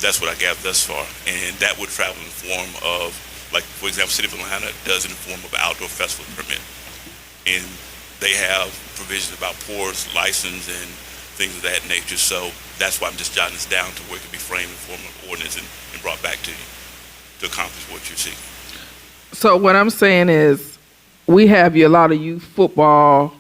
That's what I gather thus far, and that would travel in the form of, like, for example, City of Atlanta does in the form of an outdoor festival permit, and they have provisions about pours, license, and things of that nature. So that's why I'm just jotting this down to where it could be framed in the form of ordinance and brought back to you to accomplish what you're seeking. So what I'm saying is, we have a lot of youth football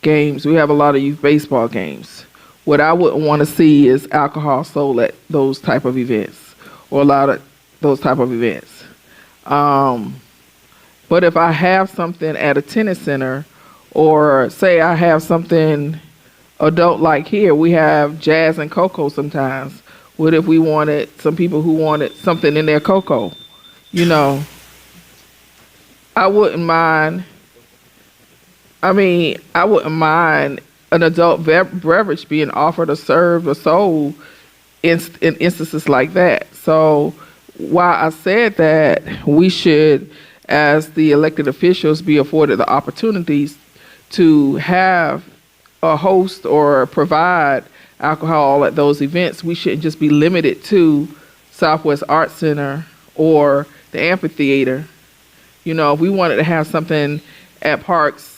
games. We have a lot of youth baseball games. What I wouldn't want to see is alcohol sold at those type of events, or a lot of those type of events. But if I have something at a tennis center, or say I have something adult like here, we have jazz and cocoa sometimes. What if we wanted some people who wanted something in their cocoa? You know, I wouldn't mind. I wouldn't mind an adult beverage being offered or served or sold in instances like that. So while I said that we should, as the elected officials, be afforded the opportunities to have a host or provide alcohol at those events, we shouldn't just be limited to Southwest Arts Center or the amphitheater. You know, if we wanted to have something at parks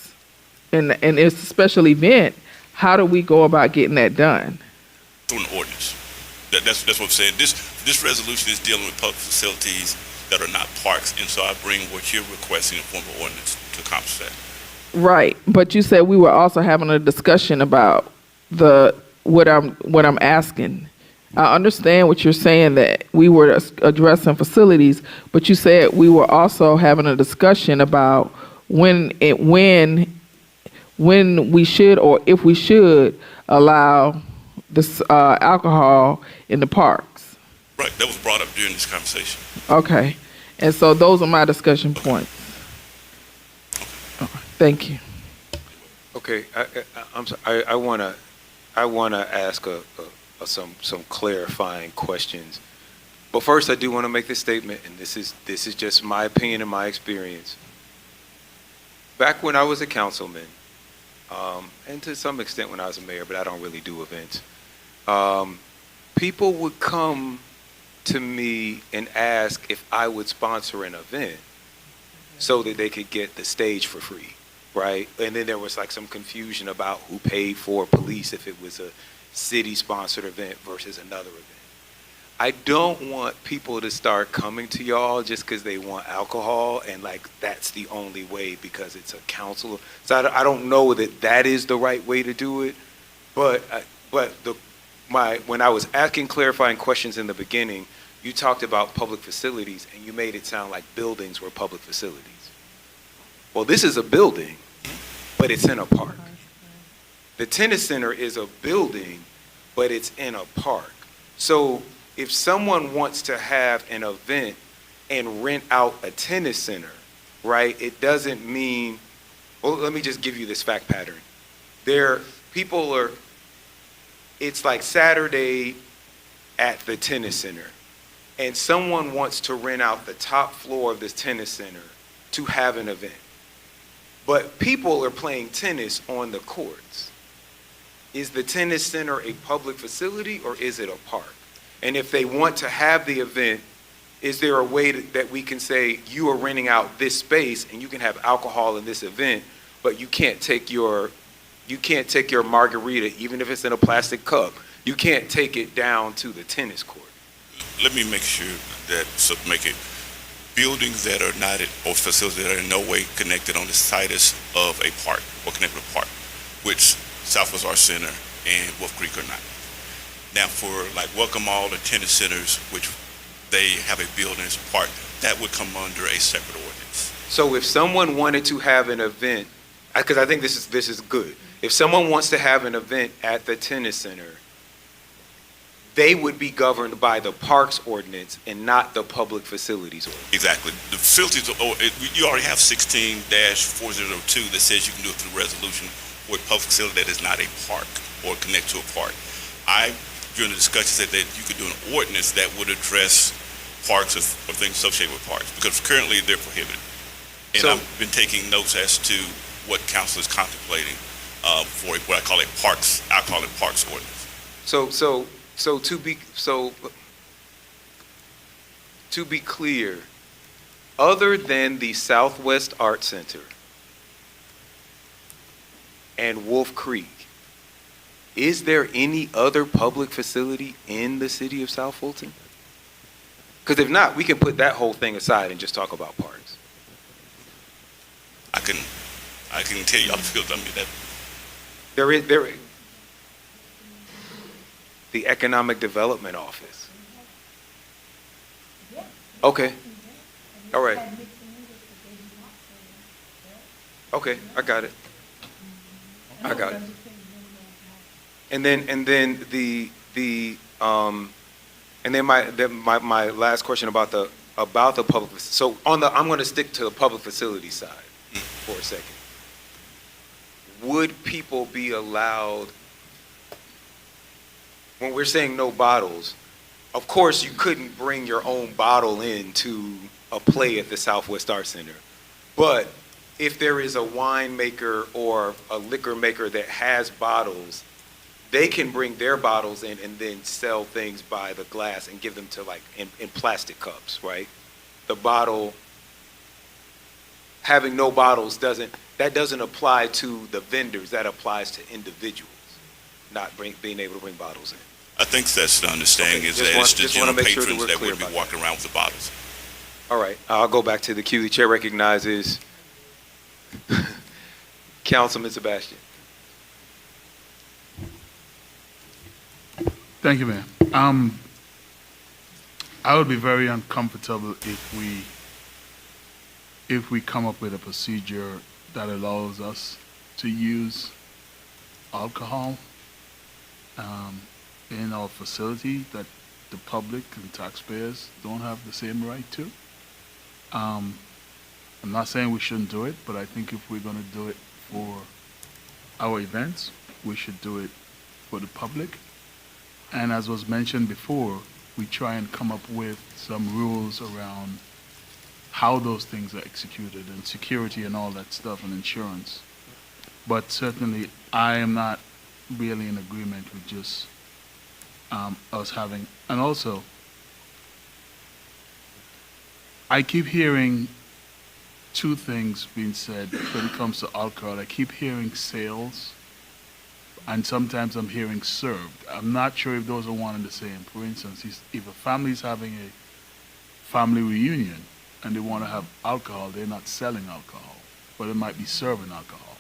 and it's a special event, how do we go about getting that done? Through an ordinance. That's what I'm saying. This resolution is dealing with public facilities that are not parks, and so I bring what you're requesting in the form of ordinance to accomplish that. Right, but you said we were also having a discussion about what I'm asking. I understand what you're saying, that we were addressing facilities, but you said we were also having a discussion about when we should, or if we should, allow this alcohol in the parks. Right, that was brought up during this conversation. Okay, and so those are my discussion points. Thank you. Okay, I'm sorry. I wanna ask some clarifying questions. But first, I do want to make this statement, and this is just my opinion and my experience. Back when I was a councilman, and to some extent when I was a mayor, but I don't really do events, people would come to me and ask if I would sponsor an event so that they could get the stage for free, right? And then there was like some confusion about who paid for police, if it was a city-sponsored event versus another event. I don't want people to start coming to y'all just because they want alcohol and like that's the only way because it's a council. So I don't know that that is the right way to do it, but when I was asking clarifying questions in the beginning, you talked about public facilities and you made it sound like buildings were public facilities. Well, this is a building, but it's in a park. The tennis center is a building, but it's in a park. So if someone wants to have an event and rent out a tennis center, right, it doesn't mean, well, let me just give you this fact pattern. People are, it's like Saturday at the tennis center, and someone wants to rent out the top floor of this tennis center to have an event. But people are playing tennis on the courts. Is the tennis center a public facility or is it a park? And if they want to have the event, is there a way that we can say you are renting out this space and you can have alcohol in this event, but you can't take your margarita, even if it's in a plastic cup, you can't take it down to the tennis court? Let me make sure that, so make it, buildings that are not, or facilities that are in no way connected on the situs of a park or connected to a park, which Southwest Arts Center and Wolf Creek are not. Now for like Welcome All, the tennis centers, which they have a building as a park, that would come under a separate ordinance. So if someone wanted to have an event, because I think this is good. If someone wants to have an event at the tennis center, they would be governed by the parks ordinance and not the public facilities ordinance. Exactly. The facilities, you already have 16-4002 that says you can do it through resolution for a public facility that is not a park or connect to a park. I, during the discussion, said that you could do an ordinance that would address parks or things associated with parks, because currently they're prohibited. And So- I've been taking notes as to what council is contemplating for what I call a parks, alcohol and parks ordinance. So to be clear, other than the Southwest Art Center and Wolf Creek, is there any other public facility in the city of South Fulton? Because if not, we can put that whole thing aside and just talk about parks. I can tell you, I mean, that There is the Economic Development Office. Okay. All right. Okay, I got it. I got it. And then my last question about the public. So I'm going to stick to the public facility side for a second. Would people be allowed, when we're saying no bottles, of course you couldn't bring your own bottle in to a play at the Southwest Art Center, but if there is a winemaker or a liquor maker that has bottles, they can bring their bottles in and then sell things by the glass and give them to like in plastic cups, right? The bottle, having no bottles doesn't apply to the vendors, that applies to individuals, not being able to bring bottles in. I think that's the understanding, Okay, is just that want- it's the just wanna general make sure that patrons we're that clear would be about walking around with the bottles. All right, I'll go back to the queue. The chair recognizes Councilman Sebastian. Thank you, Mayor. I would be very uncomfortable if we come up with a procedure that allows us to use alcohol in our facility that the public and taxpayers don't have the same right to. I'm not saying we shouldn't do it, but I think if we're going to do it for our events, we should do it for the public. And as was mentioned before, we try and come up with some rules around how those things are executed and security and all that stuff and insurance. But certainly, I am not really in agreement with just us having, and also, I keep hearing two things being said when it comes to alcohol. I keep hearing sales, and sometimes I'm hearing served. I'm not sure if those are one and the same. For instance, if a family's having a family reunion and they want to have alcohol, they're not selling alcohol, but they might be serving alcohol.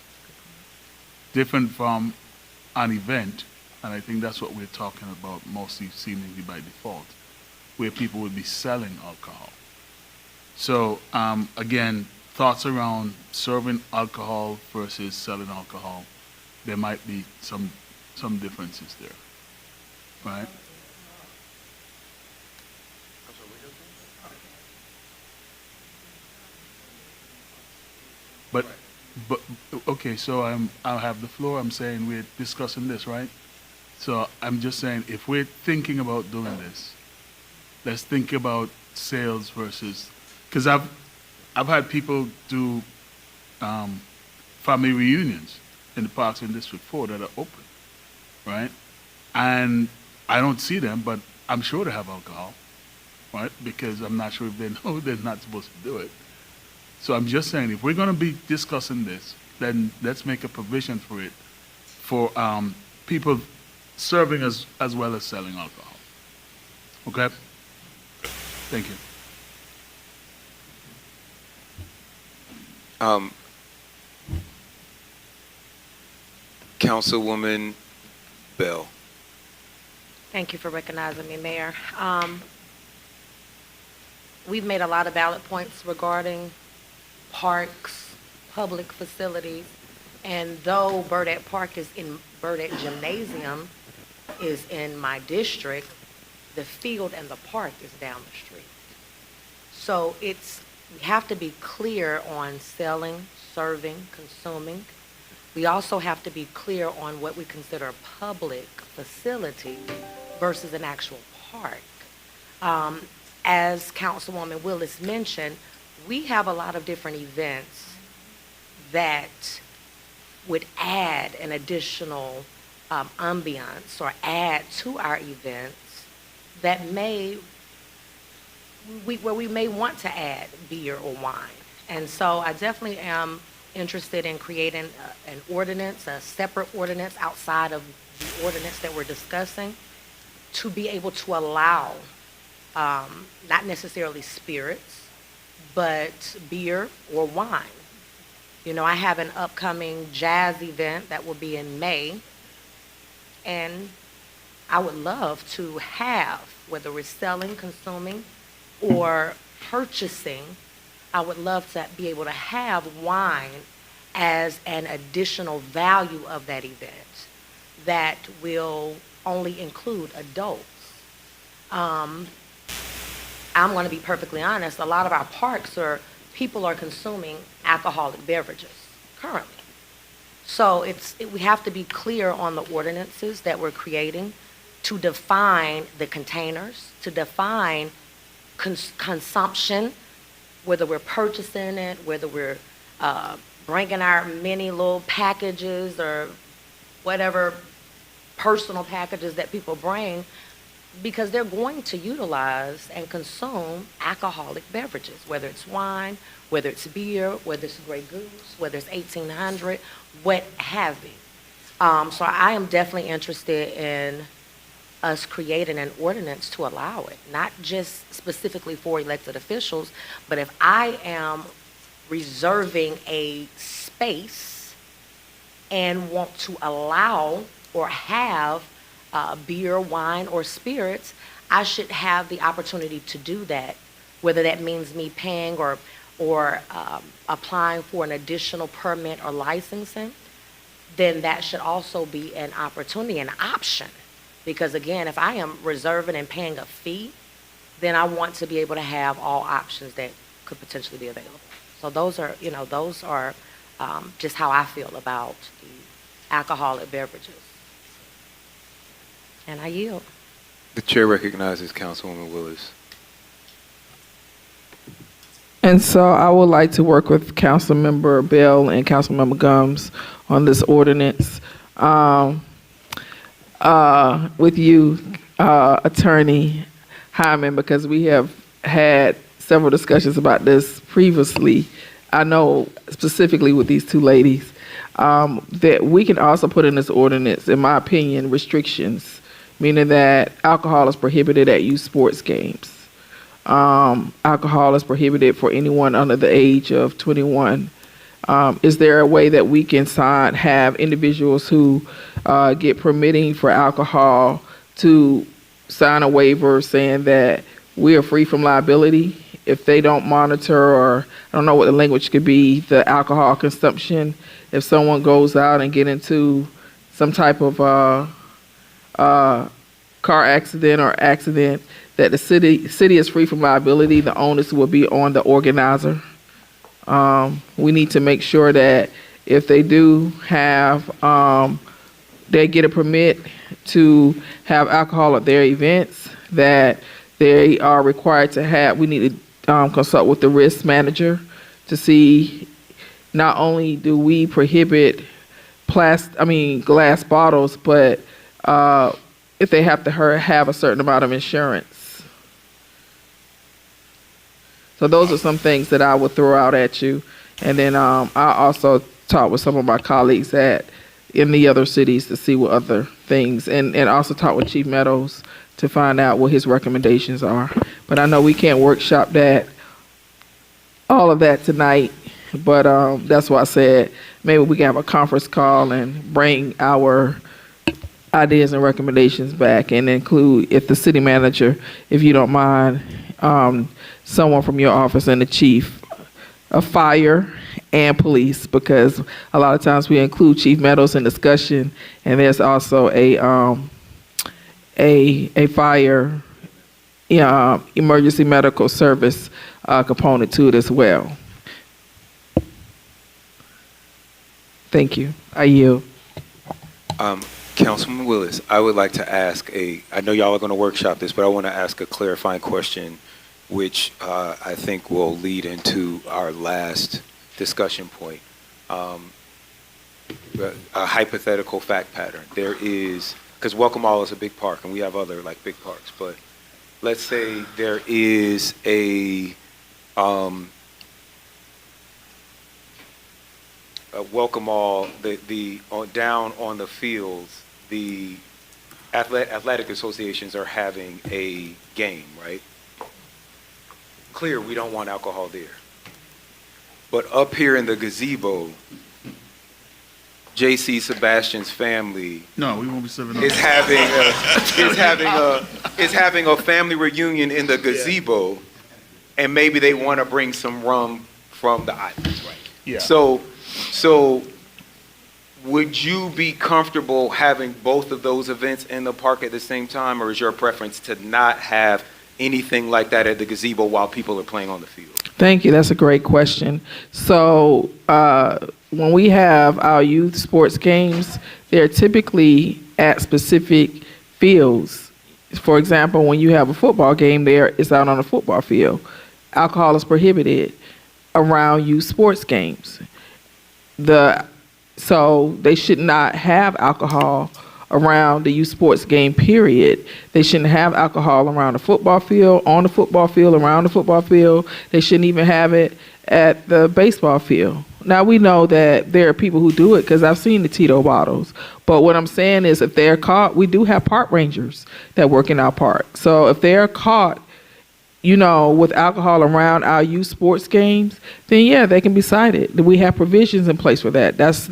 Different from an event, and I think that's what we're talking about mostly seemingly by default, where people would be selling alcohol. So again, thoughts around serving alcohol versus selling alcohol. there might be some differences there, right? But, okay, so I'll have the floor. I'm saying we're discussing this, right? So I'm just saying, if we're thinking about doing this, let's think about sales versus, because I've had people do family reunions in the parks in District 4 that are open, right? And I don't see them, but I'm sure they have alcohol, right? Because I'm not sure if they know they're not supposed to do it. So I'm just saying, if we're going to be discussing this, then let's make a provision for it, for people serving as well as selling alcohol. Okay? Thank you. Councilwoman Bell. Thank you for recognizing me, Mayor. We've made a lot of ballot points regarding parks, public facilities, and though Burdette Park is in Burdette Gymnasium is in my district, the field and the park is down the street. So we have to be clear on selling, serving, consuming. We also have to be clear on what we consider a public facility versus an actual park. As Councilwoman Willis mentioned, we have a lot of different events that would add an additional ambiance or add to our events that where we may want to add beer or wine. And so I definitely am interested in creating an ordinance, a separate ordinance outside of the ordinance that we're discussing, to be able to allow not necessarily spirits, but beer or wine. You know, I have an upcoming jazz event that will be in May, and I would love to have, whether we're selling, consuming, or purchasing, I would love to be able to have wine as an additional value of that event that will only include adults. I'm going to be perfectly honest, a lot of our parks people are consuming alcoholic beverages currently. So we have to be clear on the ordinances that we're creating to define the containers, to define consumption, whether we're purchasing it, whether we're bringing our many little packages or whatever personal packages that people bring, because they're going to utilize and consume alcoholic beverages, whether it's wine, whether it's beer, whether it's Grey Goose, whether it's 1800, what have you. So I am definitely interested in us creating an ordinance to allow it, not just specifically for elected officials, but if I am reserving a space and want to allow or have beer, wine, or spirits, I should have the opportunity to do that, whether that means me paying or applying for an additional permit or licensing, then that should also be an opportunity, an option. Because again, if I am reserving and paying a fee, then I want to be able to have all options that could potentially be available. So those are just how I feel about the alcoholic beverages. And I yield. The chair recognizes Councilwoman Willis. And so I would like to work with Councilmember Bell and Councilmember Gums on this ordinance. With you, Attorney Hyman, because we have had several discussions about this previously. I know specifically with these two ladies, that we can also put in this ordinance, in my opinion, restrictions, meaning that alcohol is prohibited at youth sports games. Alcohol is prohibited for anyone under the age of 21. Is there a way that we can have individuals who get permitting for alcohol to sign a waiver saying that we are free from liability if they don't monitor, or I don't know what the language could be, the alcohol consumption, if someone goes out and get into some type of car accident or accident, that the city is free from liability. The onus will be on the organizer. We need to make sure that if they do have, they get a permit to have alcohol at their events, that they are required to have, we need to consult with the risk manager to see, not only do we prohibit glass bottles, but if they have to have a certain amount of insurance. So those are some things that I would throw out at you. And then I also talked with some of my colleagues in the other cities to see what other things, and also talk with Chief Meadows to find out what his recommendations are. But I know we can't workshop all of that tonight, but that's why I said maybe we can have a conference call and bring our ideas and recommendations back, and include, if the city manager, if you don't mind, someone from your office and the chief of fire and police, because a lot of times we include Chief Meadows in discussion, and there's also a fire emergency medical service component to it as well. Thank you. I yield. Councilman Willis, I would like to ask I know y'all are going to workshop this, but I want to ask a clarifying question, which I think will lead into our last discussion point. A hypothetical fact pattern. There is, because Welcome All is a big park, and we have other big parks, but let's say there is a Welcome All, down on the fields, the athletic associations are having a game, right? Clear, we don't want alcohol there. But up here in the gazebo, J.C. Sebastian's family No, we won't be serving is having a family reunion in the gazebo, and maybe they want to bring some rum from the islands, right? Yeah. So would you be comfortable having both of those events in the park at the same time, or is your preference to not have anything like that at the gazebo while people are playing on the field? Thank you. That's a great question. So when we have our youth sports games, they're typically at specific fields. For example, when you have a football game there, it's out on a football field. Alcohol is prohibited around youth sports games. So they should not have alcohol around the youth sports game, period. They shouldn't have alcohol around the football field, on the football field, around the football field. They shouldn't even have it at the baseball field. Now, we know that there are people who do it, because I've seen the Tito bottles. But what I'm saying is, if they're caught, we do have park rangers that work in our park. So if they're caught, with alcohol around our youth sports games, then yeah, they can be cited. We have provisions in place for that. That's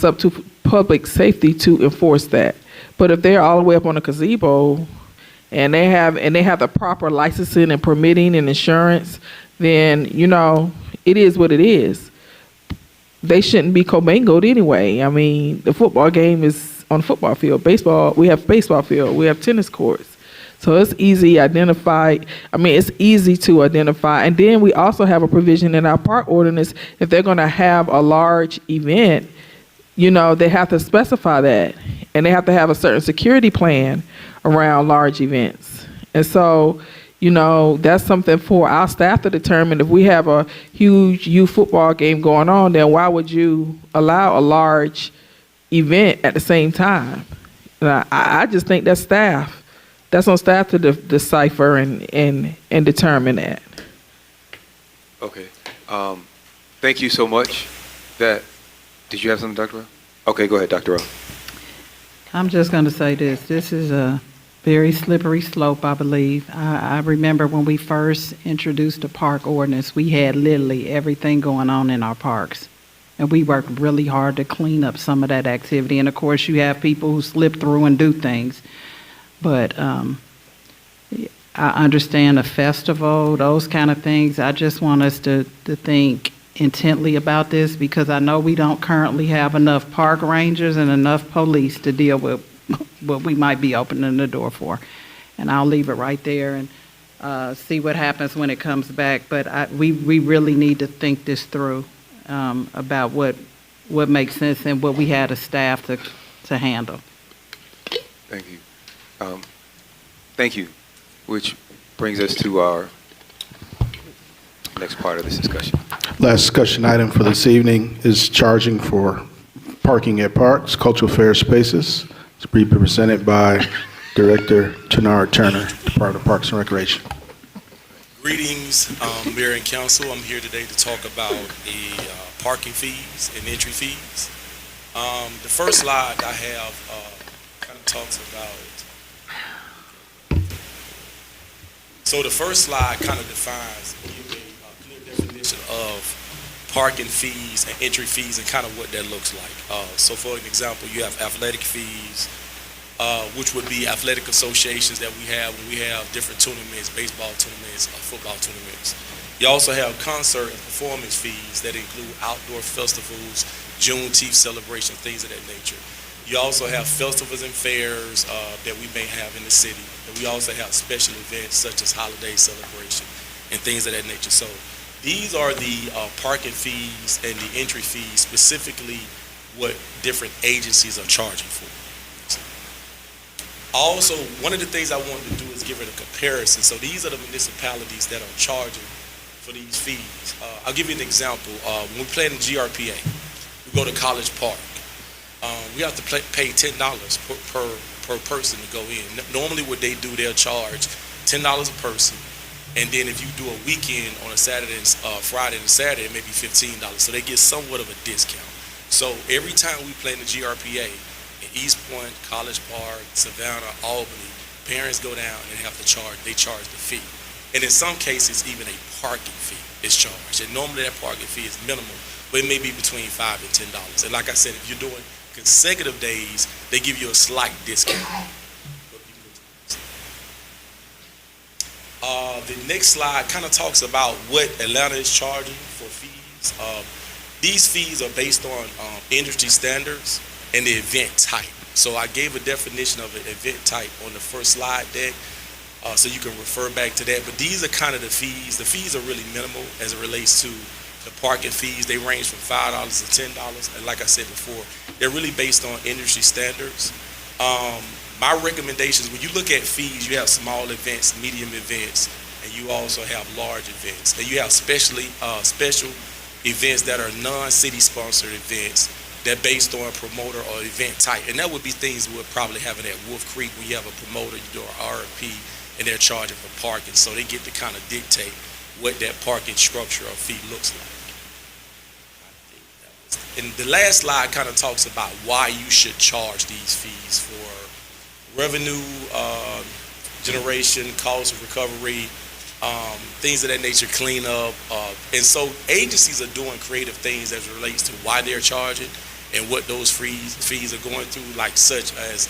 up to public safety to enforce that. But if they're all the way up on a gazebo and they have the proper licensing and permitting and insurance, then it is what it is. They shouldn't be commingled anyway. I mean, the football game is on the football field. Baseball, we have baseball field. We have tennis courts. So it's easy it's easy to identify. And then we also have a provision in our park ordinance, if they're going to have a large event, they have to specify that. And they have to have a certain security plan around large events. And so, that's something for our staff to determine. If we have a huge youth football game going on, then why would you allow a large event at the same time? And I just think that's staff. That's on staff to decipher and determine that. Okay. Thank you so much. Did you have something, Dr. Rowe? Okay, go ahead, Dr. Rowe. I'm just going to say this. This is a very slippery slope, I believe. I remember when we first introduced the park ordinance, we had literally everything going on in our parks. And we worked really hard to clean up some of that activity. And, of course, you have people who slip through and do things. But I understand a festival, those kind of things. I just want us to think intently about this because I know we don't currently have enough park rangers and enough police to deal with what we might be opening the door for. And I'll leave it right there and see what happens when it comes back. But we really need to think this through about what makes sense and what we had a staff to handle. Thank you. Thank you, which brings us to our next part of this discussion. Last discussion item for this evening is charging for parking at parks, cultural fair spaces. It's be presented by Director Tenard Turner, Department of Parks and Recreation. Greetings, Mayor and Council. I'm here today to talk about the parking fees and entry fees. The first slide I have kind of talks about. So the first slide kind of defines, gives a clear definition of parking fees and entry fees and kind of what that looks like. So for an example, you have athletic fees, which would be athletic associations that we have when we have different tournaments, baseball tournaments, football tournaments. You also have concert and performance fees that include outdoor festivals, Juneteenth celebration, things of that nature. You also have festivals and fairs that we may have in the city. And we also have special events such as holiday celebration and things of that nature. So these are the parking fees and the entry fees, specifically what different agencies are charging for. Also, one of the things I wanted to do is give it a comparison. So these are the municipalities that are charging for these fees. I'll give you an example. When we play in the GRPA, we go to College Park. We have to pay $10 per person to go in. Normally what they do, they'll charge $10 a person. And then if you do a weekend on a Saturday, Friday and Saturday, maybe $15. So they get somewhat of a discount. So every time we play in the GRPA, in East Point, College Park, Savannah, Albany, parents go down and they charge the fee. And in some cases, even a parking fee is charged. And normally that parking fee is minimal, but it may be between $5 and $10. And like I said, if you're doing consecutive days, they give you a slight discount. The next slide kind of talks about what Atlanta is charging for fees. These fees are based on industry standards and the event type. So I gave a definition of an event type on the first slide deck, so you can refer back to that. But these are kind of the fees. The fees are really minimal as it relates to the parking fees. They range from $5 to $10. And like I said before, they're really based on industry standards. My recommendations, when you look at fees, you have small events, medium events, and you also have large events. And you have special events that are non-city sponsored events that based on promoter or event type. And that would be things we're probably having at Wolf Creek when you have a promoter, you do an RFP, and they're charging for parking. So they get to kind of dictate what that parking structure or fee looks like. And the last slide kind of talks about why you should charge these fees for revenue generation, cost of recovery, things of that nature, cleanup. And so agencies are doing creative things as it relates to why they're charging and what those fees are going through, like such as,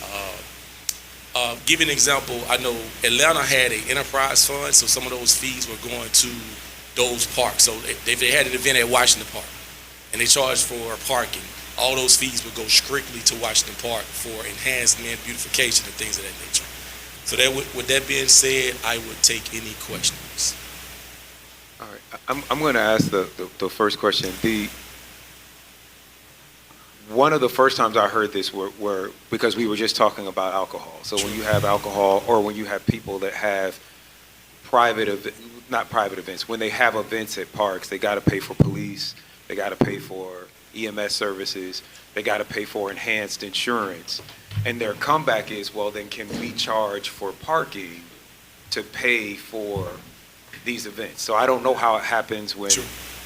give you an example, I know Atlanta had an enterprise fund, so some of those fees were going to those parks. So if they had an event at Washington Park and they charged for parking, all those fees would go strictly to Washington Park for enhancement, beautification, and things of that nature. So that with that being said, I would take any questions. All right, I'm going to ask the first question. One of the first times I heard this were because we were just talking about alcohol. So when you have alcohol, or when you have people that have not private events, when they have events at parks, they got to pay for police, they got to pay for EMS services, they got to pay for enhanced insurance. And their comeback is, well, then can we charge for parking to pay for these events? So I don't know how it happens when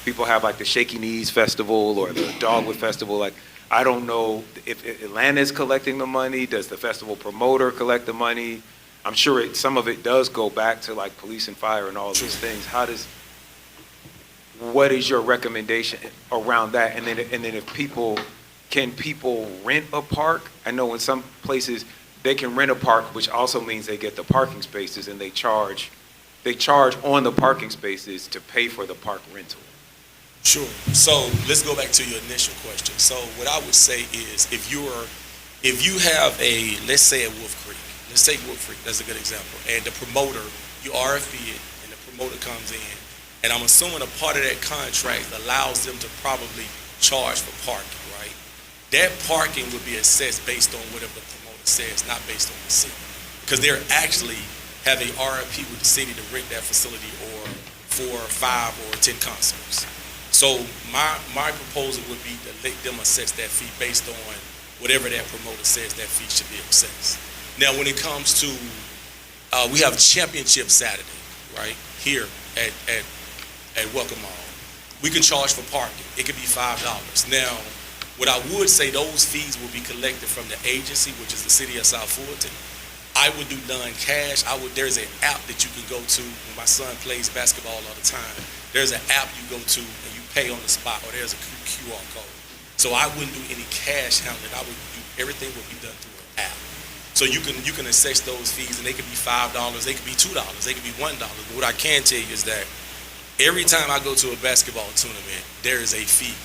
people have like the Shaky Knees Festival or the Dogwood Festival. Like, I don't know if Atlanta's collecting the money. Does the festival promoter collect the money? I'm sure some of it does go back to like police and fire and all these things. What is your recommendation around that? And then if can people rent a park? I know in some places they can rent a park, which also means they get the parking spaces, and they charge on the parking spaces to pay for the park rental. Sure. So let's go back to your initial question. So what I would say is if you have let's say at Wolf Creek, let's take Wolf Creek, that's a good example, and the promoter, you RFP it, and the promoter comes in, and I'm assuming a part of that contract allows them to probably charge for parking, right? That parking would be assessed based on whatever the promoter says, not based on the city. Because they're actually have a RFP with the city to rent that facility or for 5 or 10 concerts. So my proposal would be to let them assess that fee based on whatever that promoter says that fee should be assessed. Now, when it comes to, we have Championship Saturday, right, here at Welcome Mall. We can charge for parking. It could be $5. Now, what I would say, those fees will be collected from the agency, which is the city of South Fulton. I would do non-cash. There's an app that you can go to when my son plays basketball all the time. There's an app you go to and you pay on the spot, or there's a QR code. So I wouldn't do any cash handling. Everything would be done through an app. So you can assess those fees, and they could be $5, they could be $2, they could be $1. But what I can tell you is that every time I go to a basketball tournament, there is a fee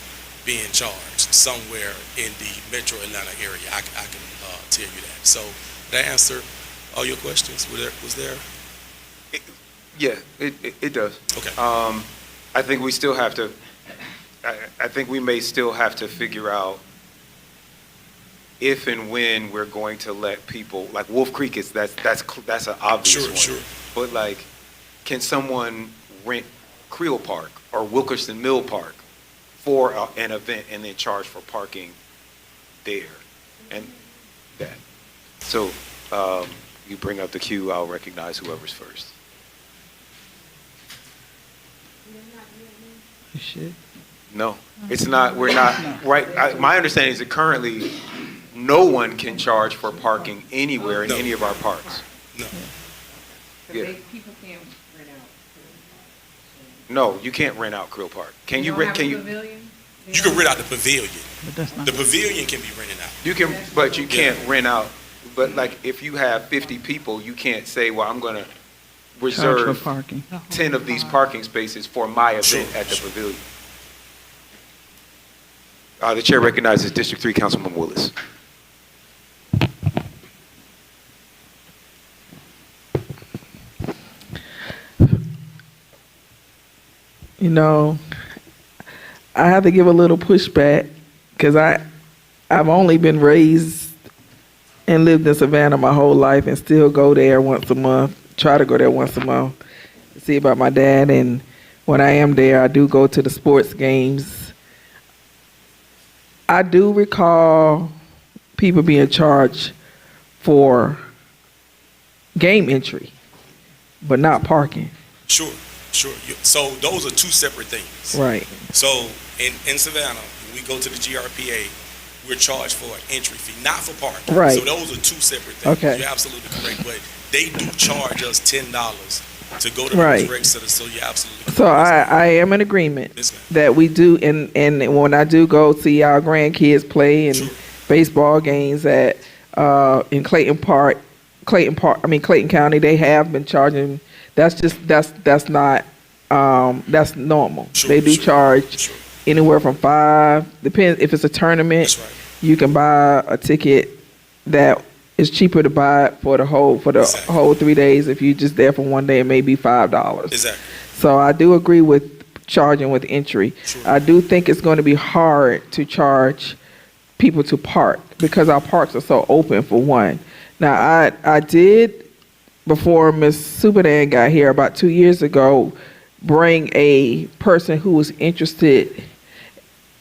being charged somewhere in the Metro Atlanta area. I can tell you that. So did I answer all your questions? Was there? Yeah, it does. Okay. I think we still have to, I think we may still have to figure out if and when we're going to let people, like Wolf Creek that's an obvious one. Sure. But like, can someone rent Creel Park or Wilkerson Mill Park for an event and then charge for parking there and that? So you bring up the queue, I'll recognize whoever's first. You should. No, it's not. We're not right. My understanding is that currently, no one can charge for parking anywhere in any of our parks. No. Yeah. People can't rent out. No, you can't rent out Creel Park. Can you rent? Can you? You can rent out the pavilion. But that's not. The pavilion can be rented out. You can, but you can't rent out. But like, if you have 50 people, you can't say, "Well, I'm going to Charge for reserve parking. 10 of these parking spaces for my event Sure, at the pavilion." The chair recognizes District 3 Councilman Willis. You know, I have to give a little pushback because I've only been raised and lived in Savannah my whole life and still go there once a month, try to go there once a month to see about my dad. And when I am there, I do go to the sports games. I do recall people being charged for game entry, but not parking. Sure. So those are two separate things. Right. So in Savannah, when we go to the GRPA, we're charged for an entry fee, not for parking. Right. So those are two separate things. Okay. You're absolutely correct. But they do charge us $10 to go to Right. the rec center, so you're absolutely correct. So I am in agreement Yes, ma'am. that we do, and when I do go see our grandkids play in baseball games at in Clayton County, they have been charging. That's not that's normal. They do charge anywhere from $5. Depends if it's a tournament. That's right. You can buy a ticket that is cheaper to buy it for the whole whole 3 days. If you're just there for one day, it may be $5. Exactly. So I do agree with charging with entry. Sure. I do think it's going to be hard to charge people to park because our parks are so open, for one. Now, I did, before Ms. Superdan got here about 2 years ago, bring a person who was interested,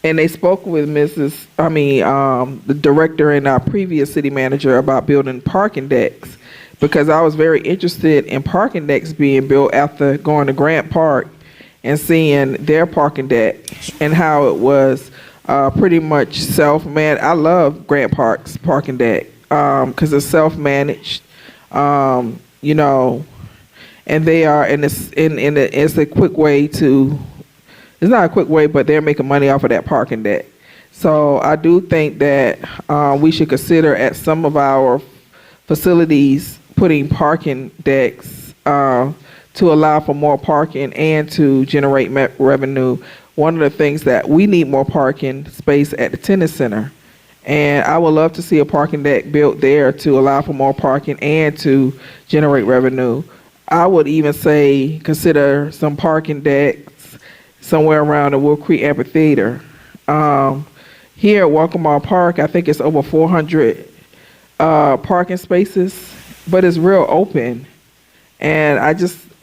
and they spoke with the director and our previous city manager about building parking decks, because I was very interested in parking decks being built after going to Grant Park and seeing their parking deck and how it was pretty much self-managed. I love Grant Park's parking deck because it's self-managed, you know, and they are, and it's a quick way to, it's not a quick way, but they're making money off of that parking deck. So I do think that we should consider at some of our facilities putting parking decks to allow for more parking and to generate revenue. One of the things that we need more parking space at the tennis center. And I would love to see a parking deck built there to allow for more parking and to generate revenue. I would even say consider some parking decks somewhere around the Wolf Creek Amphitheater. Here at Walker Park, I think it's over 400 parking spaces, but it's real open. And I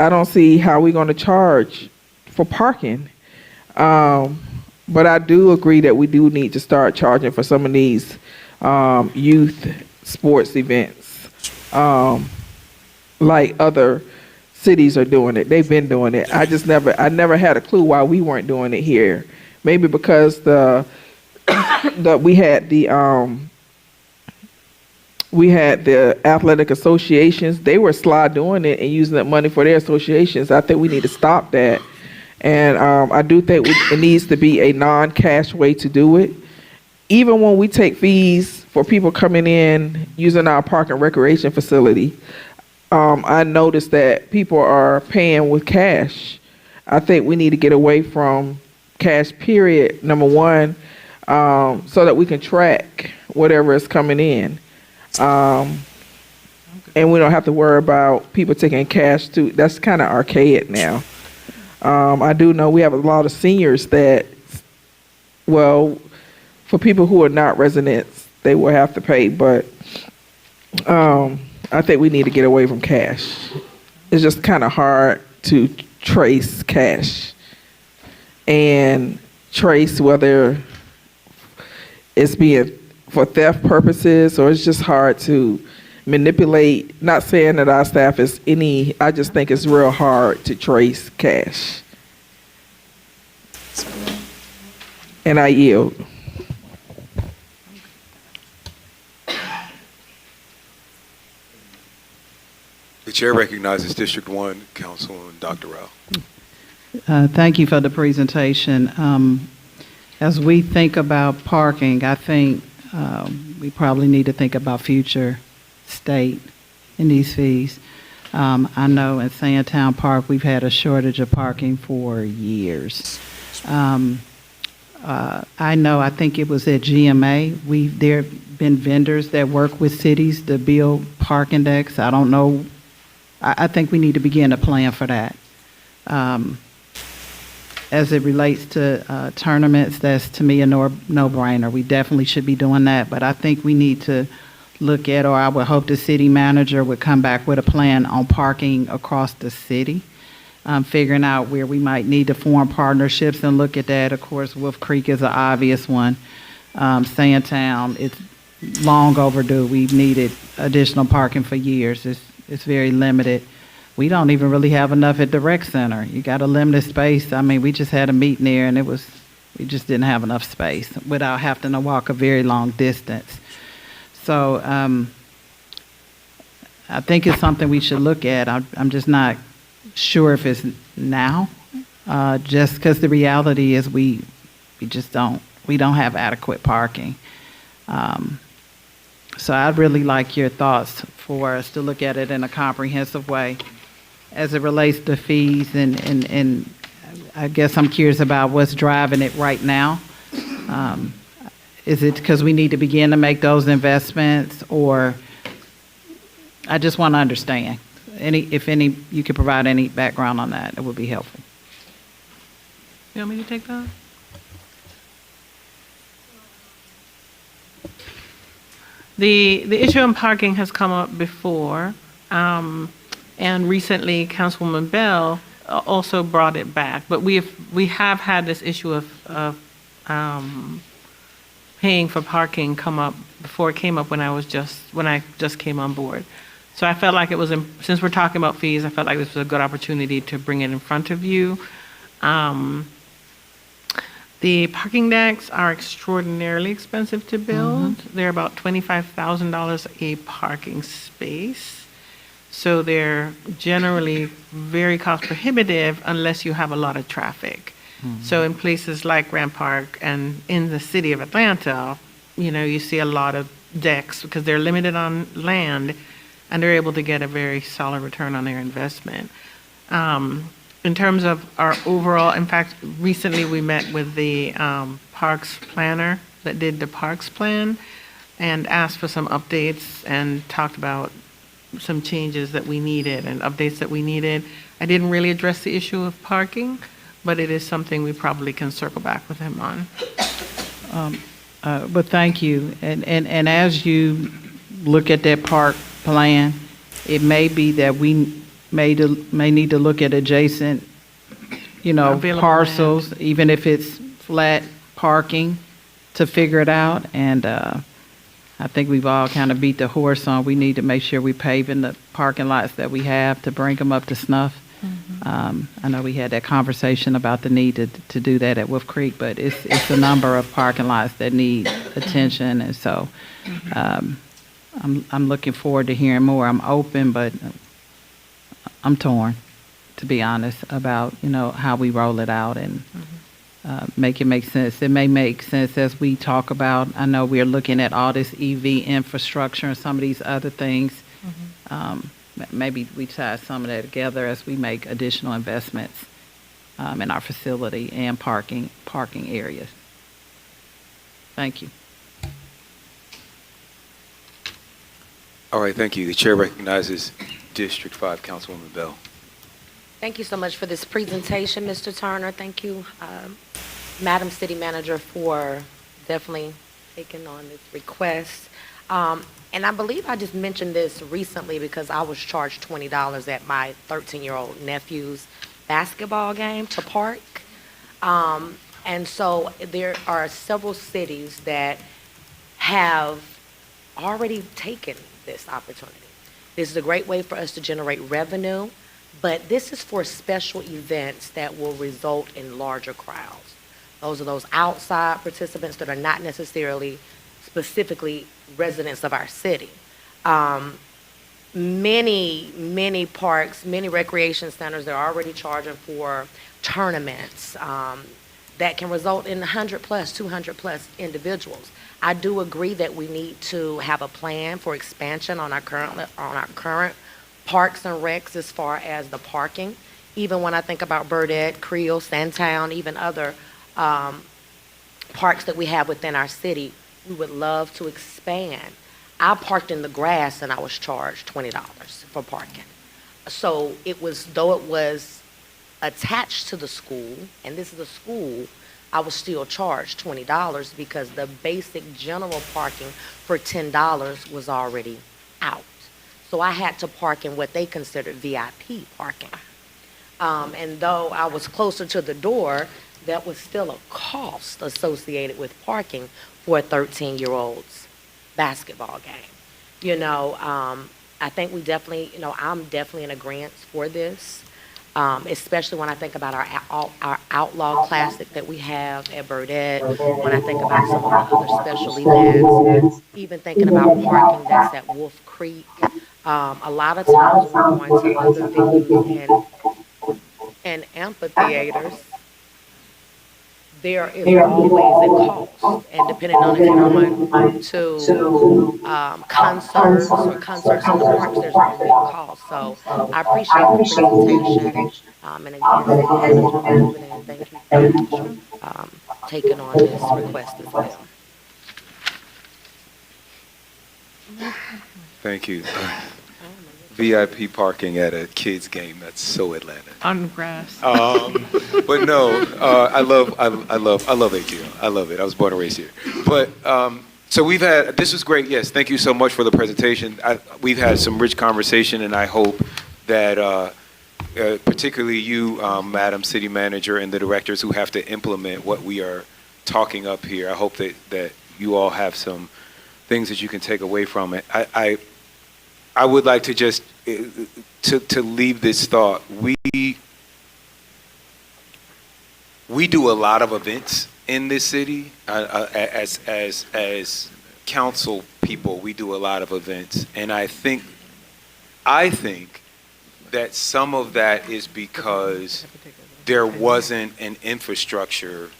don't see how we're going to charge for parking. But I do agree that we do need to start charging for some of these youth sports events, like other cities are doing it. They've been doing it. I never had a clue why we weren't doing it here. Maybe because we had the athletic associations. They were sly doing it and using that money for their associations. I think we need to stop that. And I do think it needs to be a non-cash way to do it. Even when we take fees for people coming in using our park and recreation facility, I noticed that people are paying with cash. I think we need to get away from cash, period, number one, so that we can track whatever is coming in. And we don't have to worry about people taking cash too. That's kind of archaic now. I do know we have a lot of seniors that, well, for people who are not residents, they will have to pay, but I think we need to get away from cash. It's just kind of hard to trace cash and trace whether it's being for theft purposes or it's just hard to manipulate. Not saying that our staff is I just think it's real hard to trace cash. And I yield. The chair recognizes District 1, Councilwoman Dr. Rao. Thank you for the presentation. As we think about parking, I think we probably need to think about future state in these fees. I know in Sandtown Park, we've had a shortage of parking for years. I know, I think it was at GMA, there have been vendors that work with cities to build parking decks. I don't know. I think we need to begin a plan for that. As it relates to tournaments, that's to me a no-brainer. We definitely should be doing that, but I think we need to look at, or I would hope the city manager would come back with a plan on parking across the city, figuring out where we might need to form partnerships and look at that. Of course, Wolf Creek is an obvious one. Sandtown, it's long overdue. We've needed additional parking for years. It's very limited. We don't even really have enough at the rec center. You got a limited space. I mean, we just had a meeting there, and we just didn't have enough space without having to walk a very long distance. So I think it's something we should look at. I'm just not sure if it's now, just because the reality is we don't have adequate parking. So I'd really like your thoughts for us to look at it in a comprehensive way as it relates to fees, and I guess I'm curious about what's driving it right now. Is it because we need to begin to make those investments, or I just want to understand. If you could provide any background on that, it would be helpful. You want me to take that? The issue on parking has come up before, and recently Councilwoman Bell also brought it back. But we have had this issue of paying for parking come up before it came up when I just came on board. So I felt like it was, since we're talking about fees, I felt like this was a good opportunity to bring it in front of you. The parking decks are extraordinarily expensive to build. They're about $25,000 a parking space. So they're generally very cost prohibitive unless you have a lot of traffic. So in places like Grant Park and in the city of Atlanta, you see a lot of decks because they're limited on land, and they're able to get a very solid return on their investment. In terms of our overall, in fact, recently we met with the parks planner that did the parks plan and asked for some updates and talked about some changes that we needed and updates that we needed. I didn't really address the issue of parking, but it is something we probably can circle back with him on. But thank you. And as you look at that park plan, it may be that we may need to look at adjacent, Available parcels, even if it's flat parking, to figure it out. And I think we've all kind of beat the horse on, we need to make sure we paving the parking lots that we have to bring them up to snuff. I know we had that conversation about the need to do that at Wolf Creek, but it's a number of parking lots that need attention, and so I'm looking forward to hearing more. I'm open, but I'm torn, to be honest, about how we roll it out and make it make sense. It may make sense as we talk about. I know we're looking at all this EV infrastructure and some of these other things. Maybe we tie some of that together as we make additional investments in our facility and parking areas. Thank you. All right, thank you. The chair recognizes District 5 Councilwoman Bell. Thank you so much for this presentation, Mr. Turner. Thank you, Madam City Manager, for definitely taking on this request. And I believe I just mentioned this recently because I was charged $20 at my 13-year-old nephew's basketball game to park. And so there are several cities that have already taken this opportunity. This is a great way for us to generate revenue, but this is for special events that will result in larger crowds. Those are those outside participants that are not necessarily specifically residents of our city. Many parks, many recreation centers, they're already charging for tournaments that can result in 100 plus, 200 plus individuals. I do agree that we need to have a plan for expansion on our current parks and recs as far as the parking. Even when I think about Burdette, Creel, Sandtown, even other parks that we have within our city, we would love to expand. I parked in the grass and I was charged $20 for parking. So though it was attached to the school, and this is a school, I was still charged $20 because the basic general parking for $10 was already out. So I had to park in what they considered VIP parking. And though I was closer to the door, that was still a cost associated with parking for a 13-year-old's basketball game. I think we definitely, I'm definitely in agreement for this, especially when I think about our Outlaw Classic that we have at Burdette, when I think about some of the other special events, even thinking about parking that's at Wolf Creek. A lot of times when we're going to other venues and amphitheaters, there is always a cost, and depending on if you're going to concerts or concerts in the parks, there's always a cost. So I appreciate the presentation, and again, thank you for taking on this request as well. Thank you. VIP parking at a kids game, that's so Atlanta. On grass. But no, I love ATL. I love it. I was born and raised here. But so this was great. Yes, thank you so much for the presentation. We've had some rich conversation, and I hope that particularly you, Madam City Manager, and the directors who have to implement what we are talking up here, I hope that you all have some things that you can take away from it. I would like to just to leave this thought. We do a lot of events in this city. As council people, we do a lot of events, and I think that some of that is because there wasn't an infrastructure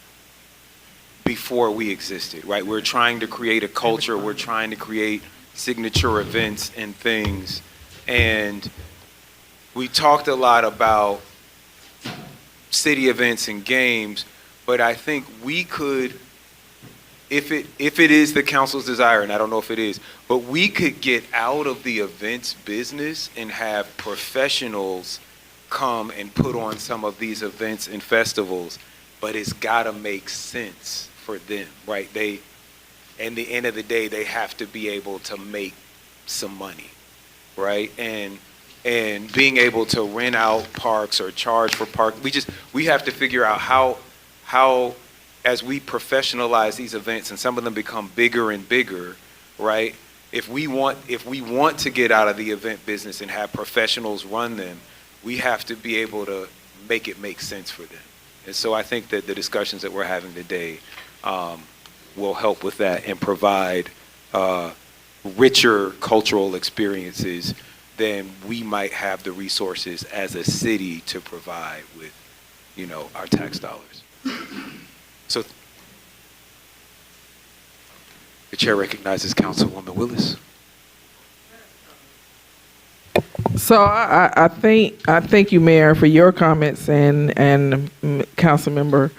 before we existed, right? We're trying to create a culture. We're trying to create signature events and things. And we talked a lot about city events and games, but I think we could, if it is the council's desire, and I don't know if it is, but we could get out of the events business and have professionals come and put on some of these events and festivals, but it's gotta make sense for them, right? At the end of the day, they have to be able to make some money, right? And being able to rent out parks or charge for park, we have to figure out how as we professionalize these events and some of them become bigger and bigger, right? If we want to get out of the event business and have professionals run them, we have to be able to make it make sense for them. And so I think that the discussions that we're having today will help with that and provide richer cultural experiences than we might have the resources as a city to provide with, our tax dollars. So the chair recognizes Councilwoman Willis. So I thank you, Mayor, for your comments and Councilmember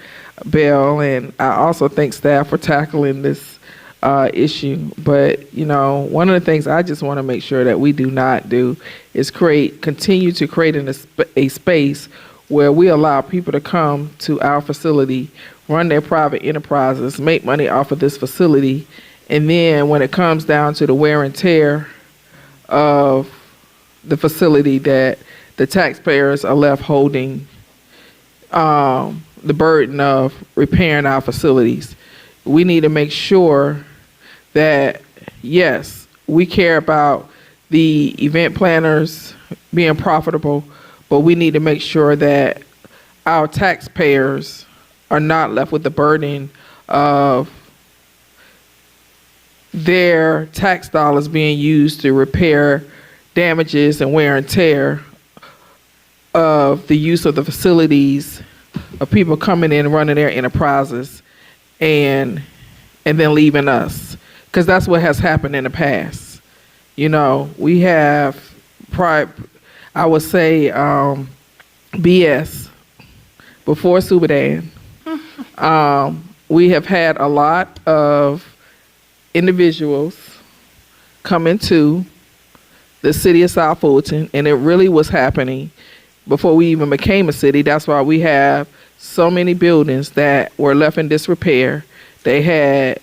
Bell, and I also thank staff for tackling this issue. But one of the things I just want to make sure that we do not do is continue to create a space where we allow people to come to our facility, run their private enterprises, make money off of this facility, and then when it comes down to the wear and tear of the facility, that the taxpayers are left holding the burden of repairing our facilities. We need to make sure that, yes, we care about the event planners being profitable, but we need to make sure that our taxpayers are not left with the burden of their tax dollars being used to repair damages and wear and tear of the use of the facilities of people coming in and running their enterprises and then leaving us, because that's what has happened in the past. We have I would say BS before Subadan. We have had a lot of individuals come into the city of South Fulton, and it really was happening before we even became a city. That's why we have so many buildings that were left in disrepair. They had,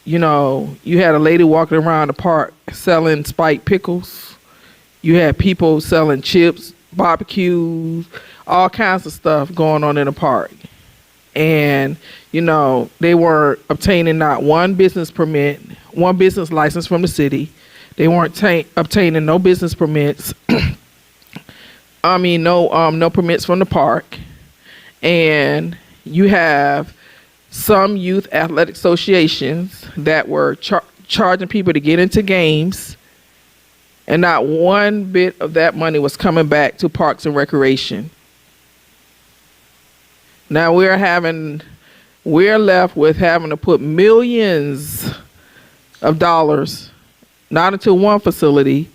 you had a lady walking around the park selling spiked pickles. You had people selling chips, barbecues, all kinds of stuff going on in the park. And, they were obtaining not one business permit, one business license from the city. They weren't obtaining no business permits. No permits from the park. And you have some youth athletic associations that were charging people to get into games, and not one bit of that money was coming back to Parks and Recreation. Now we're left with having to put millions of dollars, not into one facility,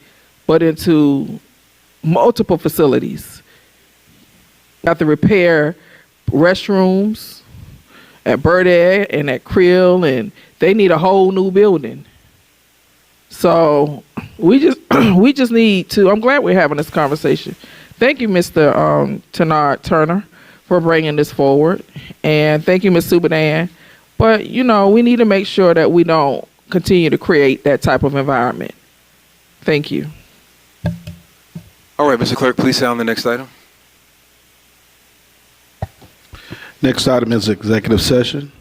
but into multiple facilities. You have to repair restrooms at Bird Egg and at Krill, and they need a whole new building. So we just need to, I'm glad we're having this conversation. Thank you, Mr. Tenard Turner, for bringing this forward. And thank you, Ms. Subadan. But, we need to make sure that we don't continue to create that type of environment. Thank you. All right, Mr. Clerk, please sound the next item. Next item is executive session.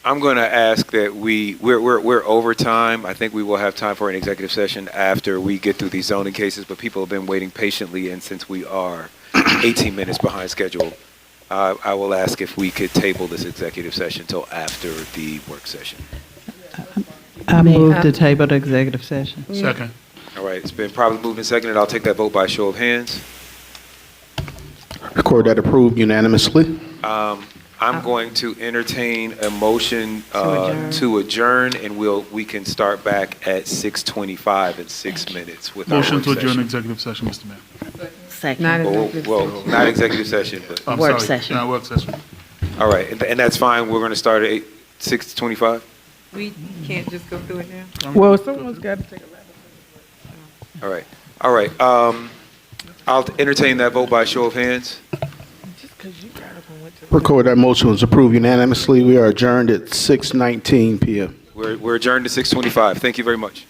I'm going to ask that we're over time. I think we will have time for an executive session after we get through these zoning cases, but people have been waiting patiently, and since we are 18 minutes behind schedule, I will ask if we could table this executive session till after the work session. I move to table the executive session. Second. All right, it's been probably moved and seconded. I'll take that vote by show of hands. Record that approved unanimously. I'm going to entertain a motion to adjourn, and we can start back at 6:25 in 6 minutes with our Motion work to adjourn session. executive session, Mr. Mayor. Second. Not Well, executive well, session. not executive session, but, I'm Work sorry. session. Yeah, work session. all right, and that's fine. We're going to start at 6:25? We can't just go through it now? Well, someone's got to take a All right, all right. I'll entertain that vote by show of hands. Record that motion was approved unanimously. We are adjourned at 6:19 p.m. We're adjourned to 6:25. Thank you very much.